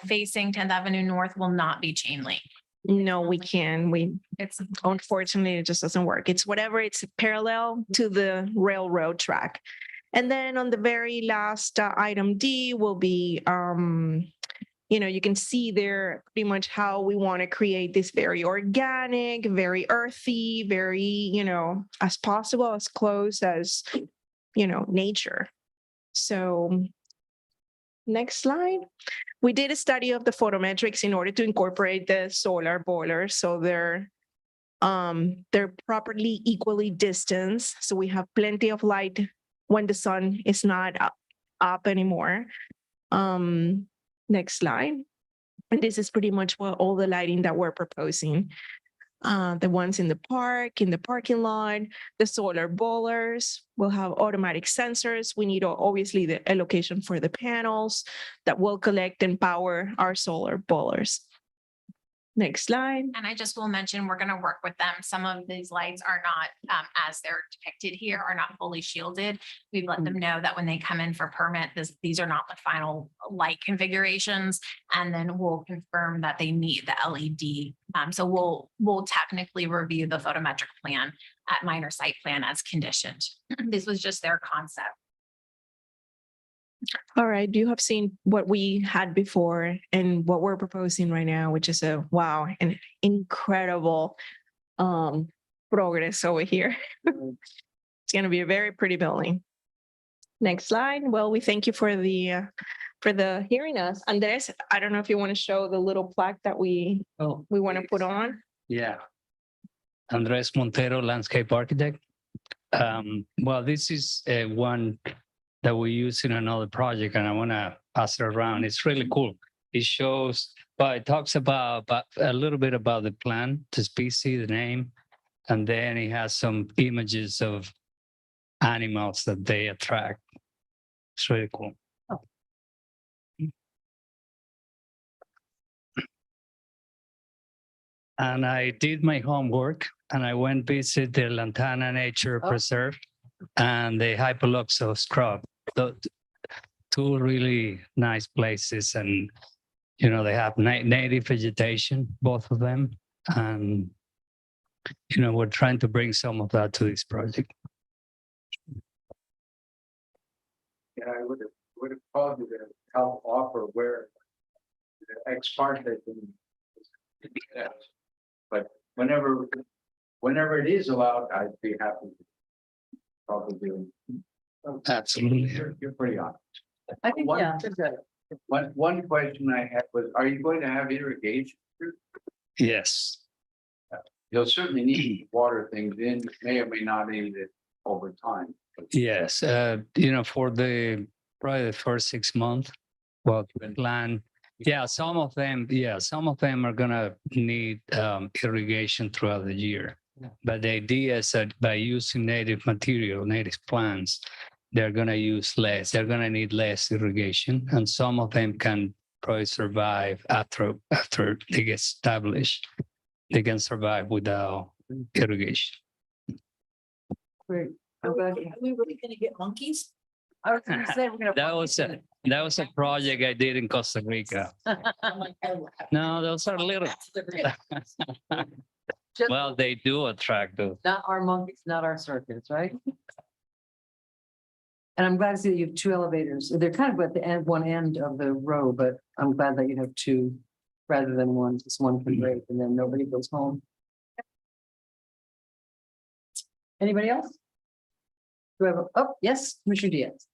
facing 10th Avenue North will not be chain link. No, we can. It's Unfortunately, it just doesn't work. It's whatever, it's parallel to the railroad track. And then on the very last item D will be, you can see there pretty much how we want to create this very organic, very earthy, very, as possible, as close as, nature. So next slide. We did a study of the photometrics in order to incorporate the solar boilers. So they're properly equally distanced. So we have plenty of light when the sun is not up anymore. Next slide. And this is pretty much what all the lighting that we're proposing. The ones in the park, in the parking lot, the solar boilers will have automatic sensors. We need obviously the allocation for the panels that will collect and power our solar boilers. Next slide. And I just will mention, we're going to work with them. Some of these lights are not, as they're depicted here, are not fully shielded. We've let them know that when they come in for permit, these are not the final light configurations. And then we'll confirm that they meet the LED. So we'll technically review the photometric plan at minor site plan as conditioned. This was just their concept. All right, you have seen what we had before and what we're proposing right now, which is an incredible progress over here. It's going to be a very pretty building. Next slide. Well, we thank you for the hearing us. Andres, I don't know if you want to show the little plaque that we want to put on. Yeah. Andres Montero, landscape architect. Well, this is one that we use in another project, and I want to pass it around. It's really cool. It shows, but it talks about a little bit about the plant, the species, the name, and then it has some images of animals that they attract. It's really cool. And I did my homework and I went visit the Lantana Nature Preserve and the Hypoloxo Scrub. Two really nice places, and they have native vegetation, both of them, and we're trying to bring some of that to this project. and I would have called you to help offer where the ex parte thing. But whenever it is allowed, I'd be happy to probably do. Absolutely. You're pretty honest. I think, One- yeah. One question I had was, are you going to have irrigation? Yes. You'll certainly need to water things in, may or may not need it over time. Yes, for probably the first 6 months, well, plan. Yeah, some of them are gonna need irrigation throughout the year. But the idea is that by using native material, native plants, they're gonna need less irrigation, and some of them can probably survive after they get established. They can survive without irrigation. Great. I'm glad. Are we really gonna get monkeys? I was gonna say, we're gonna. That was a project I did in Costa Rica. No, those are little. Just Well, they do attract those. not our monkeys, not our circus, right? And I'm glad to see that you have 2 elevators. They're kind of at the end, one end of the row, but I'm glad that you have 2 rather than one. Just one can break and then nobody goes home. Anybody else? Do I have, yes, Commissioner Diaz.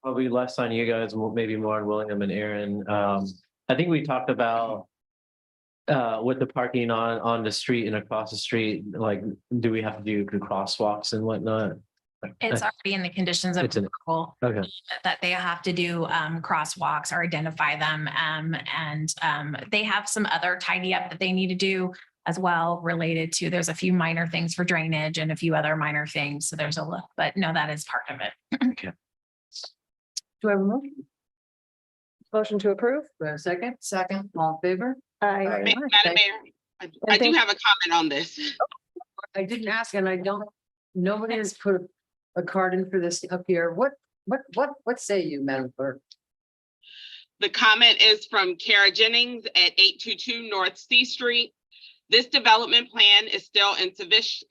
Probably less on you guys, maybe more on William and Aaron. I think we talked about with the parking on the street and across the street, like, do we have to do crosswalks and whatnot? It's already in the conditions of It's in- approval Okay. that they have to do crosswalks or identify them. And they have some other tidy up that they need to do as well related to, there's a few minor things for drainage and a few other minor things. So there's but no, that is part of it. Do I have a motion? Motion to approve? Do I have a second? Second. All in favor? Aye. Madam Mayor, I do have a comment on this. I didn't ask and I don't, nobody has put a card in for this up here. What say you, Madam Clerk? The comment is from Kara Jennings at 822 North C Street. This development plan is still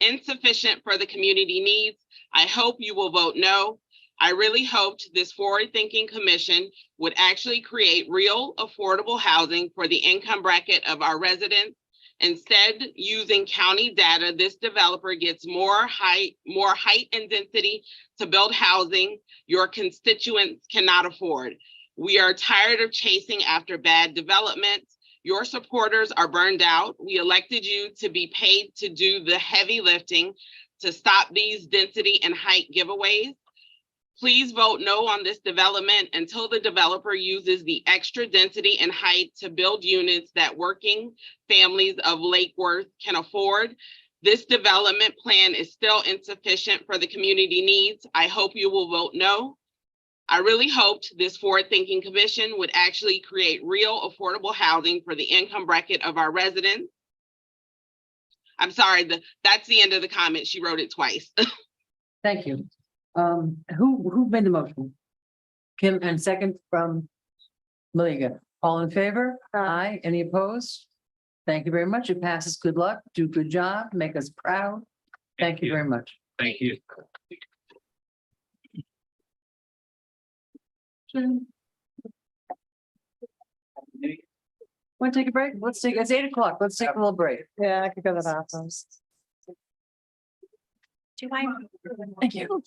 insufficient for the community needs. I hope you will vote no. I really hoped this forward-thinking commission would actually create real affordable housing for the income bracket of our residents. Instead, using county data, this developer gets more height and density to build housing your constituents cannot afford. We are tired of chasing after bad developments. Your supporters are burned out. We elected you to be paid to do the heavy lifting to stop these density and height giveaways. Please vote no on this development until the developer uses the extra density and height to build units that working families of Lake Worth can afford. This development plan is still insufficient for the community needs. I hope you will vote no. I really hoped this forward-thinking commission would actually create real affordable housing for the income bracket of our residents. I'm sorry, that's the end of the comment. She wrote it twice. Thank you. Who made the motion? Kim, and second from Maliga. All in favor? Aye. Any opposed? Thank you very much. It passes. Good luck. Do a good job. Make us proud. Thank you very much. Thank you. Want to take a break? It's 8:00. Let's take a little break. Yeah, I could go to the bathroom. Do I? Thank you.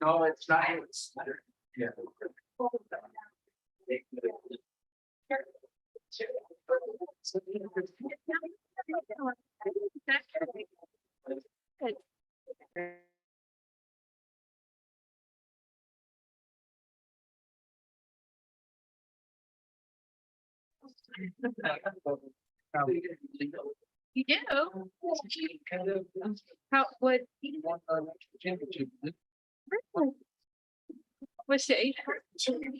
No, it's not. Yeah. You do? How, what? What's the age?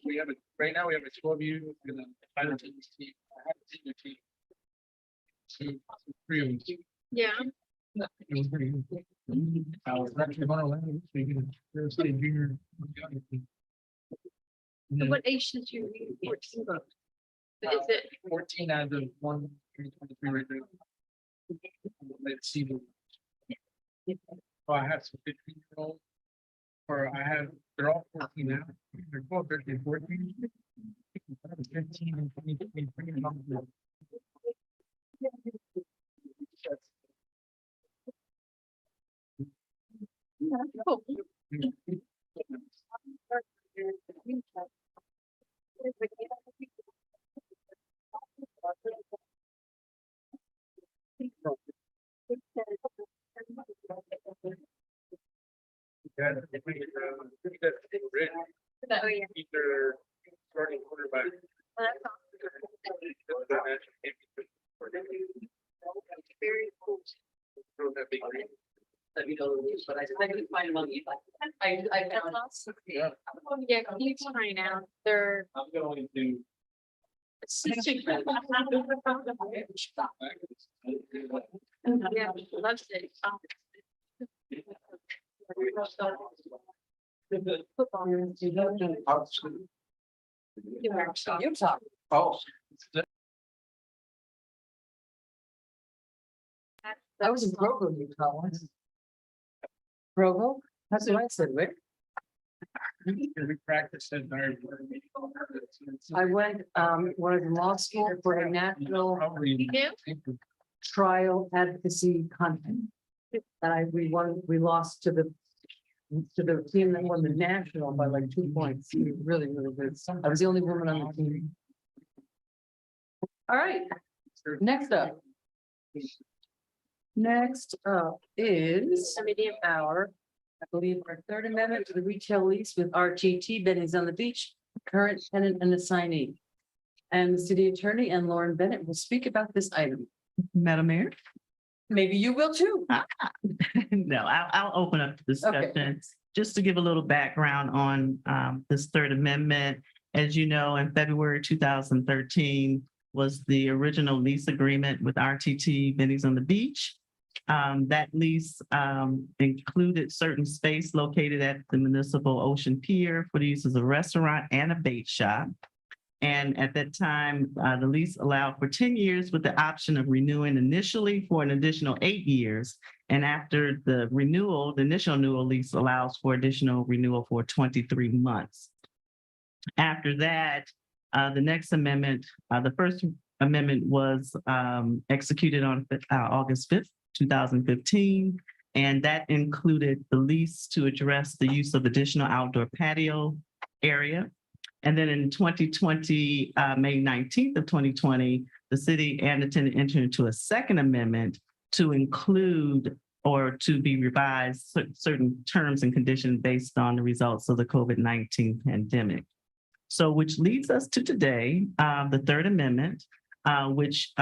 We have right now we have a 12U and a pilot team. I have a senior team. So 3 of them. Yeah. It was pretty good. I was actually going to land, so you can, there's a junior. What age did you read? Is it? 14 out of 123 right there. Let's see. Oh, I have some 15-year-olds. Or I have, they're all 14 now. They're 12, 13, 14. 15 and 20, 23. Cool. Oh, yeah. Either starting quarterback. Very cool. Let me know the news, but I couldn't find them on the. I found. Yeah. Yeah, keep trying out. They're. I'm going to. Yeah, loves it. Utah. Oh. I was in Provo, Utah once. Provo, that's what I said, Rick. We practiced in our. I went, was in law school for a national You do? trial advocacy content. And we won, we lost to the team that won the national by like 2 points. Really, really good. I was the only woman on the team. All right, next up. Next up is our, I believe, our third amendment to the retail lease with RTT Benny's on the Beach, current tenant and assignee. And the city attorney and Lauren Bennett will speak about this item. Madam Mayor? Maybe you will too. No, I'll open up the discussion. Just to give a little background on this Third Amendment. As you know, in February 2013 was the original lease agreement with RTT Benny's on the Beach. That lease included certain space located at the Municipal Ocean Pier for the use as a restaurant and a bait shop. And at that time, the lease allowed for 10 years with the option of renewing initially for an additional 8 years. And after the renewal, the initial renewal lease allows for additional renewal for 23 months. After that, the next amendment, the first amendment was executed on August 5th, 2015. And that included the lease to address the use of additional outdoor patio area. And then in 2020, May 19th of 2020, the city and the tenant entered into a second amendment to include or to be revised certain terms and conditions based on the results of the COVID-19 pandemic. So which leads us to today, the third amendment, which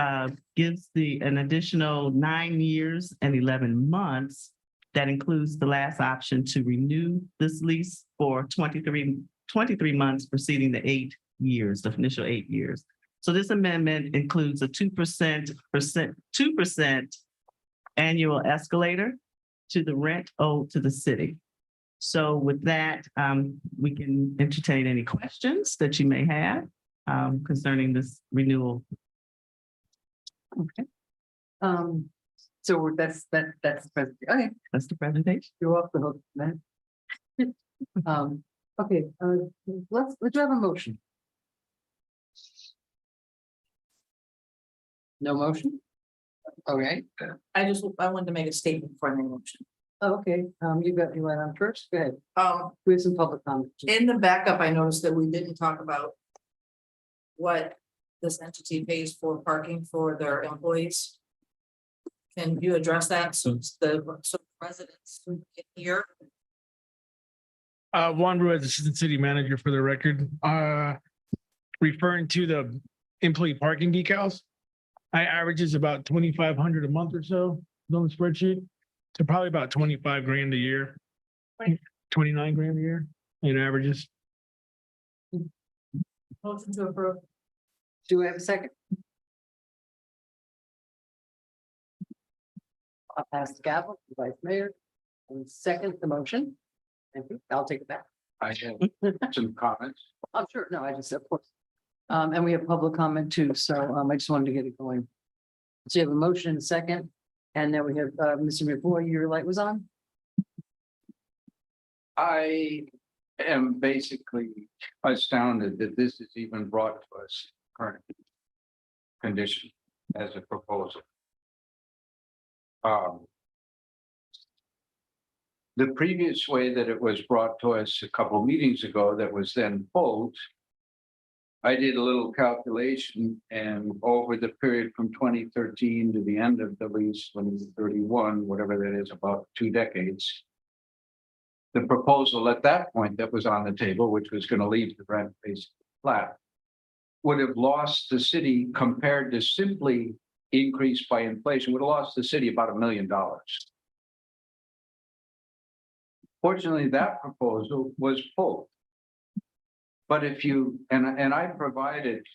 gives an additional 9 years and 11 months. That includes the last option to renew this lease for 23 months preceding the 8 years, the initial 8 years. So this amendment includes a 2% annual escalator to the rent owed to the city. So with that, we can entertain any questions that you may have concerning this renewal. Okay. So that's the presentation. Okay, That's the presentation. you're off the hook, man. Okay, let's have a motion. No motion? Okay. I wanted to make a statement for the motion. Oh, okay, you got me right on first. Go ahead. We have some public comment. In the backup, I noticed that we didn't talk about what this entity pays for parking for their employees. Can you address that since the residents can hear? Juan Ruiz, Assistant City Manager for the record. Referring to the employee parking decals, I averages about 2,500 a month or so on the spreadsheet. So probably about 25 grand a year, 29 grand a year in averages. Motion to approve. Do we have a second? I'll pass the gavel to the Vice Mayor and second the motion. Thank you. I'll take it back. I have some comments. I'm sure. No, I just, of course. And we have public comment too, so I just wanted to get it going. So you have a motion and a second, and then we have Mr. McBoy, your light was on. I am basically astounded that this is even brought to us current condition as a proposal. The previous way that it was brought to us a couple of meetings ago that was then pulled, I did a little calculation, and over the period from 2013 to the end of the lease, 2031, whatever that is, about 2 decades. The proposal at that point that was on the table, which was going to leave the rent basically flat, would have lost the city, compared to simply increased by inflation, would have lost the city about $1 million. Fortunately, that proposal was pulled. But if you, and I provided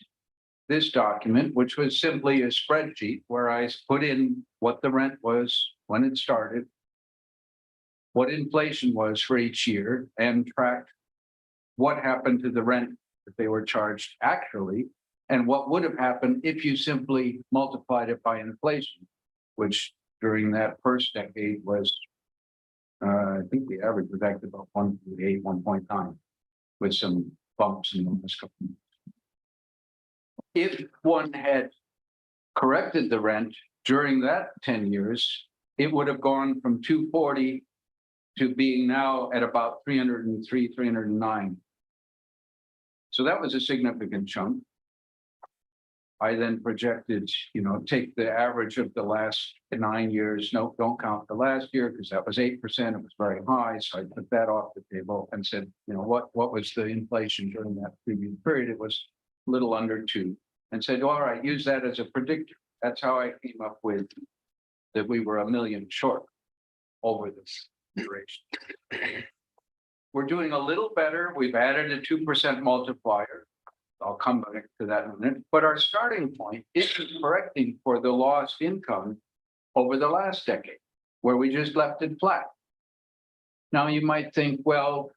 this document, which was simply a spreadsheet where I put in what the rent was when it started, what inflation was for each year, and tracked what happened to the rent that they were charged actually, and what would have happened if you simply multiplied it by inflation, which during that first decade was, I think the average was actually about 1.8, 1.9, with some bumps in the last couple of years. If one had corrected the rent during that 10 years, it would have gone from 240 to being now at about 303, 309. So that was a significant chunk. I then projected, take the average of the last 9 years. No, don't count the last year because that was 8%. It was very high. So I put that off the table and said, what was the inflation during that previous period? It was a little under 2, and said, all right, use that as a predictor. That's how I came up with that we were $1 million short over this duration. We're doing a little better. We've added a 2% multiplier. I'll come back to that in a minute. But our starting point is correcting for the lost income over the last decade, where we just left it flat. Now you might think, well,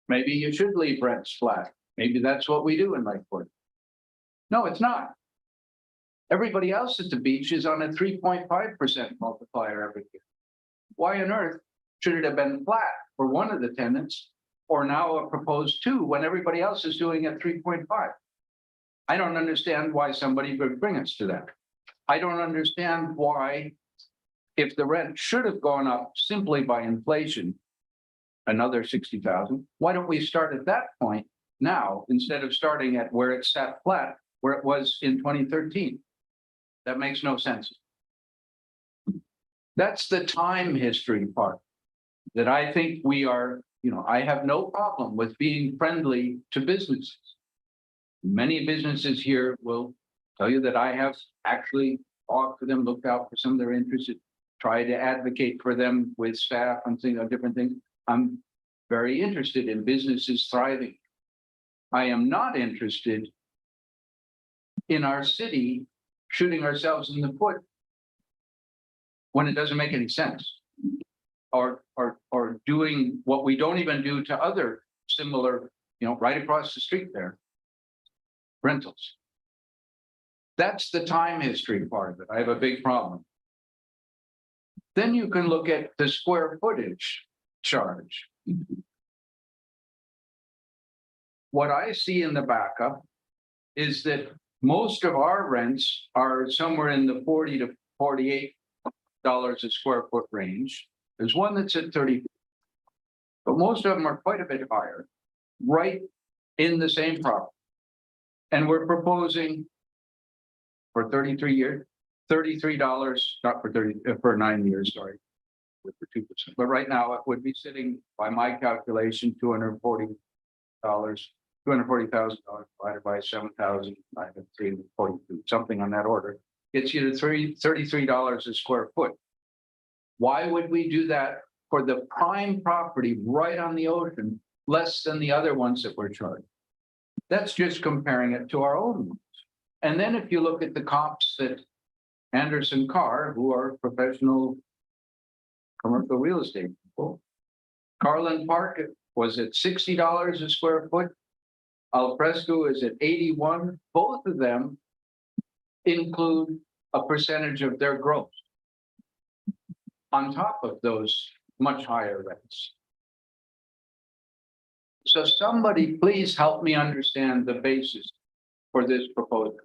maybe you should leave rents flat. Maybe that's what we do in Lakeport. No, it's not. Everybody else at the beach is on a 3.5% multiplier every year. Why on earth should it have been flat for one of the tenants, or now a proposed 2 when everybody else is doing at 3.5? I don't understand why somebody would bring us to that. I don't understand why if the rent should have gone up simply by inflation, another 60,000, why don't we start at that point now instead of starting at where it sat flat, where it was in 2013? That makes no sense. That's the time history part that I think we are, I have no problem with being friendly to businesses. Many businesses here will tell you that I have actually talked to them, looked out for some of their interests, tried to advocate for them with staff and things, different things. I'm very interested in businesses thriving. I am not interested in our city shooting ourselves in the foot when it doesn't make any sense. Or doing what we don't even do to other similar, right across the street there. Rentals. That's the time history part of it. I have a big problem. Then you can look at the square footage charge. What I see in the backup is that most of our rents are somewhere in the $40 to $48 a square foot range. There's one that's at 30, but most of them are quite a bit higher, right in the same property. And we're proposing for 33 years, $33, not for 30, for 9 years, sorry, for 2%. But right now it would be sitting, by my calculation, $240,000 divided by 7,000, I have 342, something on that order. Gets you to $33 a square foot. Why would we do that for the prime property right on the ocean, less than the other ones that we're charging? That's just comparing it to our own ones. And then if you look at the comps that Anderson Carr, who are professional commercial real estate people, Carlin Park was at $60 a square foot. Al Fresco is at 81. Both of them include a percentage of their gross on top of those much higher rents. So somebody please help me understand the basis for this proposal.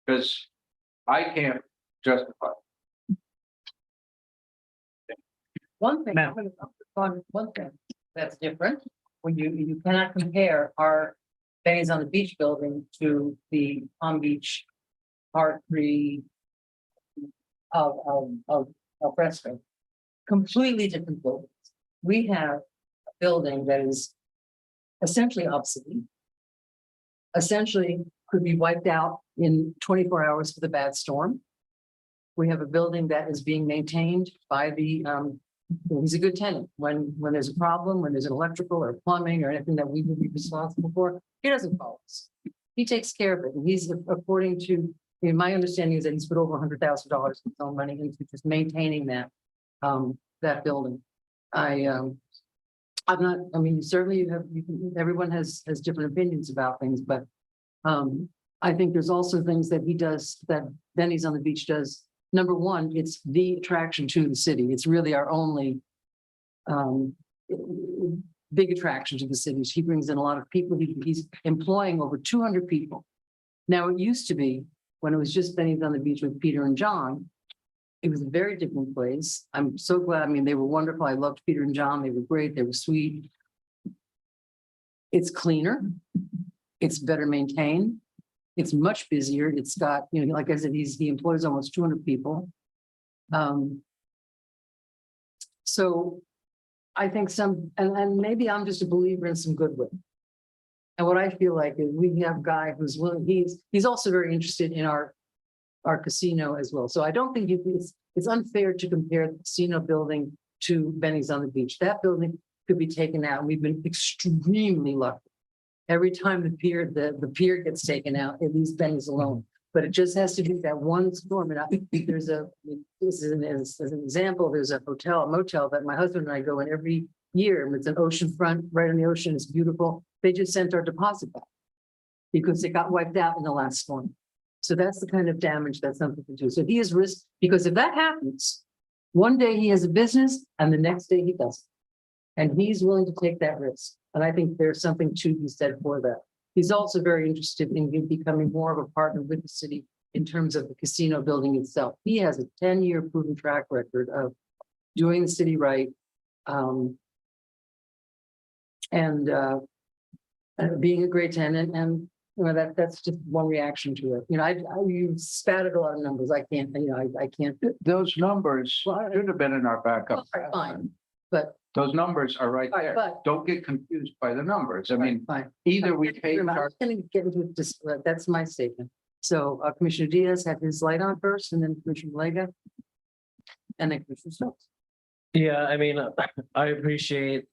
Because I can't justify it. One thing, I'm gonna on one thing that's different, when you cannot compare our Bays on the Beach building to the Palm Beach Part 3 of Fresco. Completely different buildings. We have a building that is essentially obsolete. Essentially could be wiped out in 24 hours for the bad storm. We have a building that is being maintained by the, he's a good tenant. When there's a problem, when there's an electrical or plumbing or anything that we would be responsible for, he doesn't call us. He takes care of it. And he's, according to, my understanding is that he's put over $100,000 of his own money into just maintaining that, that building. I'm not, certainly everyone has different opinions about things, but I think there's also things that he does, that Benny's on the Beach does. Number one, it's the attraction to the city. It's really our only big attraction to the city. He brings in a lot of people. He's employing over 200 people. Now, it used to be, when it was just Benny's on the Beach with Peter and John, it was a very different place. I'm so glad. They were wonderful. I loved Peter and John. They were great. They were sweet. It's cleaner. It's better maintained. It's much busier. It's got, like I said, he employs almost 200 people. So I think and maybe I'm just a believer in some goodwill. And what I feel like is we have a guy who's willing, he's also very interested in our casino as well. So I don't think it's unfair to compare the casino building to Benny's on the Beach. That building could be taken out. We've been extremely lucky. Every time the pier gets taken out, it leaves Benny's alone. But it just has to be that one storm. And I think this is as an example, there's a motel that my husband and I go in every year. And it's an oceanfront, right on the ocean. It's beautiful. They just sent our deposit back because it got wiped out in the last storm. So that's the kind of damage that something can do. So he is risk, because if that happens, one day he has a business and the next day he doesn't. And he's willing to take that risk. And I think there's something to be said for that. He's also very interested in becoming more of a partner with the city in terms of the casino building itself. He has a 10-year proven track record of doing the city right. And being a great tenant, and you know, that's just one reaction to it. You know, you spattered a lot of numbers. I can't, you know, I can't. Those numbers should have been in our backup. Fine, but Those numbers are right All right, there. but- Don't get confused by the numbers. I mean, fine. either we I'm pay. gonna get into it, just, that's my statement. So Commissioner Diaz had his light on first, and then Commissioner Malega. And then Commissioner Stokes. Yeah, I mean, I appreciate,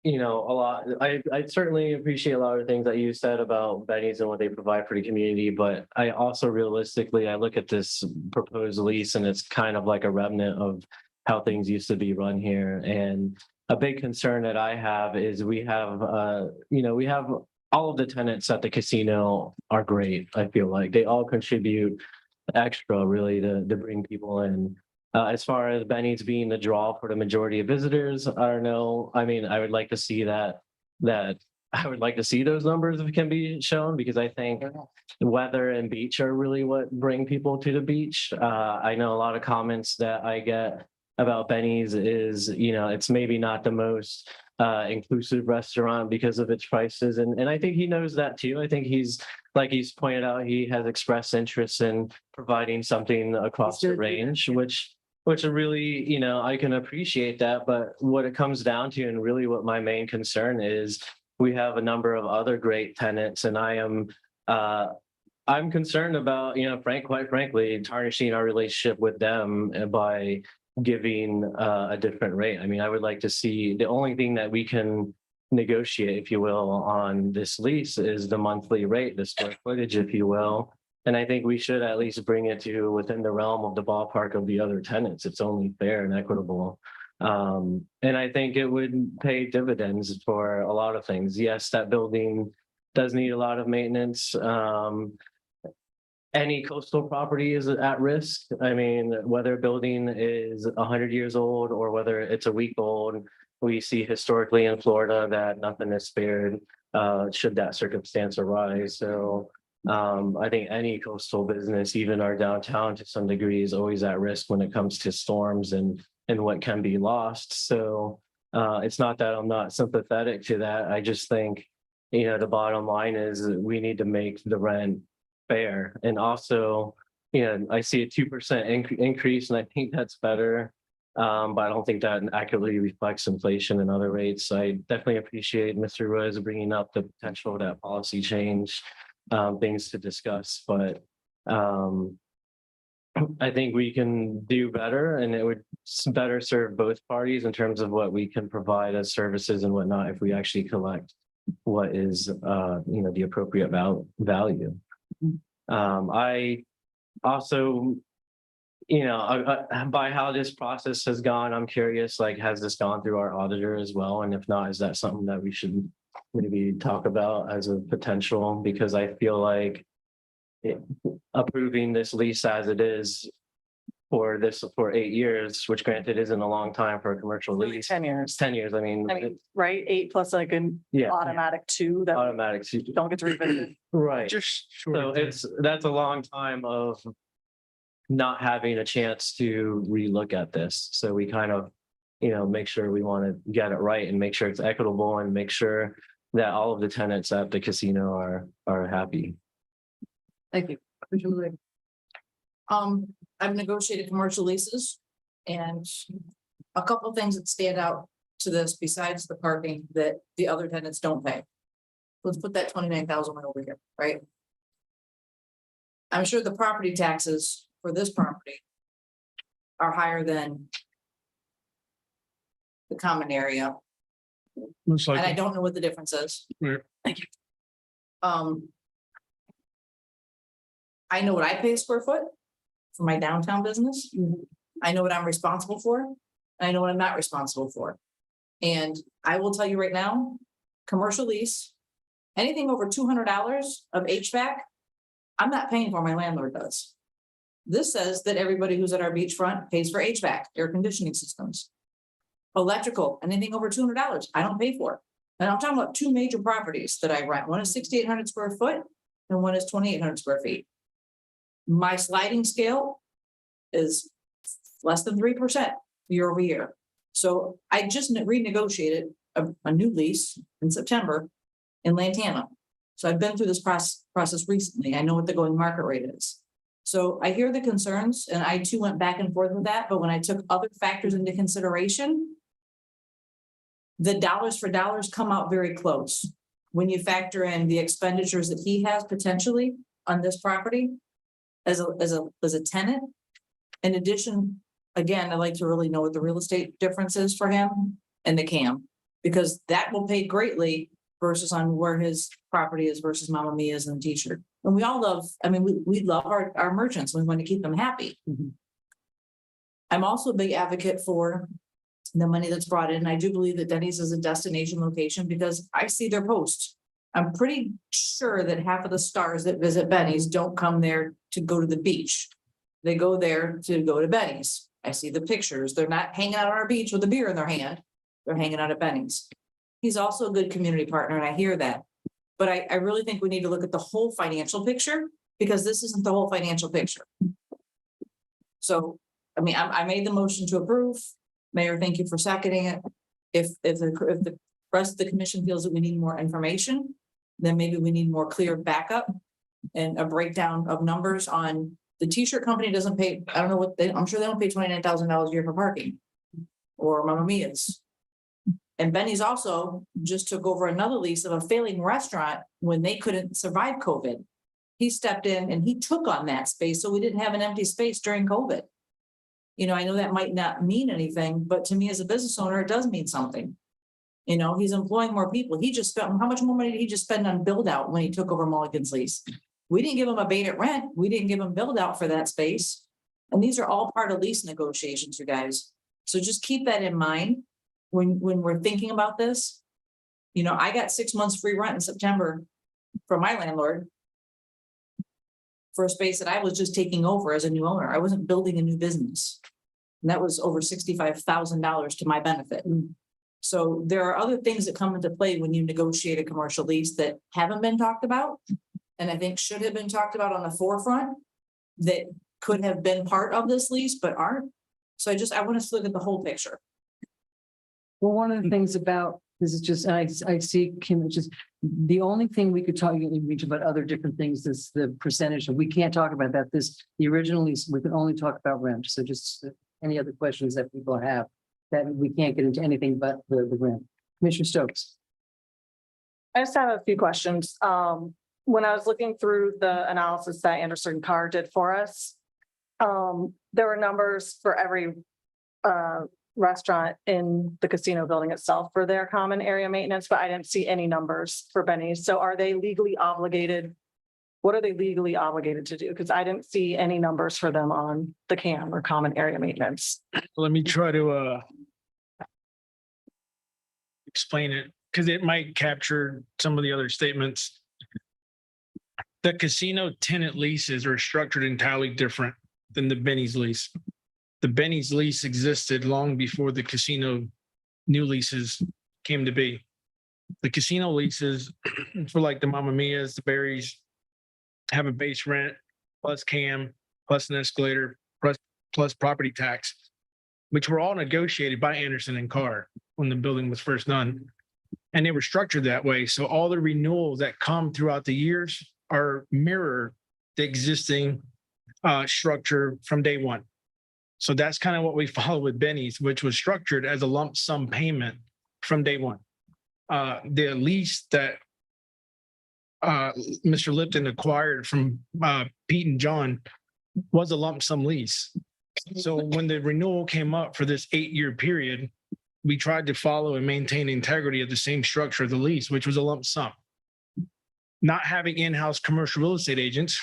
you know, a lot. I certainly appreciate a lot of things that you said about Benny's and what they provide for the community, but I also realistically, I look at this proposed lease and it's kind of like a remnant of how things used to be run here. And a big concern that I have is we have, you know, we have all of the tenants at the casino are great. I feel like they all contribute extra really to bring people in. As far as Benny's being the draw for the majority of visitors, I don't know. I mean, I would like to see that I would like to see those numbers if it can be shown, because I think weather and beach are really what bring people to the beach. I know a lot of comments that I get about Benny's is, you know, it's maybe not the most inclusive restaurant because of its prices. And I think he knows that too. I think he's pointed out, he has expressed interest in providing something across the range, which are really, you know, I can appreciate that. But what it comes down to, and really what my main concern is, we have a number of other great tenants, and I'm concerned about, you know, quite frankly, tarnishing our relationship with them by giving a different rate. I mean, I would like to see, the only thing that we can negotiate, if you will, on this lease is the monthly rate, the square footage, if you will. And I think we should at least bring it to within the realm of the ballpark of the other tenants. It's only fair and equitable. And I think it would pay dividends for a lot of things. Yes, that building does need a lot of maintenance. Any coastal property is at risk. I mean, whether a building is 100 years old or whether it's a week old, we see historically in Florida that nothing is spared should that circumstance arise. So I think any coastal business, even our downtown to some degree, is always at risk when it comes to storms and what can be lost. So it's not that I'm not sympathetic to that. I just think, you know, the bottom line is we need to make the rent fair. And also, you know, I see a 2% increase, and I think that's better. But I don't think that accurately reflects inflation and other rates. I definitely appreciate Mr. Rose bringing up the potential of that policy change, things to discuss, but I think we can do better, and it would better serve both parties in terms of what we can provide as services and whatnot if we actually collect what is, you know, the appropriate value. I also, you know, by how this process has gone, I'm curious, like, has this gone through our auditor as well? And if not, is that something that we should maybe talk about as a potential? Because I feel like approving this lease as it is for 8 years, which granted isn't a long time for a commercial lease. 10 years. 10 years, I mean, Right, 8 plus like an yeah, automatic 2 that automatic. don't get to revisit. Right. Just So that's a long time of not having a chance to relook at this. So we kind of, you know, make sure we want to get it right and make sure it's equitable and make sure that all of the tenants at the casino are happy. Thank you. Commissioner Malega. I've negotiated commercial leases, and a couple of things that stand out to this besides the parking that the other tenants don't pay. Let's put that 29,000 over here, right? I'm sure the property taxes for this property are higher than the common area, Most and I likely. don't know what the difference is. Right. Thank you. I know what I pay a square foot for my downtown business. I know what I'm responsible for, and I know what I'm not responsible for. And I will tell you right now, commercial lease, anything over $200 of HVAC, I'm not paying for, my landlord does. This says that everybody who's at our beachfront pays for HVAC, air conditioning systems. Electrical, anything over $200, I don't pay for. And I'm talking about 2 major properties that I rent. One is 6,800 square foot and one is 2,800 square feet. My sliding scale is less than 3% year over year. So I just renegotiated a new lease in September in Lantana. So I've been through this process recently. I know what the going market rate is. So I hear the concerns and I too went back and forth with that, but when I took other factors into consideration, the dollars for dollars come out very close. When you factor in the expenditures that he has potentially on this property as a tenant. In addition, again, I'd like to really know what the real estate difference is for him and the CAM, because that will pay greatly versus on where his property is versus Mama Mia's and T-shirt. And we all love, I mean, we love our merchants. We want to keep them happy. I'm also a big advocate for the money that's brought in. I do believe that Denny's is a destination location because I see their posts. I'm pretty sure that half of the stars that visit Benny's don't come there to go to the beach. They go there to go to Benny's. I see the pictures. They're not hanging out on our beach with a beer in their hand. They're hanging out at Benny's. He's also a good community partner, and I hear that. But I really think we need to look at the whole financial picture because this isn't the whole financial picture. So, I mean, I made the motion to approve. Mayor, thank you for seconding it. If the rest of the commission feels that we need more information, then maybe we need more clear backup and a breakdown of numbers on the T-shirt company doesn't pay, I don't know what I'm sure they don't pay $29,000 a year for parking or Mama Mia's. And Benny's also just took over another lease of a failing restaurant when they couldn't survive COVID. He stepped in and he took on that space. So we didn't have an empty space during COVID. You know, I know that might not mean anything, but to me as a business owner, it does mean something. You know, he's employing more people. He just spent, how much more money did he just spend on build out when he took over Mulligan's lease? We didn't give him abated rent. We didn't give him build out for that space. And these are all part of lease negotiations, you guys. So just keep that in mind when we're thinking about this. You know, I got 6 months free rent in September from my landlord for a space that I was just taking over as a new owner. I wasn't building a new business. And that was over $65,000 to my benefit. So there are other things that come into play when you negotiate a commercial lease that haven't been talked about. And I think should have been talked about on the forefront that could have been part of this lease, but aren't. So I want us to look at the whole picture. Well, one of the things about, this is just, I see Kim, it's just, the only thing we could talk about other different things is the percentage, and we can't talk about that. The original lease, we can only talk about rent. So just any other questions that people have, that we can't get into anything but the rent. Commissioner Stokes. I just have a few questions. When I was looking through the analysis that Anderson Carr did for us, there were numbers for every restaurant in the casino building itself for their common area maintenance, but I didn't see any numbers for Benny's. So are they legally obligated? What are they legally obligated to do? Because I didn't see any numbers for them on the CAM or common area maintenance. Let me try to explain it because it might capture some of the other statements. The casino tenant leases are structured entirely different than the Benny's lease. The Benny's lease existed long before the casino new leases came to be. The casino leases for like the Mama Mia's, the Berries, have a base rent plus CAM, plus an escalator, plus property tax, which were all negotiated by Anderson and Carr when the building was first done. And they were structured that way. So all the renewals that come throughout the years are mirror the existing structure from day one. So that's kind of what we follow with Benny's, which was structured as a lump sum payment from day one. The lease that Mr. Lipton acquired from Pete and John was a lump sum lease. So when the renewal came up for this 8-year period, we tried to follow and maintain the integrity of the same structure of the lease, which was a lump sum. Not having in-house commercial real estate agents,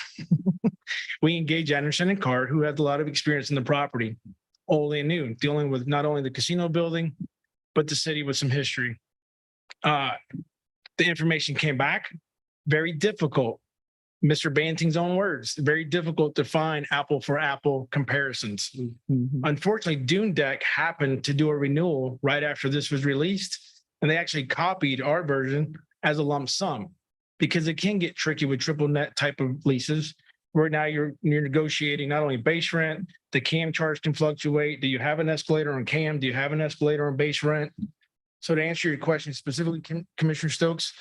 we engaged Anderson and Carr, who had a lot of experience in the property, old and new, dealing with not only the casino building, but the city with some history. The information came back, very difficult. Mr. Banting's own words, very difficult to find apple for apple comparisons. Unfortunately, Dune Deck happened to do a renewal right after this was released, and they actually copied our version as a lump sum because it can get tricky with triple net type of leases where now you're negotiating not only base rent, the CAM charge can fluctuate. Do you have an escalator on CAM? Do you have an escalator on base rent? So to answer your question specifically, Commissioner Stokes,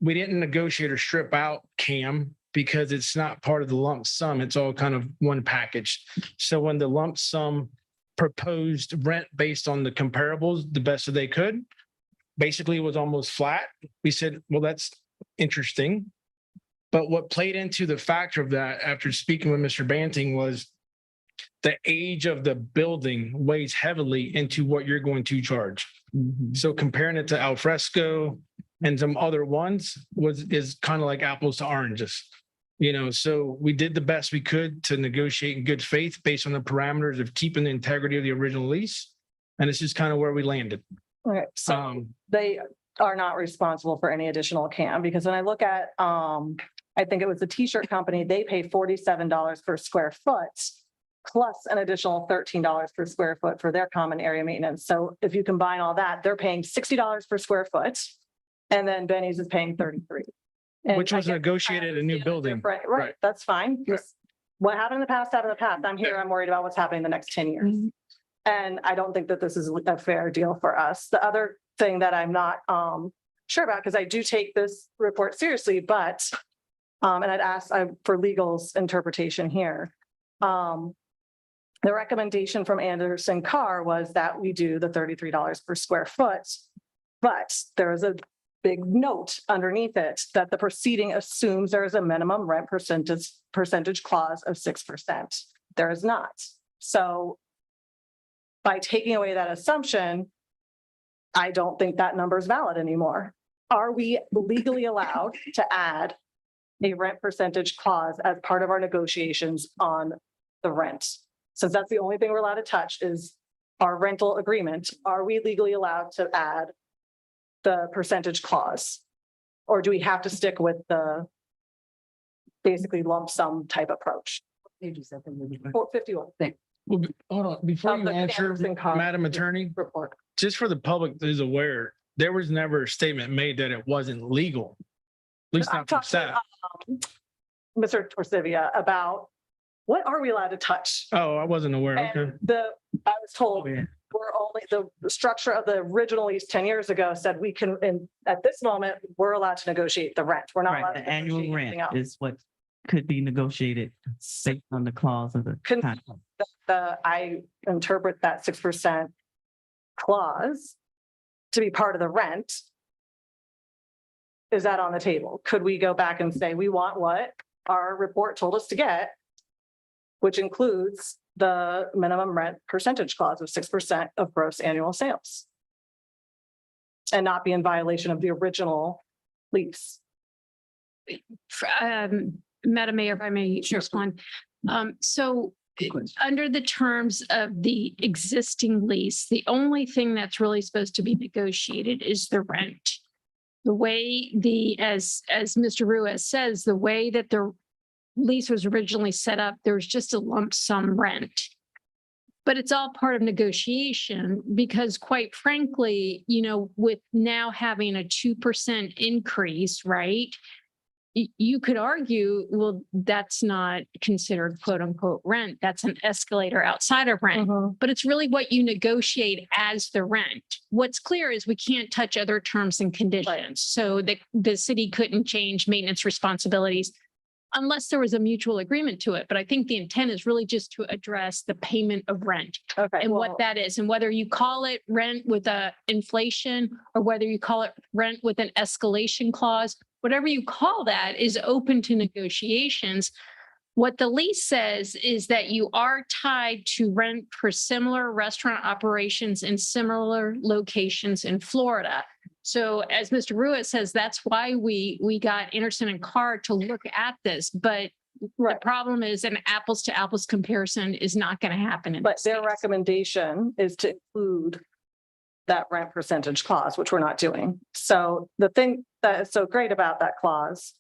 we didn't negotiate or strip out CAM because it's not part of the lump sum. It's all kind of one package. So when the lump sum proposed rent based on the comparables, the best that they could, basically it was almost flat. We said, well, that's interesting. But what played into the factor of that after speaking with Mr. Banting was the age of the building weighs heavily into what you're going to charge. So comparing it to Alfresco and some other ones is kind of like apples to oranges. So we did the best we could to negotiate in good faith based on the parameters of keeping the integrity of the original lease. And it's just kind of where we landed. Okay, so they are not responsible for any additional CAM, because when I look at, I think it was the t-shirt company, they pay $47 per square foot plus an additional $13 per square foot for their common area maintenance. So if you combine all that, they're paying $60 per square foot. And then Benny's is paying 33. And Which I was get negotiated a new building. Right, that's fine. Just what happened in the past, happened in the past. I'm here, I'm worried about what's happening the next 10 years. And I don't think that this is a fair deal for us. The other thing that I'm not sure about, because I do take this report seriously, but, and I'd ask for legal's interpretation here. The recommendation from Anderson Carr was that we do the $33 per square foot, but there is a big note underneath it that the proceeding assumes there is a minimum rent percentage clause of 6%. There is not. So by taking away that assumption, I don't think that number is valid anymore. Are we legally allowed to add a rent percentage clause as part of our negotiations on the rent? Since that's the only thing we're allowed to touch is our rental agreement. Are we legally allowed to add the percentage clause? Or do we have to stick with the basically lump sum type approach? Pages up in the- 451. Well, hold on, before Of you the answer, Anderson Carr Madam Attorney, report. just for the public that is aware, there was never a statement made that it wasn't legal. At least I'm not from talking, staff. Mr. Torcivia, about what are we allowed to touch? Oh, I wasn't aware. Okay. And I was told we're only, the structure of the original lease 10 years ago said we can, and at this moment, we're allowed to negotiate the rent. We're not allowed Right, to the annual negotiate rent anything else. is what could be negotiated based on the clause of the contract. I interpret that 6% clause to be part of the rent. Is that on the table? Could we go back and say, we want what our report told us to get, which includes the minimum rent percentage clause of 6% of gross annual sales, and not be in violation of the original lease? Madam Mayor, if I may respond. So under the terms of the existing lease, the only thing that's really supposed to be negotiated is the rent. The way as Mr. Ruiz says, the way that the lease was originally set up, there was just a lump sum rent. But it's all part of negotiation because quite frankly, with now having a 2% increase, right? You could argue, well, that's not considered quote unquote rent. That's an escalator outside of rent, but it's really what you negotiate as the rent. What's clear is we can't touch other terms and conditions. So the city couldn't change maintenance responsibilities unless there was a mutual agreement to it. But I think the intent is really just to address the payment of rent and what that is. And whether you call it rent with a inflation or whether you call it rent with an escalation clause, whatever you call that is open to negotiations. What the lease says is that you are tied to rent for similar restaurant operations in similar locations in Florida. So as Mr. Ruiz says, that's why we got Anderson and Carr to look at this. But the problem is an apples to apples comparison is not going to happen. But their recommendation is to include that rent percentage clause, which we're not doing. So the thing that is so great about that clause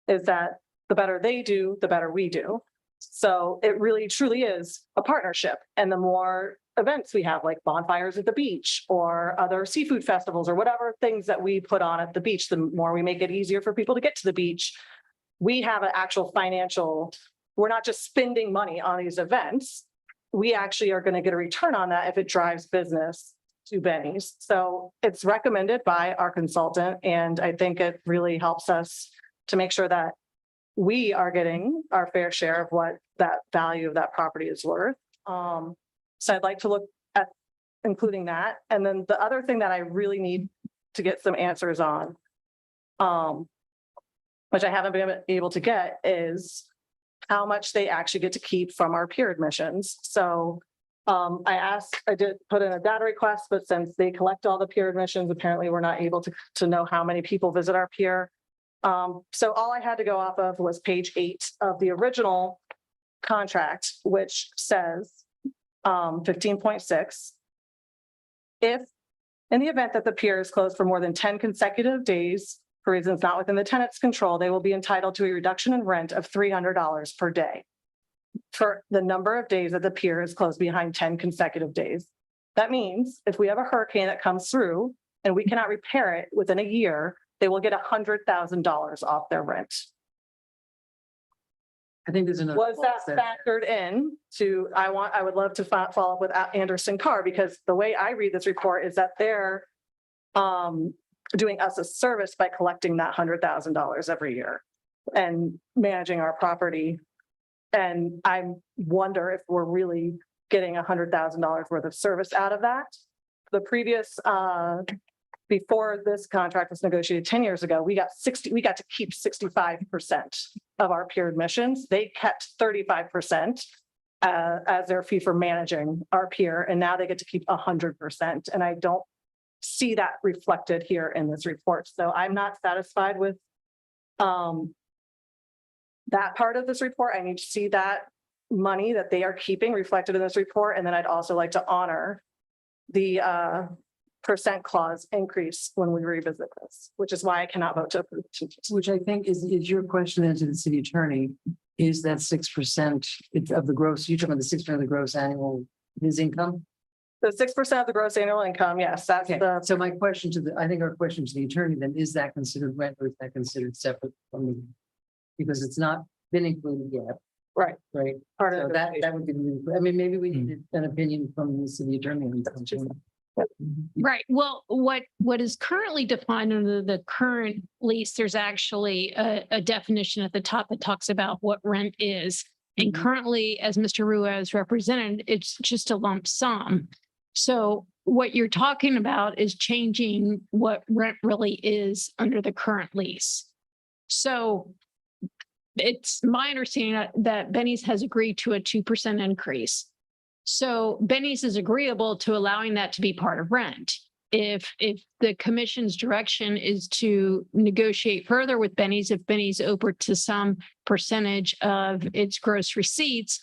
is that the better they do, the better we do. So it really truly is a partnership. And the more events we have, like bonfires at the beach or other seafood festivals or whatever things that we put on at the beach, the more we make it easier for people to get to the beach. We have an actual financial we're not just spending money on these events. We actually are going to get a return on that if it drives business to Benny's. So it's recommended by our consultant, and I think it really helps us to make sure that we are getting our fair share of what that value of that property is worth. So I'd like to look at including that. And then the other thing that I really need to get some answers on, which I haven't been able to get, is how much they actually get to keep from our peer admissions. So I did put in a data request, but since they collect all the peer admissions, apparently we're not able to know how many people visit our peer. So all I had to go off of was page 8 of the original contract, which says 15.6. If in the event that the pier is closed for more than 10 consecutive days for reasons not within the tenant's control, they will be entitled to a reduction in rent of $300 per day for the number of days that the pier is closed behind 10 consecutive days. That means if we have a hurricane that comes through and we cannot repair it within a year, they will get $100,000 off their rent. I think there's another. Was that factored in to, I would love to follow up with Anderson Carr, because the way I read this report is that they're doing us a service by collecting that $100,000 every year and managing our property. And I wonder if we're really getting $100,000 worth of service out of that. The previous, before this contract was negotiated 10 years ago, we got to keep 65% of our peer admissions. They kept 35% as their fee for managing our peer, and now they get to keep 100%. And I don't see that reflected here in this report. So I'm not satisfied with that part of this report. I need to see that money that they are keeping reflected in this report. And then I'd also like to honor the percent clause increase when we revisit this, which is why I cannot vote to approve. Which I think is your question then to the city attorney, is that 6% of the gross, you're talking about the 6% of the gross annual, his income? The 6% of the gross annual income, yes, that's Okay, the, so my question to I think our question to the attorney then, is that considered rent or is that considered separate from the, because it's not been included yet, right, right? part So of that the. would be, I mean, maybe we need an opinion from the city attorney. On that. Right. Well, what is currently defined under the current lease, there's actually a definition at the top that talks about what rent is. And currently, as Mr. Ruiz represented, it's just a lump sum. So what you're talking about is changing what rent really is under the current lease. So it's my understanding that Benny's has agreed to a 2% increase. So Benny's is agreeable to allowing that to be part of rent. If the commission's direction is to negotiate further with Benny's, if Benny's open to some percentage of its gross receipts,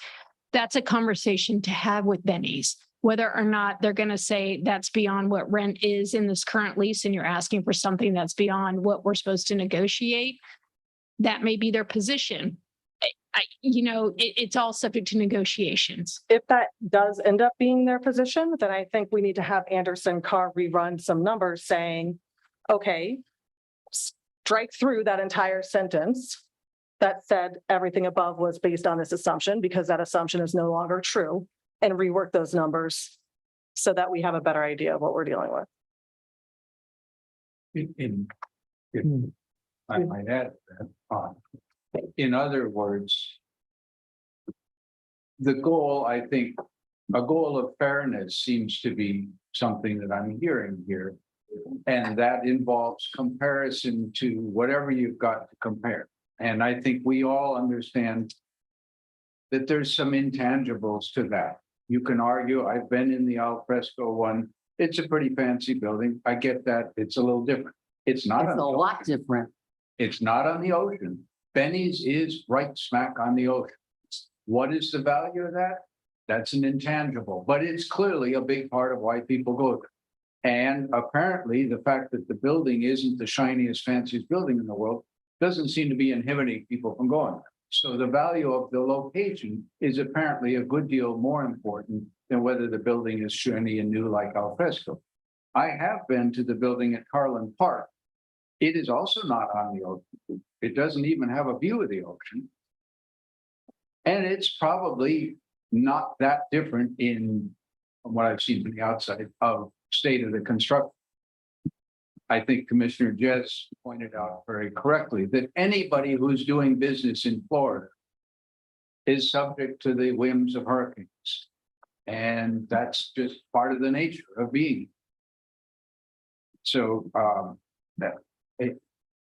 that's a conversation to have with Benny's. Whether or not they're going to say that's beyond what rent is in this current lease and you're asking for something that's beyond what we're supposed to negotiate, that may be their position. It's all subject to negotiations. If that does end up being their position, then I think we need to have Anderson Carr rerun some numbers saying, okay, strike through that entire sentence that said everything above was based on this assumption, because that assumption is no longer true, and rework those numbers so that we have a better idea of what we're dealing with. I might add that. In other words, the goal, I think, a goal of fairness seems to be something that I'm hearing here. And that involves comparison to whatever you've got to compare. And I think we all understand that there's some intangibles to that. You can argue, I've been in the al fresco one. It's a pretty fancy building. I get that. It's a little different. It's not It's a lot different. It's not on the ocean. Benny's is right smack on the ocean. What is the value of that? That's an intangible, but it's clearly a big part of why people go there. And apparently the fact that the building isn't the shiniest, fanciest building in the world doesn't seem to be inhibiting people from going there. So the value of the location is apparently a good deal more important than whether the building is shiny and new like al fresco. I have been to the building at Carlin Park. It is also not on the ocean. It doesn't even have a view of the ocean. And it's probably not that different from what I've seen from the outside of state of the construction. I think Commissioner Jez pointed out very correctly that anybody who's doing business in Florida is subject to the whims of hurricanes. And that's just part of the nature of being. So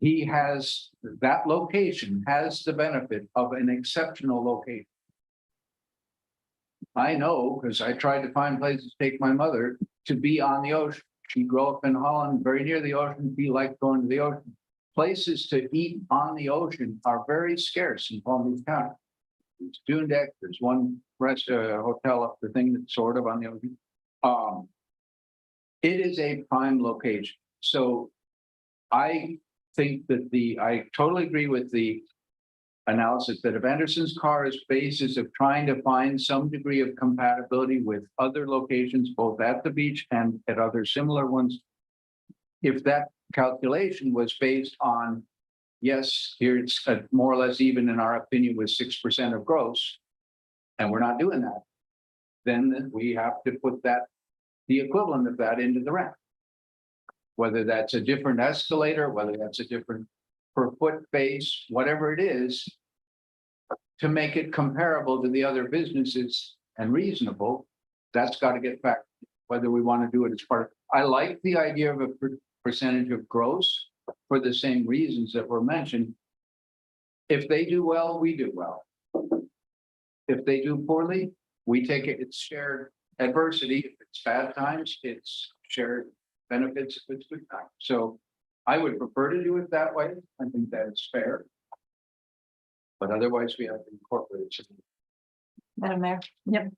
he has, that location has the benefit of an exceptional location. I know, because I tried to find places to take my mother to be on the ocean. She grew up in Holland, very near the ocean. She liked going to the ocean. Places to eat on the ocean are very scarce in Palm Beach County. There's Dune Deck, there's one hotel up the thing that's sort of on the ocean. It is a prime location. So I think that I totally agree with the analysis that if Anderson's Car basis of trying to find some degree of compatibility with other locations, both at the beach and at other similar ones, if that calculation was based on, yes, here it's more or less even in our opinion with 6% of gross, and we're not doing that, then we have to put the equivalent of that into the rent. Whether that's a different escalator, whether that's a different per foot base, whatever it is, to make it comparable to the other businesses and reasonable, that's got to get back, whether we want to do it as part of. I like the idea of a percentage of gross for the same reasons that were mentioned. If they do well, we do well. If they do poorly, we take it, it's shared adversity. If it's bad times, it's shared benefits if it's good times. So I would prefer to do it that way. I think that is fair. But otherwise, we have to incorporate it. Madam Mayor? Yep.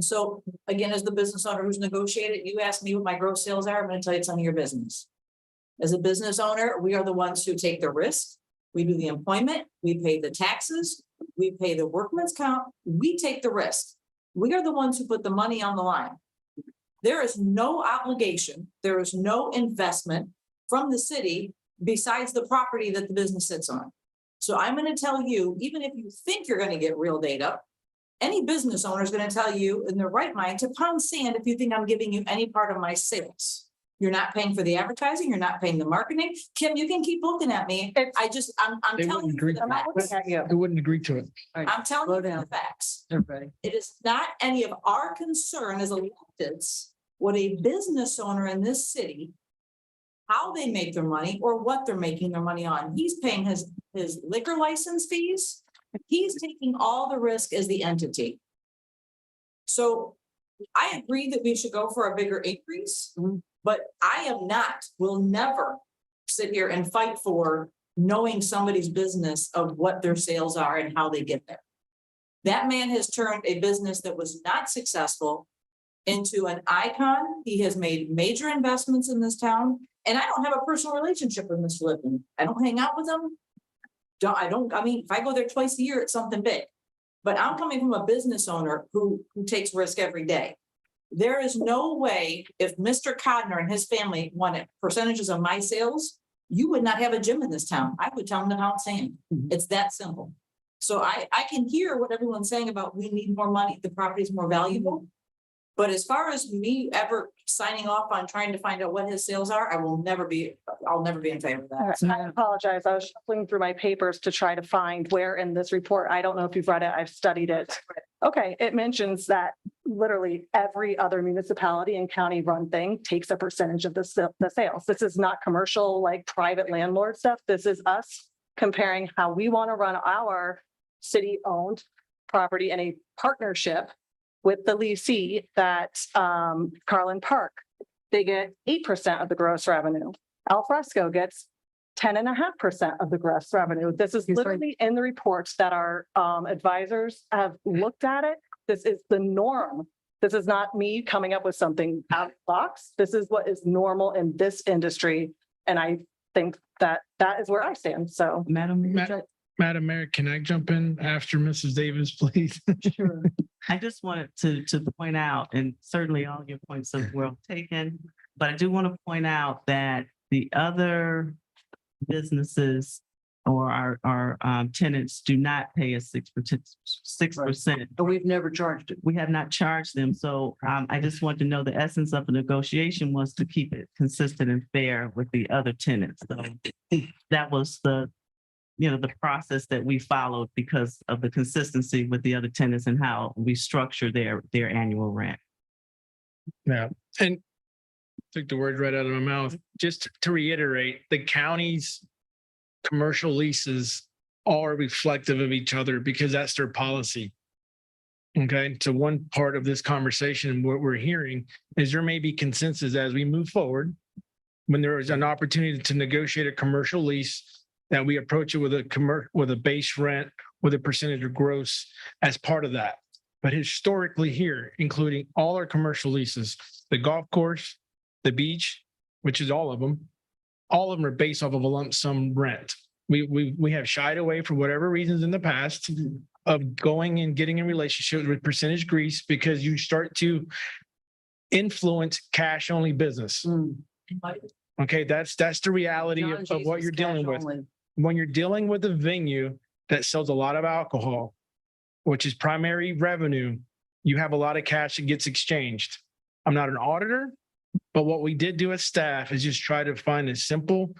So again, as the business owner who's negotiated, you asked me what my gross sales are, I'm gonna tell you it's none of your business. As a business owner, we are the ones who take the risk. We do the employment, we pay the taxes, we pay the workman's comp, we take the risk. We are the ones who put the money on the line. There is no obligation, there is no investment from the city besides the property that the business sits on. So I'm going to tell you, even if you think you're going to get real data, any business owner is going to tell you in their right mind to pound sand if you think I'm giving you any part of my sales. You're not paying for the advertising, you're not paying the marketing. Kim, you can keep looking at me. I'm They telling wouldn't you agree the to facts. it. I wouldn't agree to it. I'm telling you the facts. Everybody. It is not any of our concern as electeds what a business owner in this city, how they make their money or what they're making their money on. He's paying his liquor license fees. He's taking all the risk as the entity. So I agree that we should go for a bigger increase, but I will never sit here and fight for knowing somebody's business of what their sales are and how they get there. That man has turned a business that was not successful into an icon. He has made major investments in this town. And I don't have a personal relationship with Mr. Lipton. I don't hang out with him. I mean, if I go there twice a year, it's something big. But I'm coming from a business owner who takes risk every day. There is no way if Mr. Codner and his family wanted percentages of my sales, you would not have a gym in this town. I would tell them to pound sand. It's that simple. So I can hear what everyone's saying about we need more money, the property is more valuable. But as far as me ever signing off on trying to find out what his sales are, I'll never be in favor of that. I apologize. I was shuffling through my papers to try to find where in this report, I don't know if you've read it, I've studied it. Okay, it mentions that literally every other municipality and county run thing takes a percentage of the sales. This is not commercial, like private landlord stuff. This is us comparing how we want to run our city-owned property in a partnership with the leasee that Carlin Park. They get 8% of the gross revenue. Al Fresco gets 10.5% of the gross revenue. This is literally in the reports that our advisors have looked at it. This is the norm. This is not me coming up with something out of the box. This is what is normal in this industry. And I think that is where I stand. So Madam Mayor, can I jump in after Mrs. Davis, please? Sure. I just wanted to point out, and certainly all your points are well taken, but I do want to point out that the other businesses or our tenants do not pay us 6%. But we've never charged it. We have not charged them. So I just want to know the essence of the negotiation was to keep it consistent and fair with the other tenants. So that was the process that we followed because of the consistency with the other tenants and how we structure their annual rent. Yeah, and took the words right out of my mouth. Just to reiterate, the county's commercial leases are reflective of each other because that's their policy. Okay, so one part of this conversation and what we're hearing is there may be consensus as we move forward when there is an opportunity to negotiate a commercial lease that we approach it with a base rent with a percentage of gross as part of that. But historically here, including all our commercial leases, the golf course, the beach, which is all of them are based off of a lump sum rent. We have shied away for whatever reasons in the past of going and getting in relationships with percentage grease because you start to influence cash only business. Okay, that's the reality of what you're dealing with. When you're dealing with a venue that sells a lot of alcohol, which is primary revenue, you have a lot of cash that gets exchanged. I'm not an auditor, but what we did do as staff is just try to find a simple,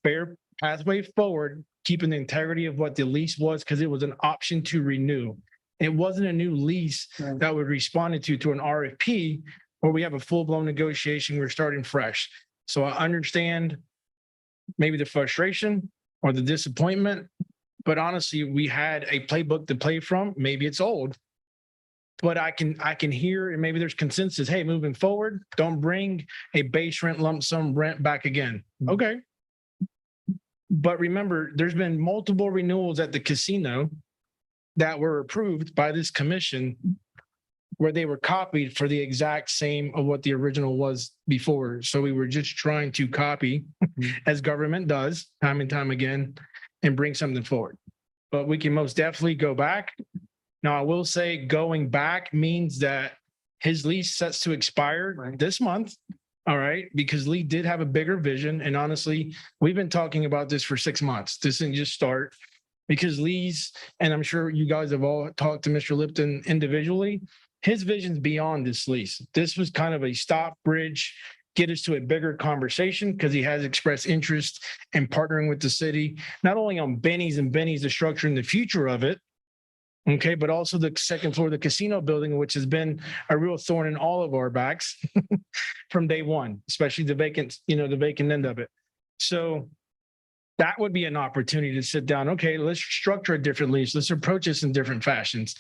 fair pathway forward, keeping the integrity of what the lease was, because it was an option to renew. It wasn't a new lease that we responded to an RFP where we have a full-blown negotiation, we're starting fresh. So I understand maybe the frustration or the disappointment, but honestly, we had a playbook to play from. Maybe it's old, but I can hear, and maybe there's consensus. Hey, moving forward, don't bring a base rent lump sum rent back again. Okay. But remember, there's been multiple renewals at the casino that were approved by this commission where they were copied for the exact same of what the original was before. So we were just trying to copy as government does time and time again and bring something forward. But we can most definitely go back. Now, I will say going back means that his lease sets to expire this month. All right, because Lee did have a bigger vision. And honestly, we've been talking about this for 6 months. This didn't just start because Lee's, and I'm sure you guys have all talked to Mr. Lipton individually, his vision's beyond this lease. This was kind of a stop bridge, get us to a bigger conversation because he has expressed interest in partnering with the city, not only on Benny's and Benny's, the structure and the future of it, okay, but also the second floor of the casino building, which has been a real thorn in all of our backs from day one, especially the vacant end of it. So that would be an opportunity to sit down. Okay, let's structure a different lease. Let's approach this in different fashions.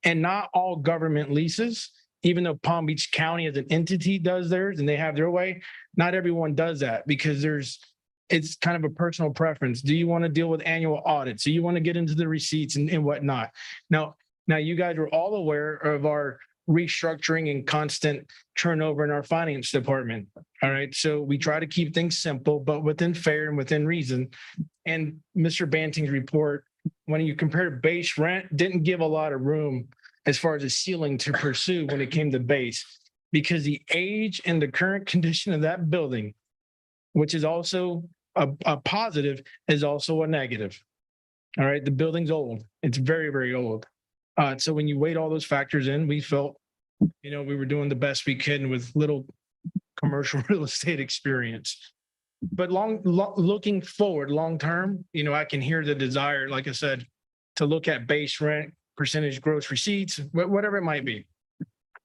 And not all government leases, even though Palm Beach County as an entity does theirs and they have their way, not everyone does that because it's kind of a personal preference. Do you want to deal with annual audits? Do you want to get into the receipts and whatnot? Now you guys are all aware of our restructuring and constant turnover in our finance department. All right. So we try to keep things simple, but within fair and within reason. And Mr. Banting's report, when you compare base rent, didn't give a lot of room as far as a ceiling to pursue when it came to base, because the age and the current condition of that building, which is also a positive, is also a negative. All right. The building's old. It's very, very old. So when you weighed all those factors in, we felt, we were doing the best we could with little commercial real estate experience. But looking forward, long term, I can hear the desire, like I said, to look at base rent, percentage gross receipts, whatever it might be.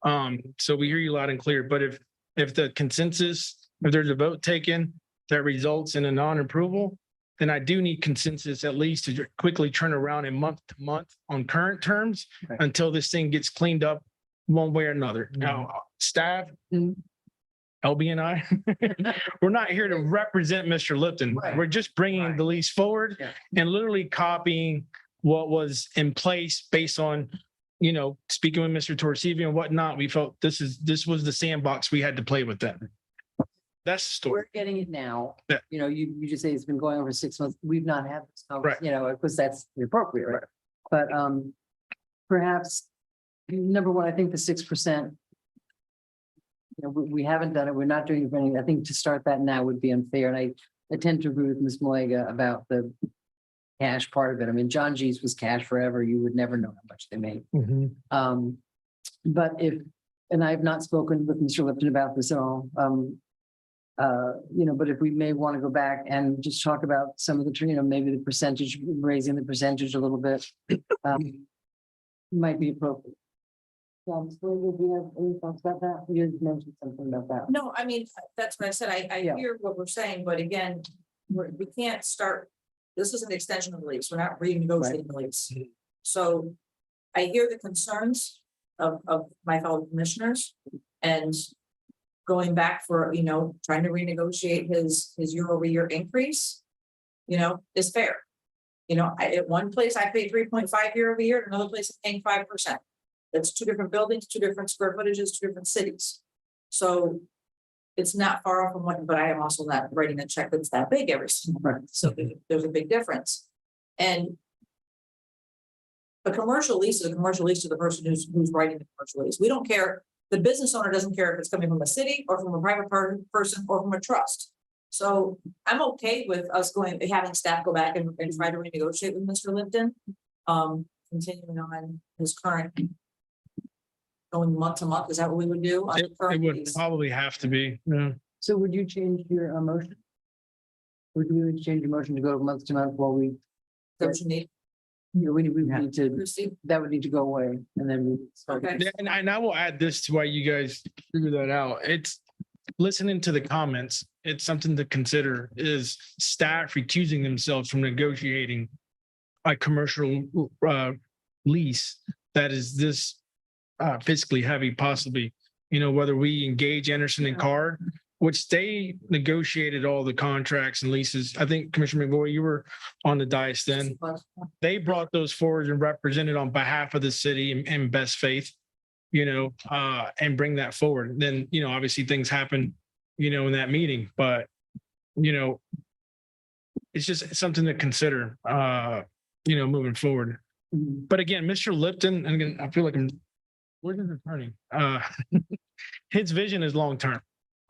So we hear you loud and clear. But if the consensus, if there's a vote taken that results in a non-approval, then I do need consensus at least to quickly turn around in month to month on current terms until this thing gets cleaned up one way or another. Now, staff, LB and I, we're not here to represent Mr. Lipton. We're just bringing the lease forward and literally copying what was in place based on, speaking with Mr. Torsivi and whatnot. We felt this was the sandbox we had to play with then. That's the story. We're getting it now. Yeah. You just say it's been going on for 6 months. We've not had this conversation, because that's appropriate, right? But perhaps, number one, I think the 6%, we haven't done it. We're not doing it. I think to start that now would be unfair. And I tend to agree with Ms. Malega about the cash part of it. I mean, John G's was cash forever. You would never know how much they made. But if, and I've not spoken with Mr. Lipton about this at all. But if we may want to go back and just talk about some of the, maybe the percentage, raising the percentage a little bit. Might be appropriate. Do you have any thoughts about that? You had mentioned something about that. No, I mean, that's what I said. I Yeah. hear what we're saying, but again, we can't start, this is an extension of the lease. We're not renegotiating the lease. So I hear the concerns of my fellow commissioners and going back for, trying to renegotiate his year-over-year increase, is fair. At one place I pay 3.5 year-over-year, at another place I'm paying 5%. That's two different buildings, two different square footages, two different cities. So it's not far off from what, but I am also not writing a check that's that big every single month. So there's a big difference. And a commercial lease is a commercial lease to the person who's writing the commercial lease. We don't care. The business owner doesn't care if it's coming from a city or from a private person or from a trust. So I'm okay with us having staff go back and try to renegotiate with Mr. Lipton. Continuing on his current going month to month, is that what we would do? It would probably have to be, yeah. So would you change your motion? Would you change your motion to go month to month while we? Don't you need? We need to, Proceed. that would need to go away and then we start. Okay. Yeah, and I will add this to why you guys figure that out. It's listening to the comments. It's something to consider is staff recusing themselves from negotiating a commercial lease that is this fiscally heavy, possibly, whether we engage Anderson and Carr, which they negotiated all the contracts and leases. I think Commissioner McVoy, you were on the dais then. They brought those forward and represented on behalf of the city in best faith, and bring that forward. Then, obviously things happen, in that meeting, but, it's just something to consider, moving forward. But again, Mr. Lipton, and again, I feel like where's his attorney? His vision is long-term.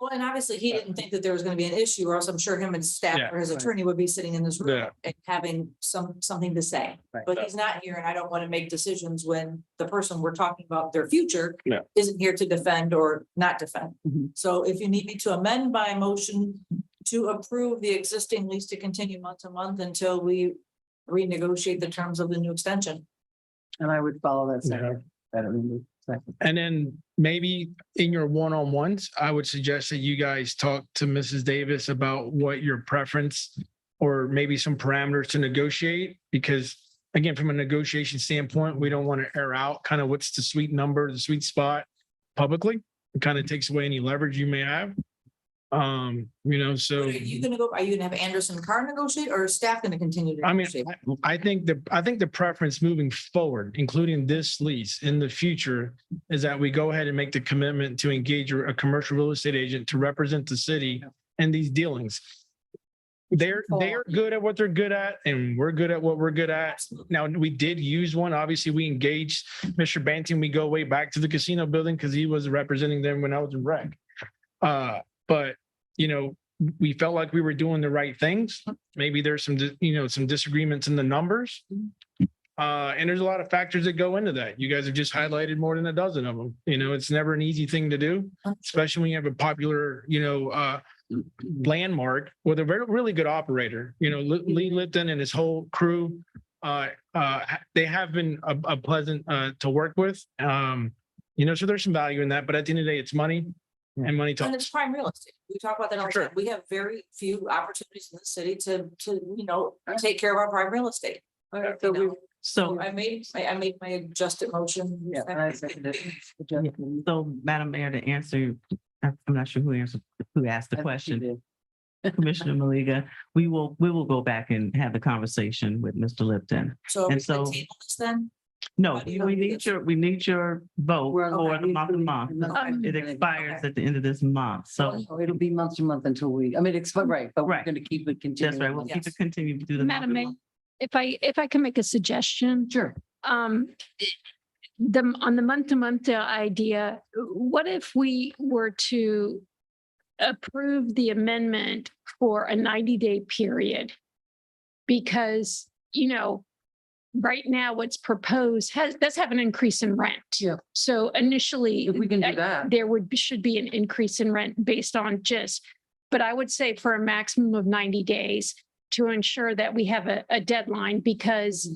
Well, and obviously he didn't think that there was going to be an issue, or else I'm sure him and staff Yeah, or his right. attorney would be sitting in this room Yeah. and having something to say. Right. But he's not here, and I don't want to make decisions when the person we're talking about their future Yeah. isn't here to defend or not defend. Mhm. So if you need me to amend my motion to approve the existing lease to continue month to month until we renegotiate the terms of the new extension. And I would follow that second. I don't remember. Second. And then maybe in your one-on-ones, I would suggest that you guys talk to Mrs. Davis about what your preference or maybe some parameters to negotiate, because again, from a negotiation standpoint, we don't want to air out kind of what's the sweet number, the sweet spot publicly. It kind of takes away any leverage you may have. So. Are you gonna have Anderson Carr negotiate, or is staff gonna continue to I mean, negotiate? I think the preference moving forward, including this lease in the future, is that we go ahead and make the commitment to engage a commercial real estate agent to represent the city in these dealings. They're good at what they're good at, and we're good at what we're good at. Now, we did use one. Obviously, we engaged Mr. Banting. We go way back to the casino building because he was representing them when I was in rec. But, we felt like we were doing the right things. Maybe there's some disagreements in the numbers. And there's a lot of factors that go into that. You guys have just highlighted more than a dozen of them. It's never an easy thing to do, especially when you have a popular, landmark with a really good operator. Lee Lipton and his whole crew, they have been a pleasant to work with. So there's some value in that, but at the end of the day, it's money. And money And talks. it's prime real estate. We talk about that all the Sure. time. We have very few opportunities in the city to take care of our prime real estate. So, I made my adjusted motion. Yeah, and I seconded it. so Madam Mayor, to answer, I'm not sure who asked the question. Commissioner Maliga, we will go back and have the conversation with Mr. Lipton. So And we so- could table this then? No, How do we you wanna do need this? your vote We're on- for the month. It expires at the end of this month, so It'll be month to month until right, but we're Right. going to keep it that's continuing. right. We'll keep it continue to do the. Madam Mayor, if I can make a suggestion. Sure. On the month-to-month idea, what if we were to approve the amendment for a 90-day period? Because right now what's proposed does have an increase in rent. Yeah. So initially. If we can do that. There should be an increase in rent based on but I would say for a maximum of 90 days to ensure that we have a deadline because,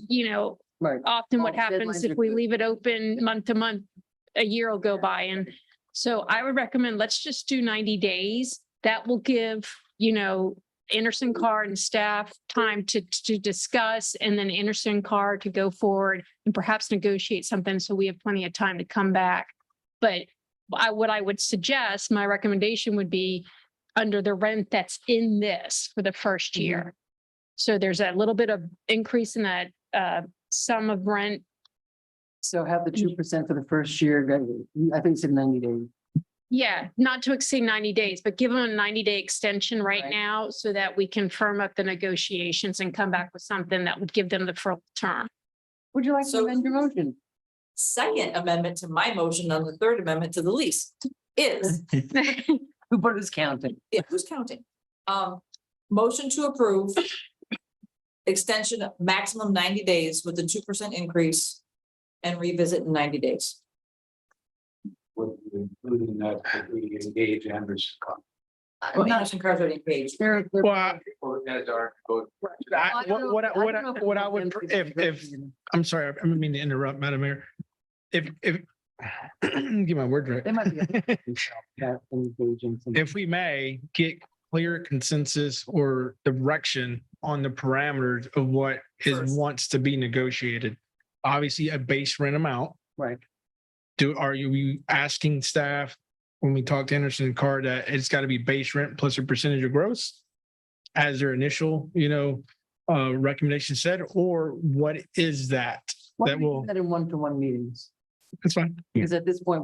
Right. often what Oh, happens deadlines if are we good. leave it open month to month, a year will go by. And so I would recommend, let's just do 90 days. That will give, Anderson Carr and staff time to discuss, and then Anderson Carr to go forward and perhaps negotiate something so we have plenty of time to come back. But what I would suggest, my recommendation would be under the rent that's in this for the first year. So there's a little bit of increase in that sum of rent. So have the 2% for the first year. I think it's in 90 days. Yeah, not to exceed 90 days, but give them a 90-day extension right Right. now so that we can firm up the negotiations and come back with something that would give them the full term. Would you like to So- amend your motion? Second amendment to my motion on the third amendment to the lease is, Who put this counting? who's counting? Motion to approve extension of maximum 90 days with a 2% increase and revisit in 90 days. Including that we engage Anderson Carr. Well, Anderson Carr's already engaged. Well, Or as our vote. what I would, if, I'm sorry, I didn't mean to interrupt, Madam Mayor. If, get my words right. They might be. If we may get clear consensus or direction on the parameters of what First. wants to be negotiated. Obviously, a base rent amount. Right. Are you asking staff when we talk to Anderson Carr that it's got to be base rent plus a percentage of gross? As their initial, recommendation said, or what is that? That will, That in one-to-one meetings. that's fine. Because at this point,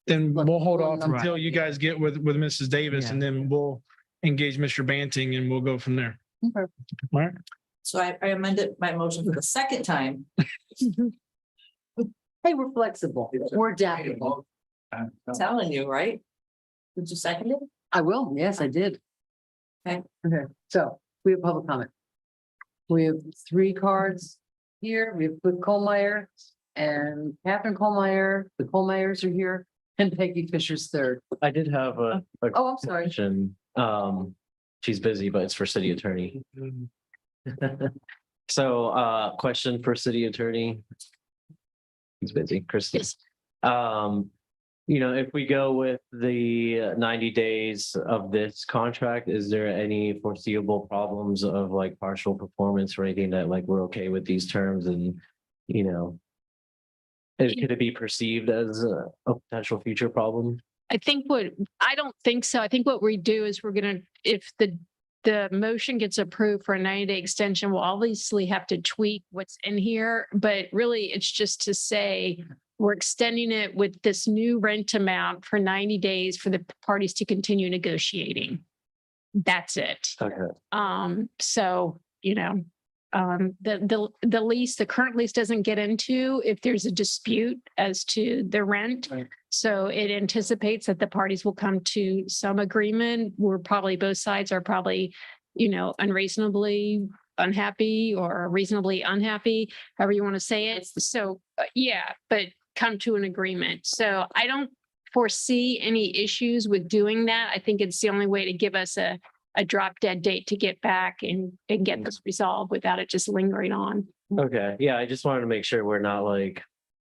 Then we'll hold off Right. until you guys get with Mrs. Davis and then we'll engage Mr. Banting and we'll go from there. Okay. All right. So I amended my motion for the second time. Hey, we're flexible. We're adaptable. I'm telling you, right? Did you second it? I will. Yes, I did. Okay. Okay, so we have public comment. We have 3 cards here. We have Cliff Colmeyer and Catherine Colmeyer. The Colmeyers are here and Peggy Fisher's third. I did have a Oh, I'm sorry. question. She's busy, but it's for city attorney. So, question for city attorney. He's busy, Christie. Yes. If we go with the 90 days of this contract, is there any foreseeable problems of like partial performance or anything that like we're okay with these terms and, could it be perceived as a potential future problem? I don't think so. I think what we do is if the motion gets approved for a 90-day extension, we'll obviously have to tweak what's in here, but really it's just to say we're extending it with this new rent amount for 90 days for the parties to continue negotiating. That's it. Okay. So, the lease, the current lease doesn't get into if there's a dispute as to the rent. Right. So it anticipates that the parties will come to some agreement where both sides are probably, unreasonably unhappy or reasonably unhappy, however you want to say it. So, but come to an agreement. So I don't foresee any issues with doing that. I think it's the only way to give us a drop dead date to get back and get this resolved without it just lingering on. Okay, yeah, I just wanted to make sure we're not like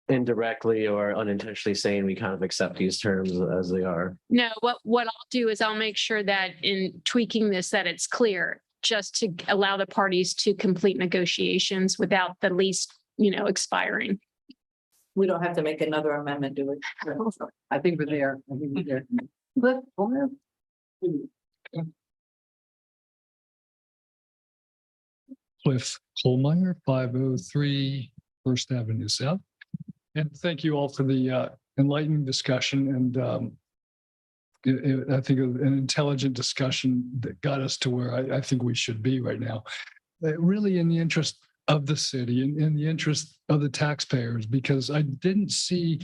indirectly or unintentionally saying we kind of accept these terms as they are. No, what I'll do is I'll make sure that in tweaking this, that it's clear, just to allow the parties to complete negotiations without the lease, expiring. We don't have to make another amendment, do we? I think we're there. Cliff Colmeyer? Cliff Colmeyer, 503 First Avenue South. And thank you all for the enlightening discussion and I think an intelligent discussion that got us to where I think we should be right now. Really in the interest of the city and in the interest of the taxpayers, because I didn't see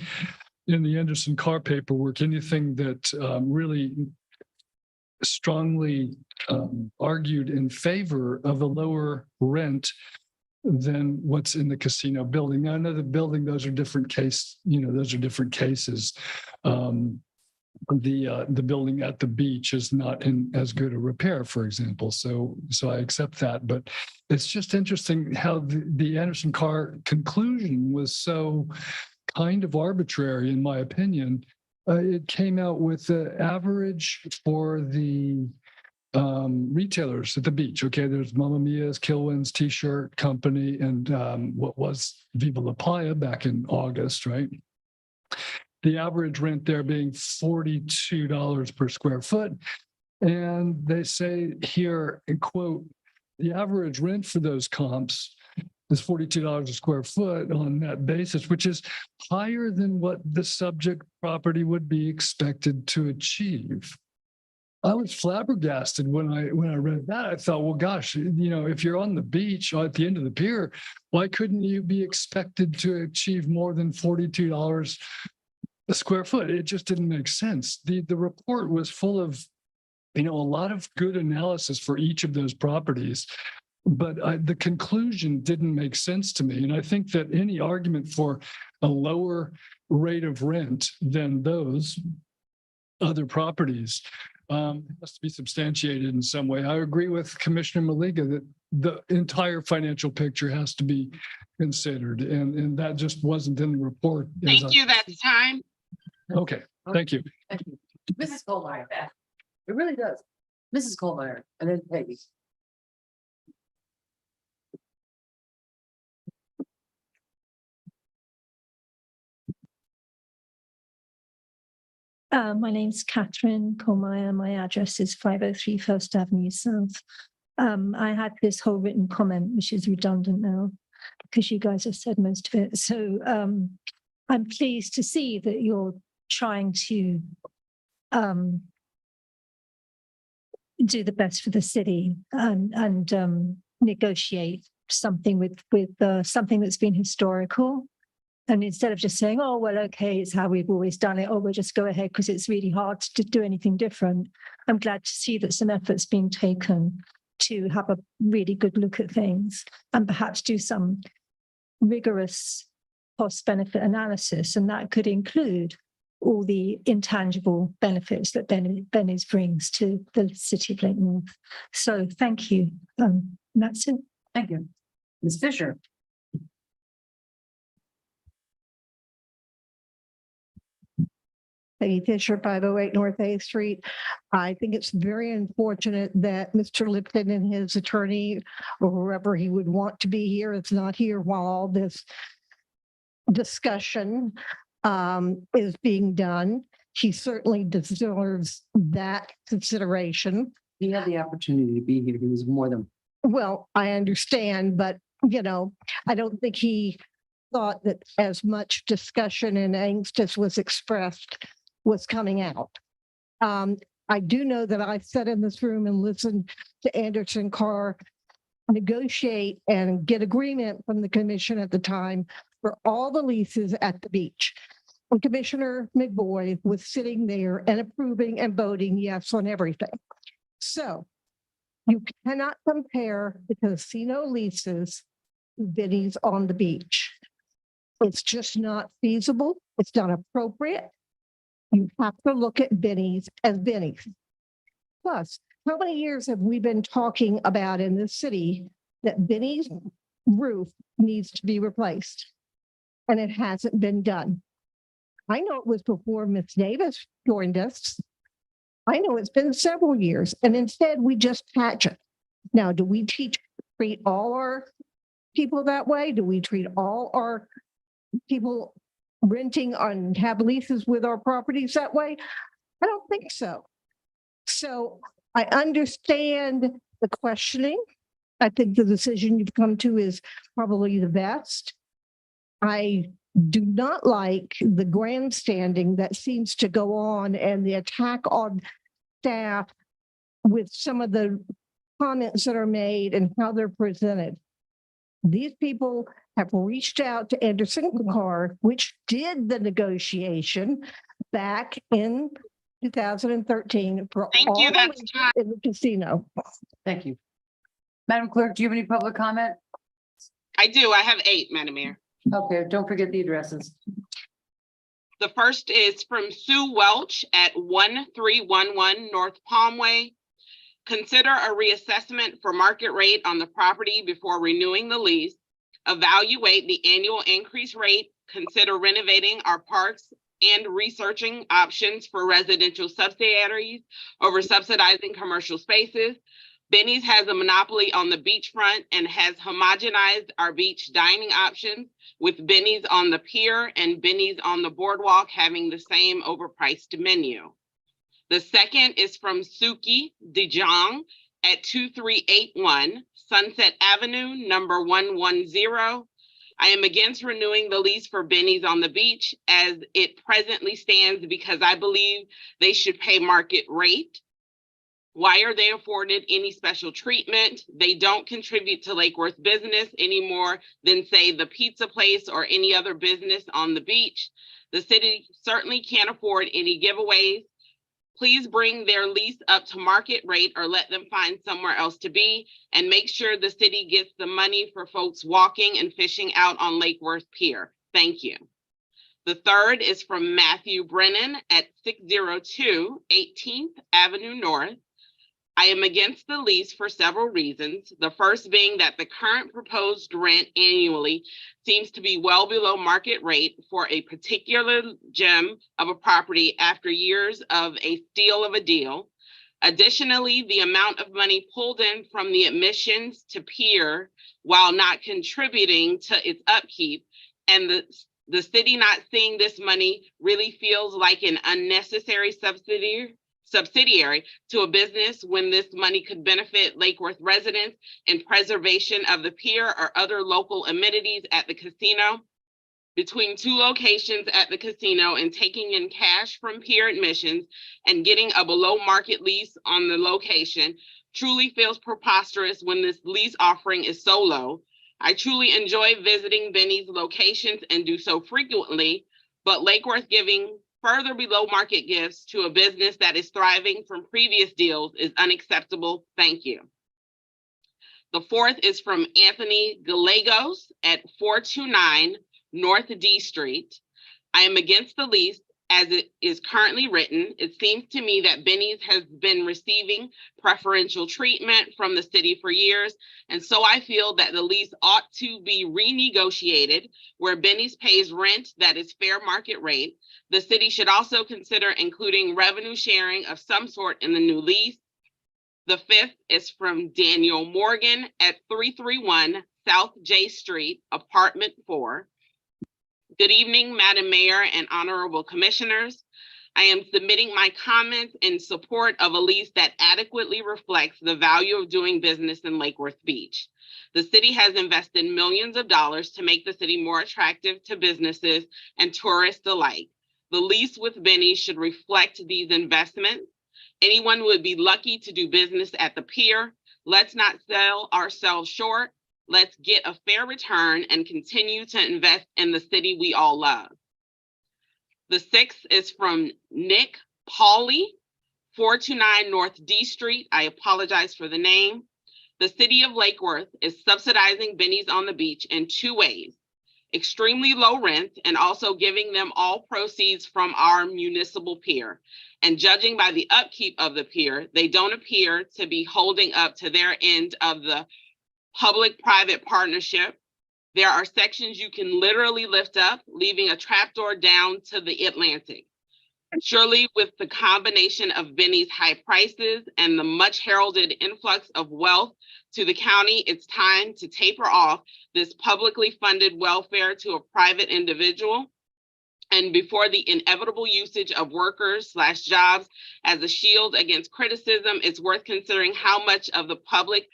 in the Anderson Carr paperwork anything that really strongly argued in favor of a lower rent than what's in the casino building. Now, another building, those are different those are different cases. The building at the beach is not in as good a repair, for example. So I accept that, but it's just interesting how the Anderson Carr conclusion was so kind of arbitrary, in my opinion. It came out with the average for the retailers at the beach. Okay, there's Mamma Mia's, Kilwin's T-shirt company, and what was Viva La Playa back in August, right? The average rent there being $42 per square foot. And they say here, and quote, the average rent for those comps is $42 a square foot on that basis, which is higher than what the subject property would be expected to achieve. I was flabbergasted when I read that. I thought, well, gosh, if you're on the beach or at the end of the pier, why couldn't you be expected to achieve more than $42 a square foot? It just didn't make sense. The report was full of, a lot of good analysis for each of those properties, but the conclusion didn't make sense to me. And I think that any argument for a lower rate of rent than those other properties has to be substantiated in some way. I agree with Commissioner Maliga that the entire financial picture has to be considered, and that just wasn't in the report. Thank you. That's time. Okay, thank you. Thank you. Mrs. Colmeyer. It really does. Mrs. Colmeyer, and then Peggy. My name's Catherine Colmeyer. My address is 503 First Avenue South. I had this whole written comment, which is redundant now because you guys have said most of it. So I'm pleased to see that you're trying to do the best for the city and negotiate something with something that's been historical. And instead of just saying, oh, well, okay, it's how we've always done it, or we'll just go ahead because it's really hard to do anything different. I'm glad to see that some effort's being taken to have a really good look at things and perhaps do some rigorous cost-benefit analysis. And that could include all the intangible benefits that Benny's brings to the city of Lake North. So thank you. That's it. Thank you. Ms. Fisher. Peggy Fisher, 508 North 8th Street. I think it's very unfortunate that Mr. Lipton and his attorney, or whoever he would want to be here, is not here while all this discussion is being done. He certainly deserves that consideration. He had the opportunity to be here. He was more than. Well, I understand, but I don't think he thought that as much discussion and angst as was expressed was coming out. I do know that I sat in this room and listened to Anderson Carr negotiate and get agreement from the commission at the time for all the leases at the beach. And Commissioner McBoy was sitting there and approving and voting yes on everything. So you cannot compare the casino leases to Benny's on the beach. It's just not feasible. It's not appropriate. You have to look at Benny's as Benny's. Plus, how many years have we been talking about in this city that Benny's roof needs to be replaced? And it hasn't been done. I know it was before Ms. Davis joined us. I know it's been several years, and instead we just patch it. Now, do we treat all our people that way? Do we treat all our people renting and have leases with our properties that way? I don't think so. So I understand the questioning. I think the decision you've come to is probably the best. I do not like the grandstanding that seems to go on and the attack on staff with some of the comments that are made and how they're presented. These people have reached out to Anderson Carr, which did the negotiation back in 2013 for all you. That's time. in the casino. Thank you. Madam Clerk, do you have any public comment? I do. I have 8, Madam Mayor. Okay, don't forget the addresses. The first is from Sue Welch at 1311 North Palmway. Consider a reassessment for market rate on the property before renewing the lease. Evaluate the annual increase rate. Consider renovating our parks and researching options for residential subsidiaries over subsidizing commercial spaces. Benny's has a monopoly on the beachfront and has homogenized our beach dining options, with Benny's on the pier and Benny's on the boardwalk having the same overpriced menu. The second is from Suki DeJong at 2381 Sunset Avenue, number 110. I am against renewing the lease for Benny's on the beach as it presently stands because I believe they should pay market rate. Why are they afforded any special treatment? They don't contribute to Lake Worth business any more than, say, the pizza place or any other business on the beach. The city certainly can't afford any giveaways. Please bring their lease up to market rate or let them find somewhere else to be, and make sure the city gets the money for folks walking and fishing out on Lake Worth Pier. Thank you. The third is from Matthew Brennan at 602 18th Avenue North. I am against the lease for several reasons. The first being that the current proposed rent annually seems to be well below market rate for a particular gem of a property after years of a steal of a deal. Additionally, the amount of money pulled in from the admissions to pier while not contributing to its upkeep, and the city not seeing this money really feels like an unnecessary subsidiary to a business when this money could benefit Lake Worth residents in preservation of the pier or other local amenities at the casino. Between 2 locations at the casino and taking in cash from pier admissions and getting a below market lease on the location truly feels preposterous when this lease offering is so low. I truly enjoy visiting Benny's locations and do so frequently, but Lake Worth giving further below market gifts to a business that is thriving from previous deals is unacceptable. Thank you. The fourth is from Anthony Gallegos at 429 North D Street. I am against the lease as it is currently written. It seems to me that Benny's has been receiving preferential treatment from the city for years, and so I feel that the lease ought to be renegotiated where Benny's pays rent that is fair market rate. The city should also consider including revenue sharing of some sort in the new lease. The fifth is from Daniel Morgan at 331 South J Street, Apartment 4. Good evening, Madam Mayor and honorable commissioners. I am submitting my comments in support of a lease that adequately reflects the value of doing business in Lake Worth Beach. The city has invested millions of dollars to make the city more attractive to businesses and tourists alike. The lease with Benny should reflect these investments. Anyone would be lucky to do business at the pier. Let's not sell ourselves short. Let's get a fair return and continue to invest in the city we all love. The sixth is from Nick Pauley, 429 North D Street. I apologize for the name. The city of Lake Worth is subsidizing Benny's on the beach in 2 ways: extremely low rent and also giving them all proceeds from our municipal pier. And judging by the upkeep of the pier, they don't appear to be holding up to their end of the public-private partnership. There are sections you can literally lift up, leaving a trapdoor down to the Atlantic. Surely with the combination of Benny's high prices and the much heralded influx of wealth to the county, it's time to taper off this publicly funded welfare to a private individual. And before the inevitable usage of workers/jobs as a shield against criticism, it's worth considering how much of the public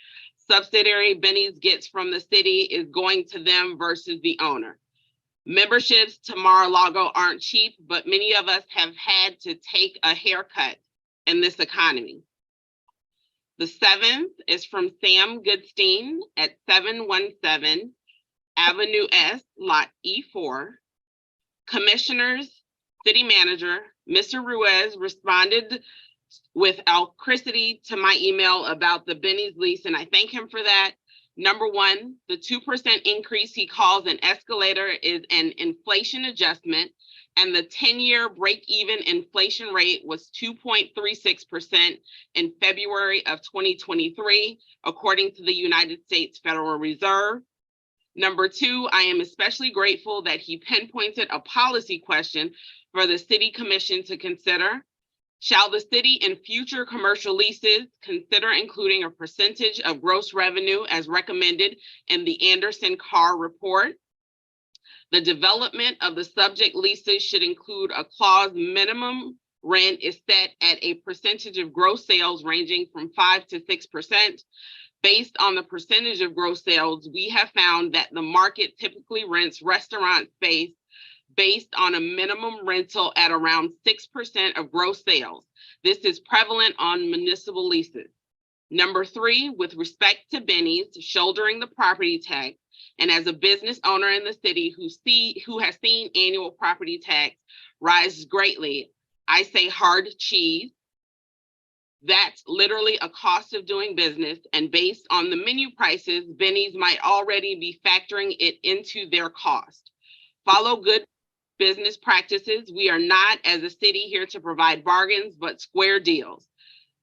subsidiary Benny's gets from the city is going to them versus the owner. Memberships to Mar-a-Lago aren't cheap, but many of us have had to take a haircut in this economy. The seventh is from Sam Goodstein at 717 Avenue S, Lot E4. Commissioners, City Manager, Mr. Ruiz responded with alacrity to my email about the Benny's lease, and I thank him for that. Number one, the 2% increase he calls an escalator is an inflation adjustment, and the 10-year break-even inflation rate was 2.36% in February of 2023, according to the United States Federal Reserve. Number two, I am especially grateful that he pinpointed a policy question for the City Commission to consider. Shall the city in future commercial leases consider including a percentage of gross revenue as recommended in the Anderson Carr report? The development of the subject leases should include a clause minimum rent is set at a percentage of gross sales ranging from 5 to 6%. Based on the percentage of gross sales, we have found that the market typically rents restaurant space based on a minimum rental at around 6% of gross sales. This is prevalent on municipal leases. Number three, with respect to Benny's shouldering the property tax, and as a business owner in the city who has seen annual property tax rise greatly, I say hard cheese. That's literally a cost of doing business, and based on the menu prices, Benny's might already be factoring it into their cost. Follow good business practices. We are not, as a city, here to provide bargains, but square deals.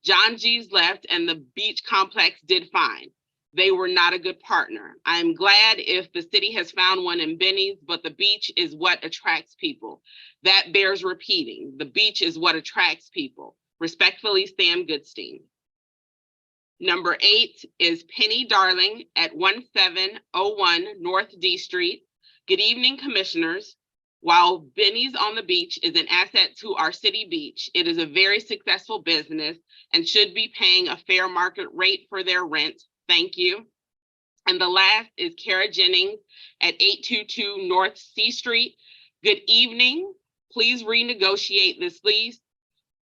John G's left and the beach complex did fine. They were not a good partner. I'm glad if the city has found one in Benny's, but the beach is what attracts people. That bears repeating. The beach is what attracts people. Respectfully, Sam Goodstein. Number 8 is Penny Darling at 1701 North D Street. Good evening, commissioners. While Benny's on the Beach is an asset to our city beach, it is a very successful business and should be paying a fair market rate for their rent. Thank you. And the last is Kara Jennings at 822 North C Street. Good evening. Please renegotiate this lease.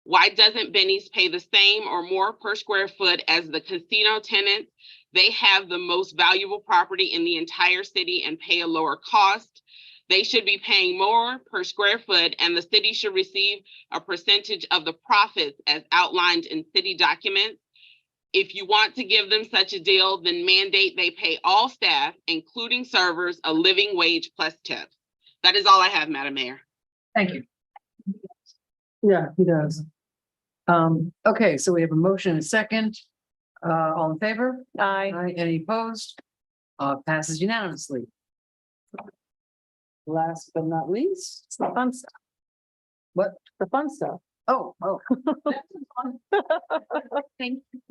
Why doesn't Benny's pay the same or more per square foot as the casino tenants? They have the most valuable property in the entire city and pay a lower cost. They should be paying more per square foot, and the city should receive a percentage of the profits as outlined in city documents. If you want to give them such a deal, then mandate they pay all staff, including servers, a living wage plus tips. That is all I have, Madam Mayor. Thank you. Yeah, he does. Okay, so we have a motion and a second. All in favor? Aye. Any opposed? Passes unanimously. Last but not least, It's the fun stuff. what? The fun stuff. Oh. Thank you.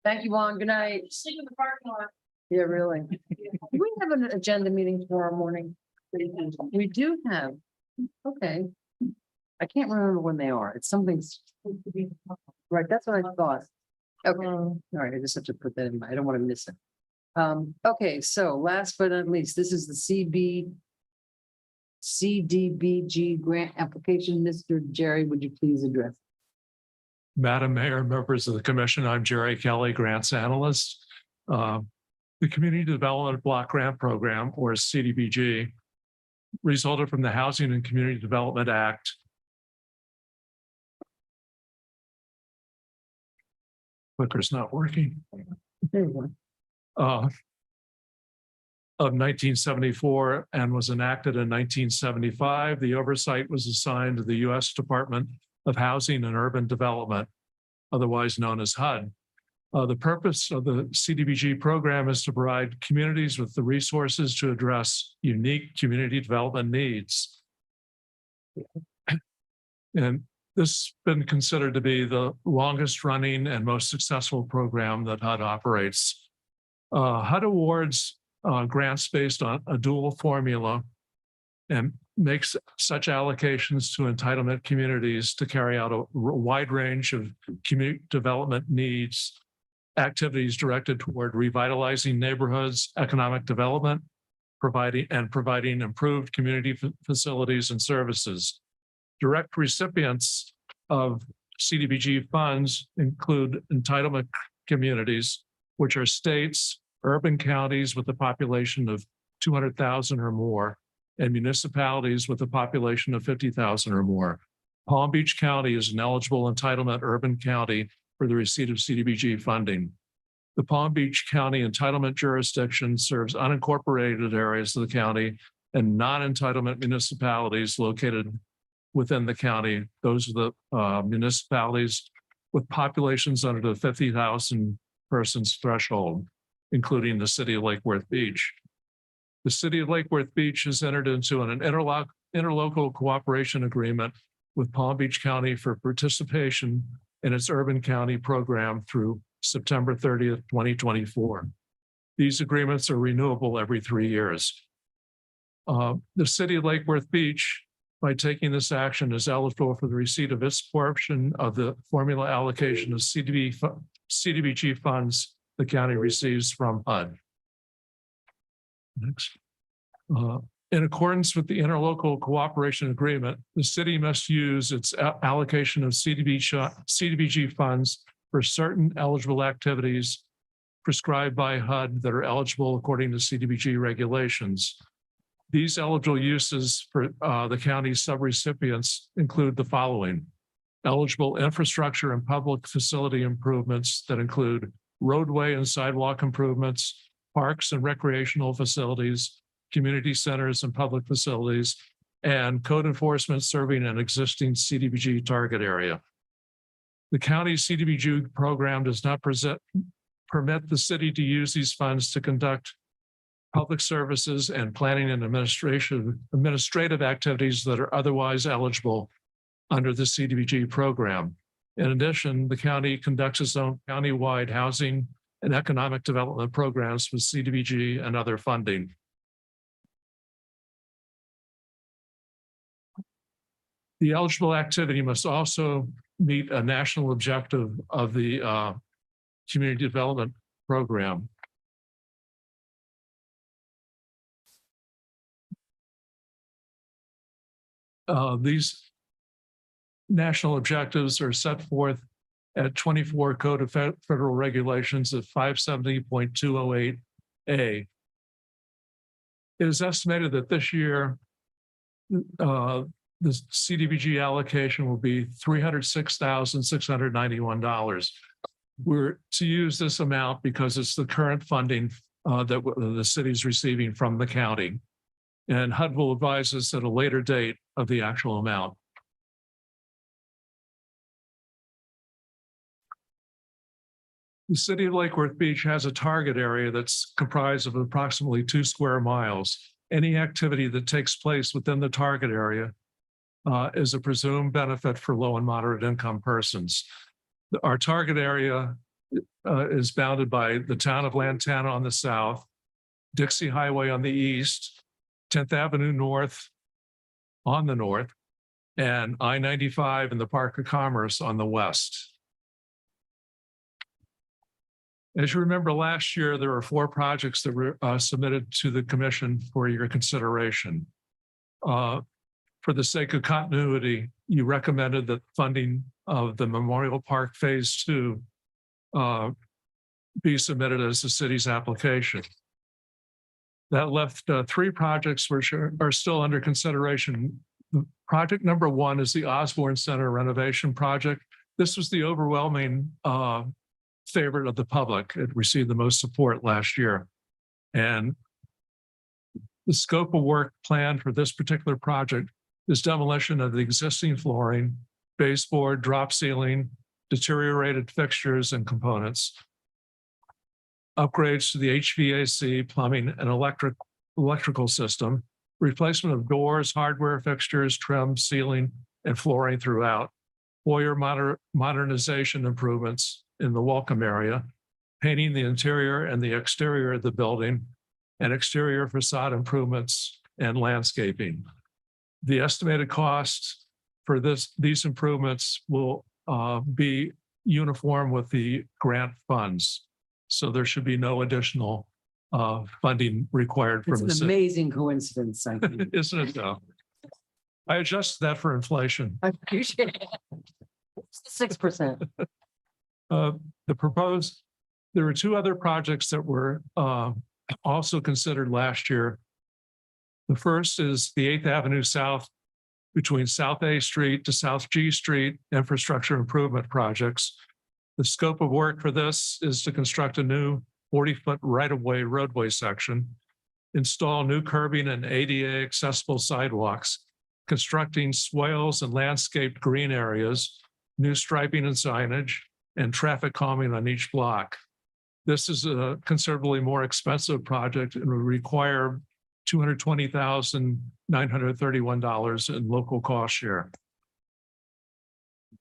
Thank you, Juan. Good night. Sleep in the parking lot. Yeah, really. Do we have an agenda meeting tomorrow morning? We do have. Okay. I can't remember when they are. It's something. Right, that's what I thought. Okay, all right, I just have to put that in. I don't want to miss it. Okay, so last but not least, this is the CDBG grant application. Mr. Jerry, would you please address? Madam Mayor, members of the commission, I'm Jerry Kelly, grants analyst. The Community Development Block Grant Program, or CDBG, resulted from the Housing and Community Development Act. Clicker's not working. There you go. Of 1974 and was enacted in 1975. The oversight was assigned to the U.S. Department of Housing and Urban Development, otherwise known as HUD. The purpose of the CDBG program is to provide communities with the resources to address unique community development needs. And this has been considered to be the longest running and most successful program that HUD operates. HUD awards grants based on a dual formula and makes such allocations to entitlement communities to carry out a wide range of community development needs, activities directed toward revitalizing neighborhoods, economic development, providing improved community facilities and services. Direct recipients of CDBG funds include entitlement communities, which are states, urban counties with a population of 200,000 or more, and municipalities with a population of 50,000 or more. Palm Beach County is an eligible entitlement urban county for the receipt of CDBG funding. The Palm Beach County entitlement jurisdiction serves unincorporated areas of the county and non-entitlement municipalities located within the county. Those are the municipalities with populations under the 50,000 persons threshold, including the city of Lake Worth Beach. The city of Lake Worth Beach has entered into an interlocal cooperation agreement with Palm Beach County for participation in its urban county program through September 30th, 2024. These agreements are renewable every 3 years. The city of Lake Worth Beach, by taking this action, is eligible for the receipt of its portion of the formula allocation of CDBG funds the county receives from HUD. Next. In accordance with the interlocal cooperation agreement, the city must use its allocation of CDBG funds for certain eligible activities prescribed by HUD that are eligible according to CDBG regulations. These eligible uses for the county's subrecipients include the following: eligible infrastructure and public facility improvements that include roadway and sidewalk improvements, parks and recreational facilities, community centers and public facilities, and code enforcement serving an existing CDBG target area. The county's CDBG program does not permit the city to use these funds to conduct public services and planning and administrative activities that are otherwise eligible under the CDBG program. In addition, the county conducts its own countywide housing and economic development programs with CDBG and other funding. The eligible activity must also meet a national objective of the community development program. These national objectives are set forth at 24 Code of Federal Regulations at 570.208A. It is estimated that this year, the CDBG allocation will be $306,691. We're to use this amount because it's the current funding that the city is receiving from the county. And HUD will advise us at a later date of the actual amount. The city of Lake Worth Beach has a target area that's comprised of approximately 2 square miles. Any activity that takes place within the target area is a presumed benefit for low and moderate income persons. Our target area is bounded by the town of Lantana on the south, Dixie Highway on the east, 10th Avenue North on the north, and I-95 and the Park of Commerce on the west. As you remember, last year, there were 4 projects that were submitted to the commission for your consideration. For the sake of continuity, you recommended that funding of the Memorial Park Phase 2 be submitted as the city's application. That left 3 projects which are still under consideration. Project number 1 is the Osborne Center renovation project. This was the overwhelming favorite of the public. It received the most support last year. And the scope of work planned for this particular project is demolition of the existing flooring, baseboard, drop ceiling, deteriorated fixtures and components, upgrades to the HVAC, plumbing, and electrical system, replacement of doors, hardware, fixtures, trim, ceiling, and flooring throughout, foyer modernization improvements in the welcome area, painting the interior and the exterior of the building, and exterior facade improvements and landscaping. The estimated cost for these improvements will be uniform with the grant funds. So there should be no additional funding required It's from an the city. amazing coincidence, I think. Isn't it though? I adjusted that for inflation. I appreciate it. 6%. There were 2 other projects that were also considered last year. The first is the 8th Avenue South between South A Street to South G Street infrastructure improvement projects. The scope of work for this is to construct a new 40-foot right-of-way roadway section, install new curbing and ADA accessible sidewalks, constructing swales and landscaped green areas, new striping and signage, and traffic calming on each block. This is a considerably more expensive project and will require $220,931 in local cost share.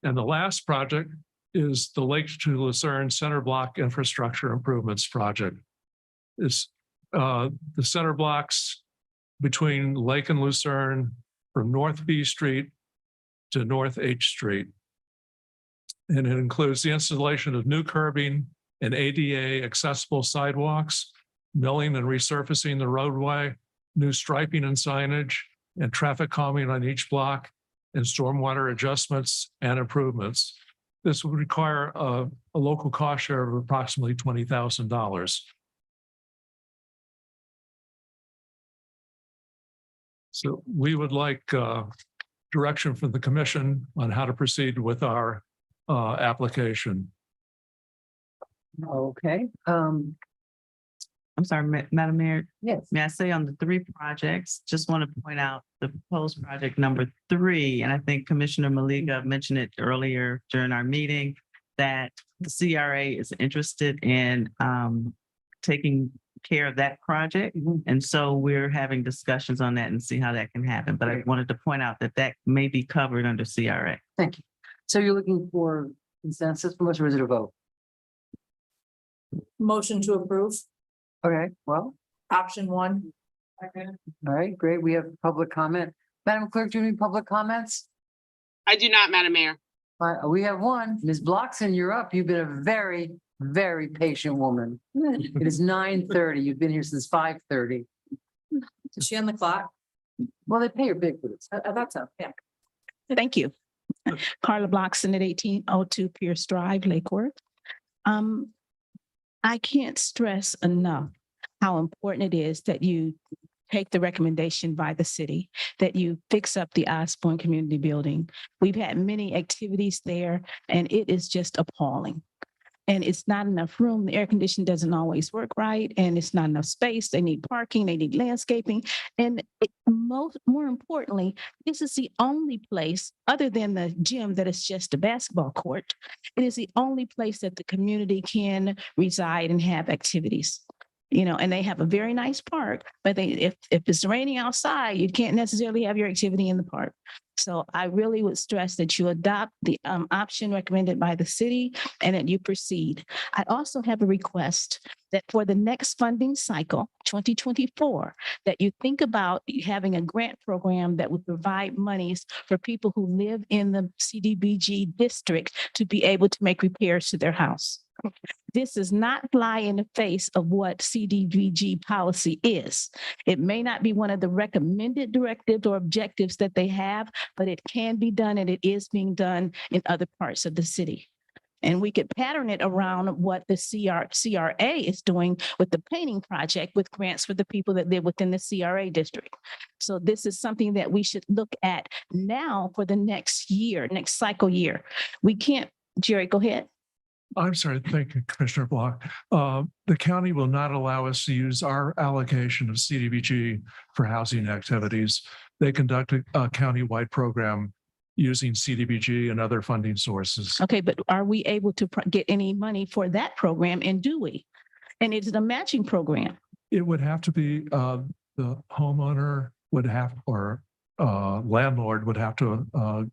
And the last project is the Lake to Lucerne Center Block Infrastructure Improvements Project. Is the center blocks between Lake and Lucerne from North B Street to North H Street. And it includes the installation of new curbing and ADA accessible sidewalks, milling and resurfacing the roadway, new striping and signage, and traffic calming on each block, and stormwater adjustments and improvements. This would require a local cost share of approximately $20,000. So we would like direction from the commission on how to proceed with our application. Okay, I'm sorry, Madam Mayor. yes. May I say on the three projects, just want to point out the proposed project number 3, and I think Commissioner Maliga mentioned it earlier during our meeting, that the CRA is interested in taking care of that project. And so we're having discussions on that and see how that can happen. But I wanted to point out that that may be covered under CRA. Thank you. So you're looking for consensus from us, or is it a vote? Motion to approve, Okay, well, option 1. all right, great. We have public comment. Madam Clerk, do you have any public comments? I do not, Madam Mayor. We have one. Ms. Blockson, you're up. You've been a very, very patient woman. It is 9:30. You've been here since 5:30. Is she on the clock? Well, they pay her big for this. I thought so, yeah. Thank you. Carla Blockson at 1802 Pierce Drive, Lake Worth. I can't stress enough how important it is that you take the recommendation by the city, that you fix up the Osborne Community Building. We've had many activities there, and it is just appalling. And it's not enough room. The air conditioning doesn't always work right, and it's not enough space. They need parking, they need landscaping. And more importantly, this is the only place, other than the gym that is just a basketball court, it is the only place that the community can reside and have activities. You know, and they have a very nice park, but if it's raining outside, you can't necessarily have your activity in the park. So I really would stress that you adopt the option recommended by the city and that you proceed. I also have a request that for the next funding cycle, 2024, that you think about having a grant program that would provide monies for people who live in the CDBG district to be able to make repairs to their house. This does not fly in the face of what CDBG policy is. It may not be one of the recommended directives or objectives that they have, but it can be done, and it is being done in other parts of the city. And we could pattern it around what the CRA is doing with the painting project with grants for the people that live within the CRA district. So this is something that we should look at now for the next year, next cycle year. We can't, Jerry, go ahead. I'm sorry, thank you, Commissioner Block. The county will not allow us to use our allocation of CDBG for housing activities. They conduct a county-wide program using CDBG and other funding sources. Okay, but are we able to get any money for that program, and do we? And it's a matching program. It would have to be the homeowner would have, or landlord would have to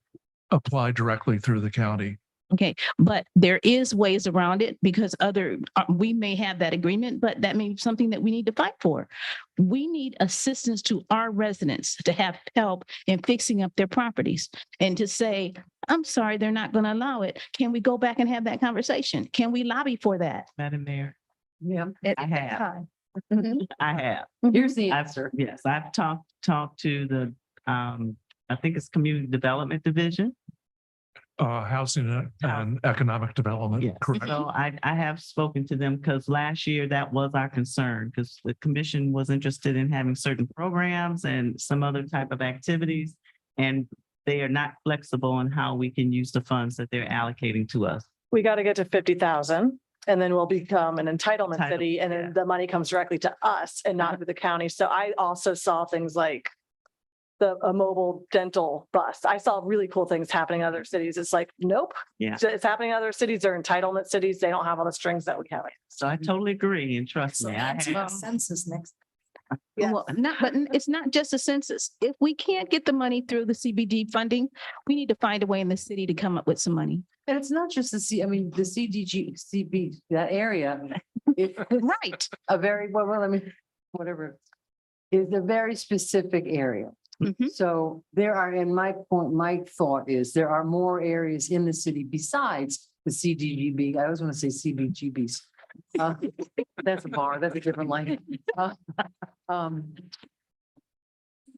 apply directly through the county. Okay, but there is ways around it because we may have that agreement, but that may be something that we need to fight for. We need assistance to our residents to have help in fixing up their properties, and to say, I'm sorry, they're not going to allow it. Can we go back and have that conversation? Can we lobby for that? Madam Mayor, Yeah. I have. I have. Here's the answer. Yes, I've talked to the, I think it's Community Development Division. Housing and economic development. Yes, Correct. so I have spoken to them because last year that was our concern, because the commission was interested in having certain programs and some other type of activities. And they are not flexible on how we can use the funds that they're allocating to us. we got to get to 50,000 and then we'll become an entitlement Entitled, city and then the money comes directly to us and not to the county. So I also saw things like a mobile dental bus. I saw really cool things happening in other cities. It's like, nope. Yeah. It's happening in other cities. They're entitlement cities. They don't have all the strings that we have. So I totally agree and trust So me, I answer the have. census next. Well, but it's not just a census. If we can't get the money through the CBD funding, we need to find a way in the city to come up with some money. And it's not just the CDG, CB, that area. Right. A very, whatever. Is a very specific area. Mhm. So there are, and my thought is there are more areas in the city besides the CDGB. I always want to say CBGBs. That's a bar, that's a different line.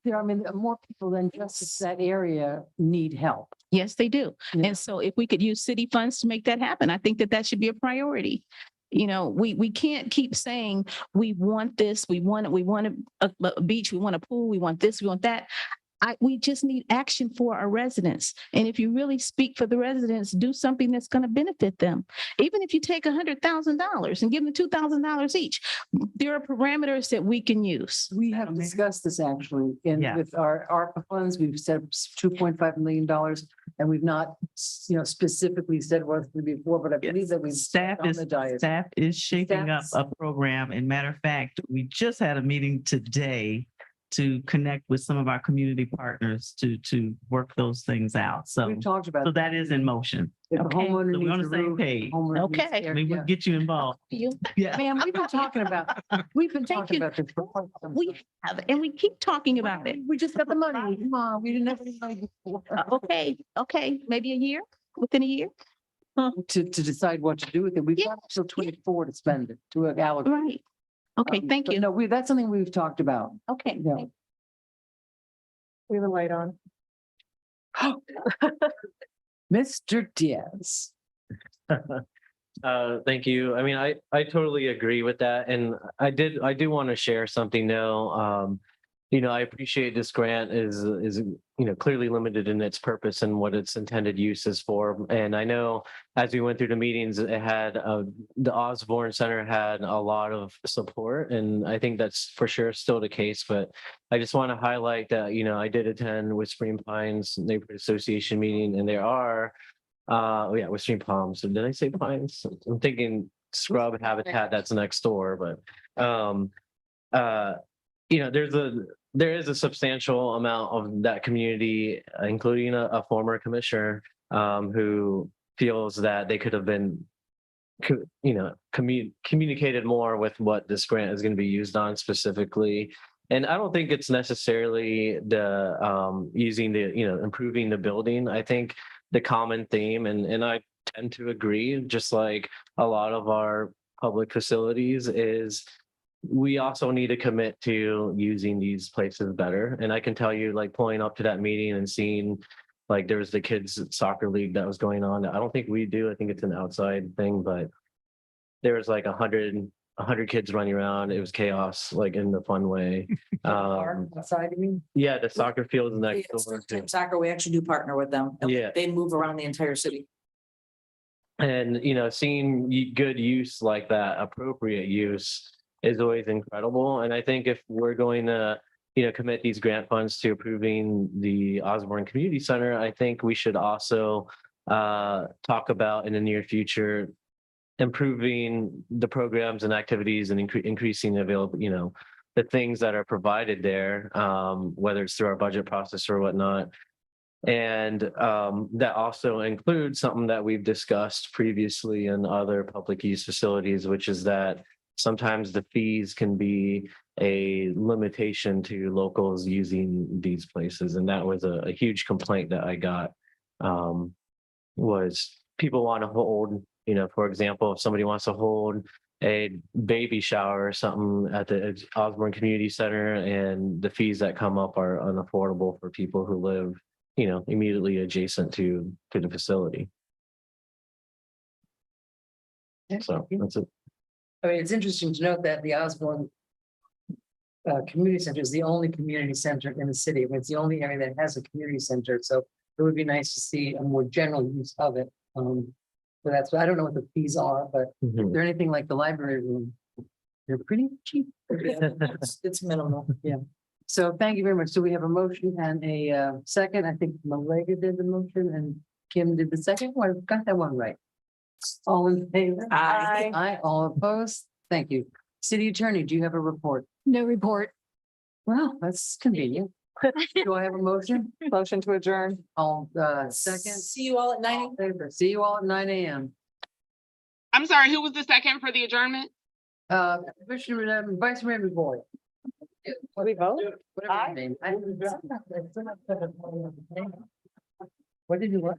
More people than just that area need help. Yes, they do. Yeah. And so if we could use city funds to make that happen, I think that should be a priority. You know, we can't keep saying, we want this, we want a beach, we want a pool, we want this, we want that. We just need action for our residents. And if you really speak for the residents, do something that's going to benefit them. Even if you take $100,000 and give them $2,000 each, there are parameters that we can use. We have discussed this actually Yeah. with our ARPA funds. We've said $2.5 million and we've not, specifically said what it's going to be for, but I believe that we Staff on the diet. is shaping up Staff's- a program. And matter of fact, we just had a meeting today to connect with some of our community partners to work those things out. So, We've talked about. so that is in motion. If a Okay. homeowner So we're on needs the a same roof, page. homeowner needs Okay. air, We will yeah. get you involved. You, Yeah. Ma'am, we've been talking about Thank you. this for quite some we have, and we keep talking about it. We just got the money. Come on, we didn't have any money before. Okay, maybe a year, within a year. To decide what to do with it. We've got until 24 to spend it, to allocate. Right. Okay, thank But you. No, that's something we've talked about. Okay. Yeah. We have a light on. Mr. Diaz. Thank you. I mean, I totally agree with that. And I do want to share something now. I appreciate this grant is, clearly limited in its purpose and what its intended use is for. And I know as we went through the meetings, it had, the Osborne Center had a lot of support. And I think that's for sure still the case, but I just want to highlight that, I did attend Whispering Pines Neighborhood Association meeting and there are, Whispering Palms. So did I say Pines? I'm thinking Scrub Habitat that's next door, but, there is a substantial amount of that community, including a former commissioner, who feels that they could have been, communicated more with what this grant is going to be used on specifically. And I don't think it's necessarily the using the, improving the building. I think the common theme, and I tend to agree, just like a lot of our public facilities, is we also need to commit to using these places better. And I can tell you, like pulling up to that meeting and seeing, like there was the kids soccer league that was going on. I don't think we do. I think it's an outside thing, but there was like 100 kids running around. It was chaos, like in the fun way. Outside, you mean? Yeah, the soccer field is next Yes, door. Team Soccer, we actually do partner with them. and Yeah. They move around the entire city. And, seeing good use like that, appropriate use is always incredible. And I think if we're going to, commit these grant funds to approving the Osborne Community Center, I think we should also talk about in the near future, improving the programs and activities and increasing the available, the things that are provided there, whether it's through our budget process or whatnot. And that also includes something that we've discussed previously in other public use facilities, which is that sometimes the fees can be a limitation to locals using these places. And that was a huge complaint that I got, was people want to hold, for example, if somebody wants to hold a baby shower or something at the Osborne Community Center, and the fees that come up are unaffordable for people who live, immediately adjacent to the facility. So that's it. I mean, it's interesting to note that the Osborne Community Center is the only community center in the city. I mean, it's the only area that has a community center. So it would be nice to see a more general use of it. So that's, I don't know what the fees are, but if they're anything like the library room, they're pretty cheap. It's minimal. Yeah. So thank you very much. So we have a motion and a second. I think Malega did the motion and Kim did the second one. Got that one right. All in favor? Aye. Aye, all opposed? Thank you. City Attorney, do you have a report? No report. Well, that's convenient. Do I have a motion? Motion to adjourn. All, second. See you all at 9 Favor. See you all at 9 a.m. I'm sorry, who was the second for the adjournment? Commissioner, Vice Mayor Boyd. We vote? Whatever his name. What did you want?